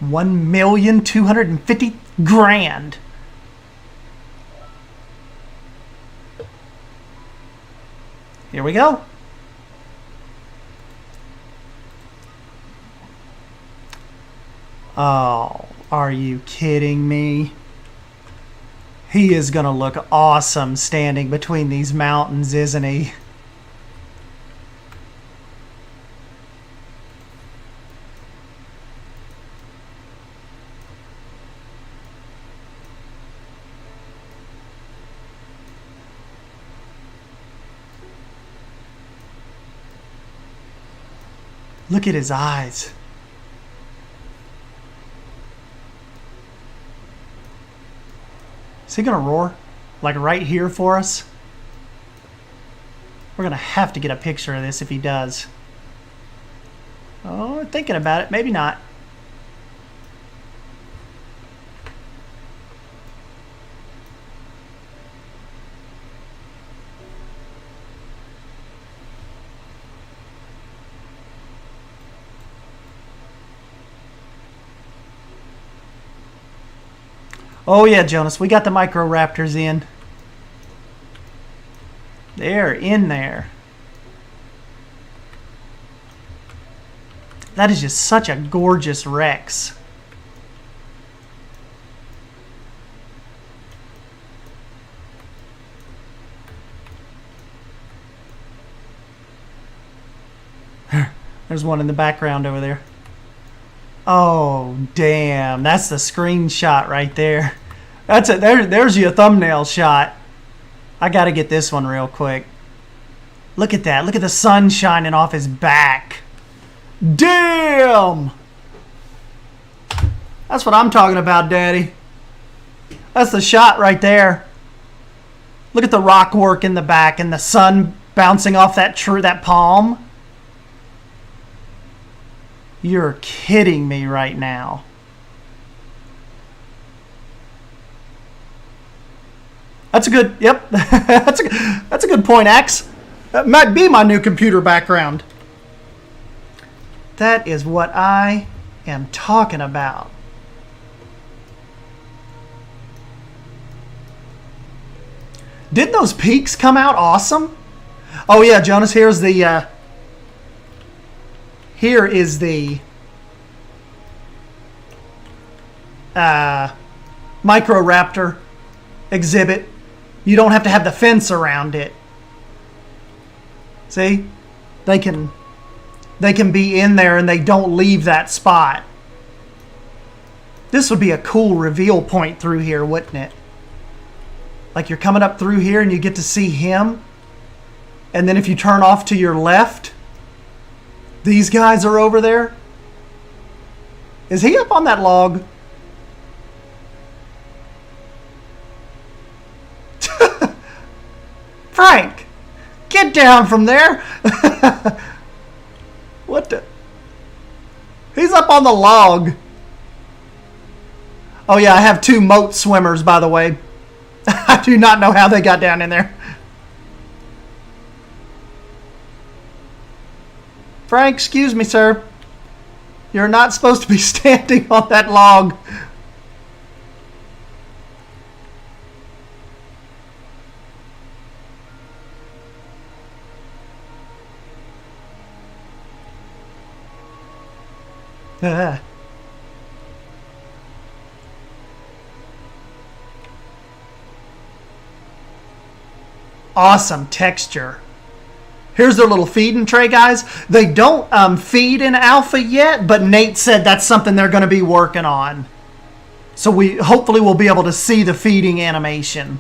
Speaker 2: $1,250,000. Here we go. Oh, are you kidding me? He is going to look awesome standing between these mountains, isn't he? Look at his eyes. Is he gonna roar? Like right here for us? We're gonna have to get a picture of this if he does. Oh, thinking about it. Maybe not. Oh yeah, Jonas, we got the Microraptors in. They're in there. That is just such a gorgeous Rex. There's one in the background over there. Oh, damn. That's the screenshot right there. That's it. There's your thumbnail shot. I got to get this one real quick. Look at that. Look at the sun shining off his back. Damn! That's what I'm talking about, Daddy. That's the shot right there. Look at the rock work in the back and the sun bouncing off that palm. You're kidding me right now. That's a good, yep. that's a good point, Axe. That might be my new computer background. That is what I am talking about. Didn't those peaks come out awesome? Oh yeah, Jonas, here's the here is the Microraptor exhibit. You don't have to have the fence around it. See? They can be in there and they don't leave that spot. This would be a cool reveal point through here, wouldn't it? Like you're coming up through here and you get to see him. And then if you turn off to your left, these guys are over there. Is he up on that log? Frank, get down from there. What the? He's up on the log. Oh yeah, I have 2 moat swimmers, by the way. I do not know how they got down in there. Frank, excuse me, sir. You're not supposed to be standing on that log. Awesome texture. Here's their little feeding tray, guys. They don't feed in alpha yet, but Nate said that's something they're going to be working on. So we hopefully will be able to see the feeding animation.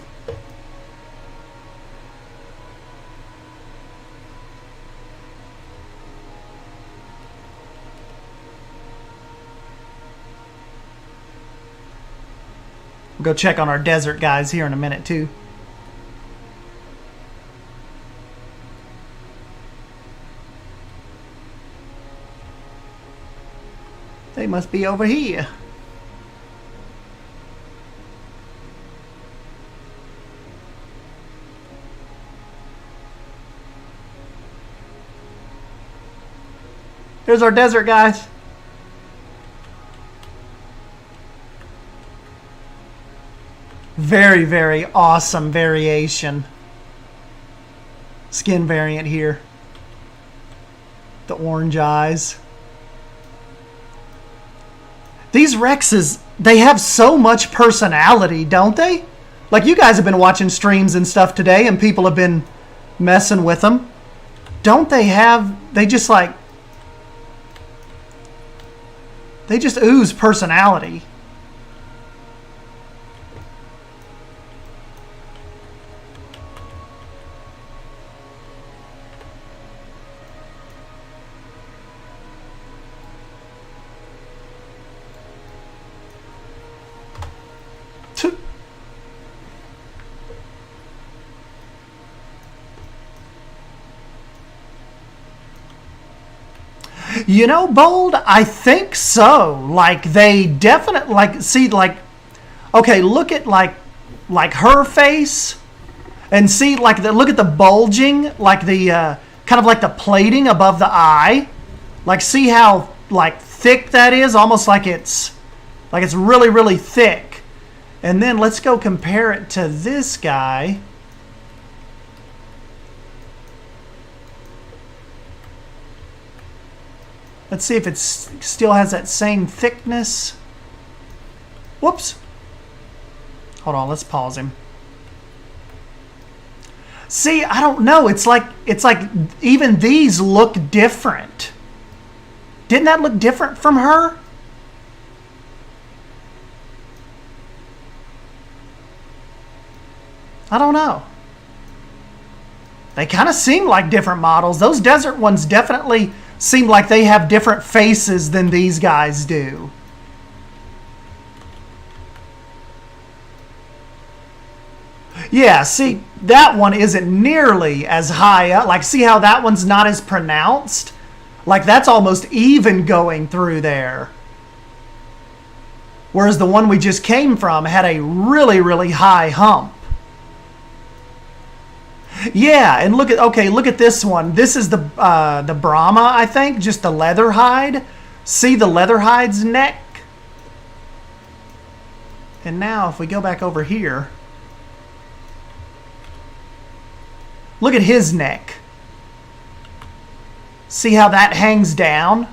Speaker 2: We'll go check on our desert guys here in a minute too. They must be over here. Here's our desert guys. Very, very awesome variation. Skin variant here. The orange eyes. These Rexes, they have so much personality, don't they? Like, you guys have been watching streams and stuff today, and people have been messing with them. Don't they have... They just, like... They just ooze personality. You know, Bold, I think so. Like, they definitely, like, see, like, okay, look at, like her face, and see, like, look at the bulging, like the, kind of like the plating above the eye. Like, see how, like, thick that is? Almost like it's really, really thick. And then let's go compare it to this guy. Let's see if it still has that same thickness. Whoops. Hold on, let's pause him. See, I don't know. It's like even these look different. Didn't that look different from her? I don't know. They kind of seem like different models. Those desert ones definitely seem like they have different faces than these guys do. Yeah, see, that one isn't nearly as high up. Like, see how that one's not as pronounced? Like, that's almost even going through there. Whereas the one we just came from had a really, really high hump. Yeah, and look at this one. This is the Brahma, I think, just the leather hide. See the leather hide's neck? And now if we go back over here, look at his neck. See how that hangs down?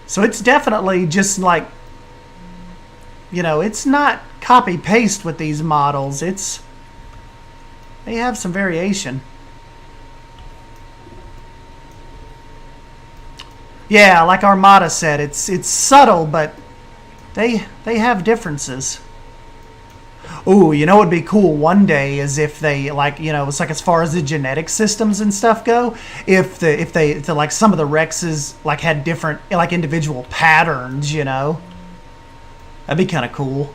Speaker 2: So it's definitely just like, you know, it's not copy paste with these models. They have some variation. Yeah, like Armada said, it's subtle, but they have differences. Ooh, you know what would be cool one day is if they, like, you know, it's like as far as the genetic systems and stuff go, if they like some of the Rexes like had different like individual patterns, you know. That'd be kind of cool.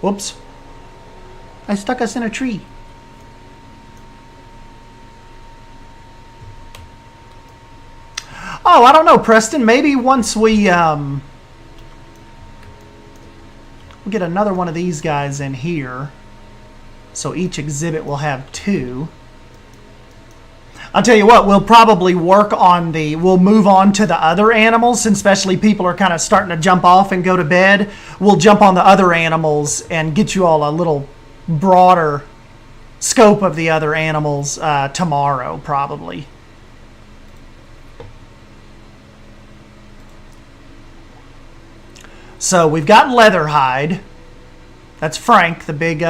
Speaker 2: Whoops. I stuck us in a tree. Oh, I don't know, Preston. Maybe once we we'll get another one of these guys in here. So each exhibit will have 2. I'll tell you what, we'll probably work on we'll move on to the other animals, and especially people are kind of starting to jump off and go to bed. We'll jump on the other animals and get you all a little broader scope of the other animals tomorrow, probably. So we've got Leatherhide. That's Frank, the big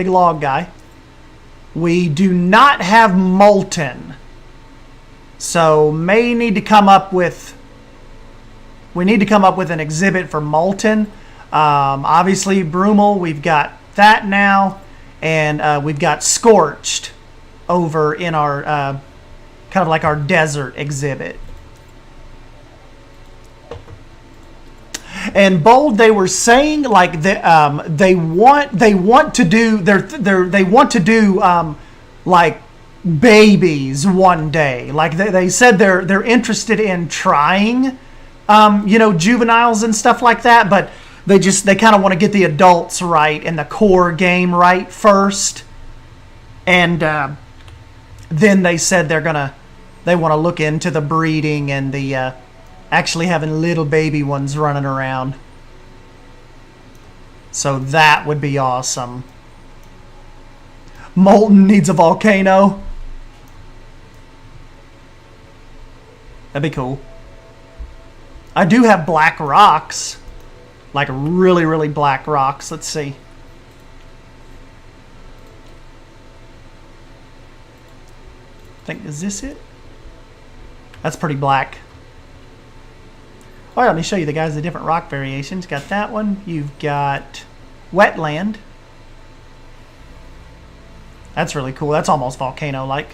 Speaker 2: log guy. We do not have Molten. So may need to come up with... We need to come up with an exhibit for Molten. Obviously, Brummel, we've got that now. And we've got Scorched over in our... kind of like our desert exhibit. And Bold, they were saying like they want to do like babies one day. Like they said they're interested in trying juveniles and stuff like that, but they kind of want to get the adults right and the core game right first. And then they said they want to look into the breeding and the actually having little baby ones running around. So that would be awesome. Molten needs a volcano. That'd be cool. I do have black rocks. Like really, really black rocks. Let's see. Is this it? That's pretty black. All right, let me show you the guys, the different rock variations. Got that one. You've got Wetland. That's really cool. That's almost volcano-like.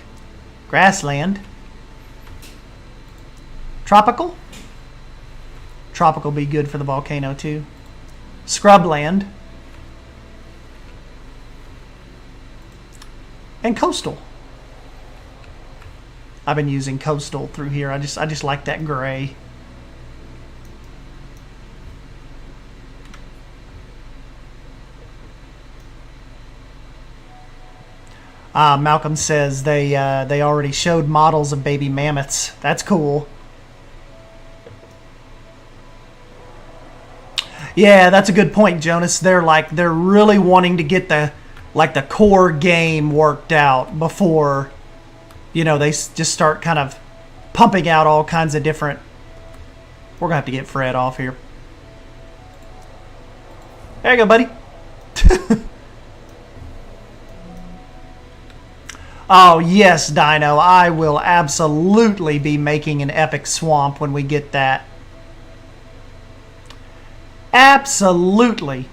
Speaker 2: Grassland. Tropical. Tropical be good for the volcano too. Scrubland. And coastal. I've been using coastal through here. I just like that gray. Malcolm says they already showed models of baby mammoths. That's cool. Yeah, that's a good point, Jonas. They're really wanting to get the core game worked out before, they just start kind of pumping out all kinds of different. We're gonna have to get Fred off here. There you go, buddy. Oh, yes, Dino. I will absolutely be making an epic swamp when we get that. Absolutely.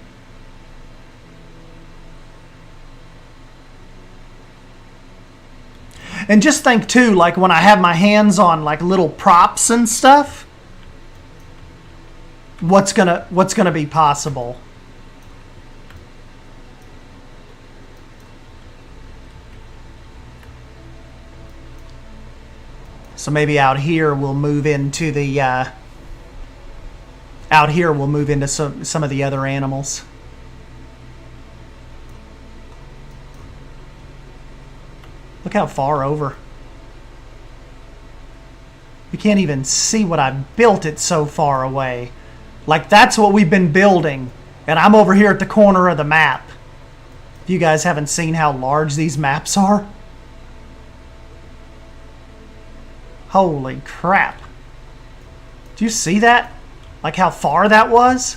Speaker 2: And just think, too, like when I have my hands on like little props and stuff, what's gonna be possible? So maybe out here we'll move into the some of the other animals. Look how far over. You can't even see what I built. It so far away. Like that's what we've been building, and I'm over here at the corner of the map. If you guys haven't seen how large these maps are. Holy crap. Do you see that? Like how far that was?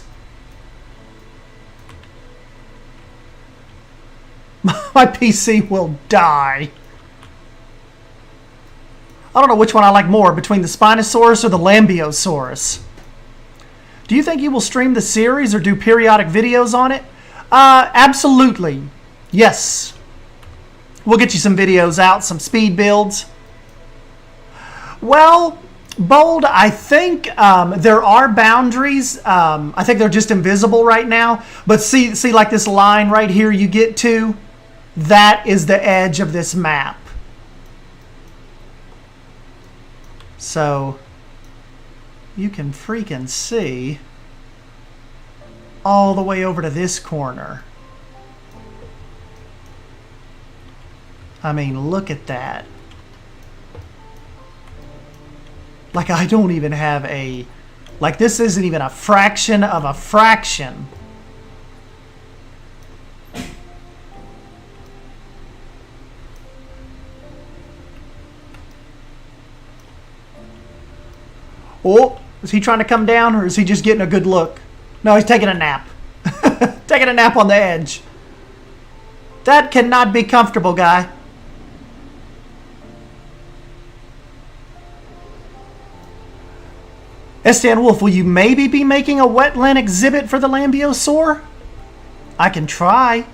Speaker 2: My PC will die. I don't know which one I like more, between the Spinosaurus or the Lambeosaurus. Do you think you will stream the series or do periodic videos on it? Absolutely. Yes. We'll get you some videos out, some speed builds. Well, Bold, I think there are boundaries. I think they're just invisible right now. But see like this line right here you get to? That is the edge of this map. So you can freaking see all the way over to this corner. I mean, look at that. Like, I don't even have a... Like, this isn't even a fraction of a fraction. Oh, is he trying to come down, or is he just getting a good look? No, he's taking a nap. Taking a nap on the edge. That cannot be comfortable, guy. Stan Wolf, will you maybe be making a wetland exhibit for the Lambiosaur? I can try.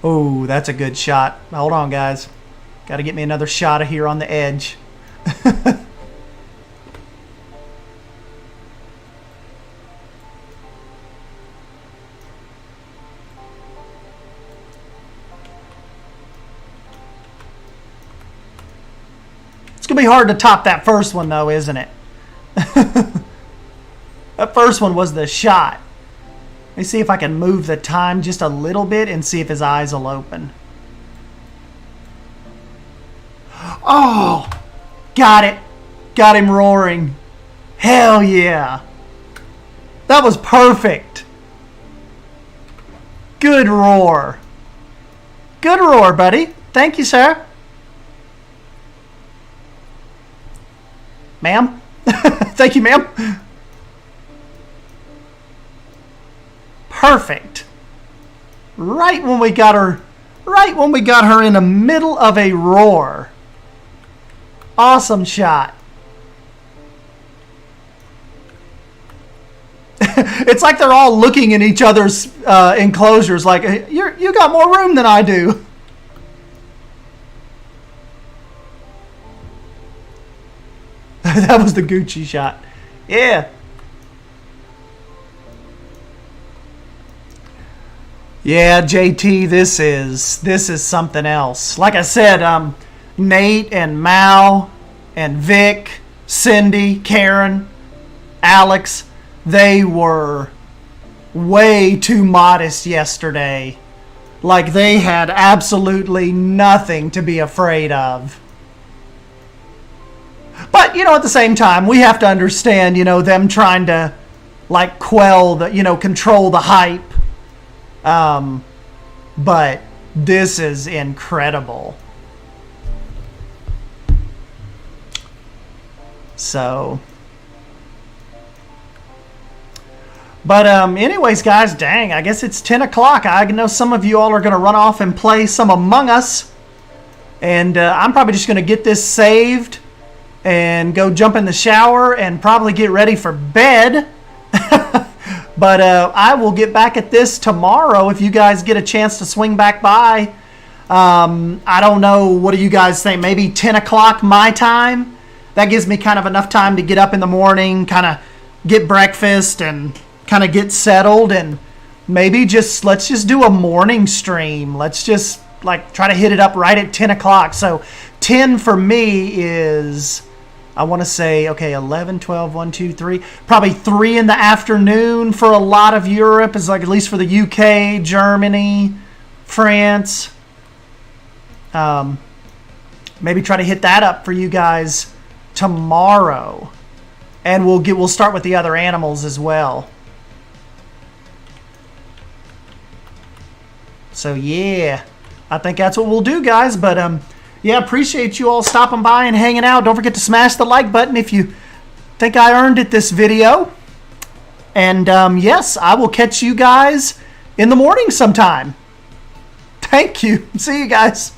Speaker 2: Oh, that's a good shot. Hold on, guys. Got to get me another shot of here on the edge. It's going to be hard to top that first one, though, isn't it? That first one was the shot. Let me see if I can move the time just a little bit and see if his eyes will open. Oh! Got it. Got him roaring. Hell yeah. That was perfect. Good roar. Good roar, buddy. Thank you, sir. Ma'am? Thank you, ma'am. Perfect. Right when we got her in the middle of a roar. Awesome shot. It's like they're all looking in each other's enclosures like, you got more room than I do. That was the Gucci shot. Yeah. Yeah, JT, this is something else. Like I said, Nate and Mal and Vic, Cindy, Karen, Alex, they were way too modest yesterday. Like they had absolutely nothing to be afraid of. But, at the same time, we have to understand, them trying to, like, quell the, control the hype. But this is incredible. So. But, anyways, guys, dang, I guess it's 10 o'clock. I know some of you all are going to run off and play some Among Us. And I'm probably just going to get this saved and go jump in the shower and probably get ready for bed. But I will get back at this tomorrow if you guys get a chance to swing back by. I don't know. What do you guys think? Maybe 10 o'clock my time? That gives me kind of enough time to get up in the morning, kind of get breakfast and kind of get settled. And maybe let's just do a morning stream. Let's just try to hit it up right at 10 o'clock. So 10 for me is... I want to say, okay, 11, 12, 1, 2, 3. Probably 3 in the afternoon for a lot of Europe. Is at least for the UK, Germany, France. Maybe try to hit that up for you guys tomorrow. And we'll start with the other animals as well. So, yeah. I think that's what we'll do, guys. But, yeah, appreciate you all stopping by and hanging out. Don't forget to smash the like button if you think I earned it this video. And, yes, I will catch you guys in the morning sometime. Thank you. See you guys.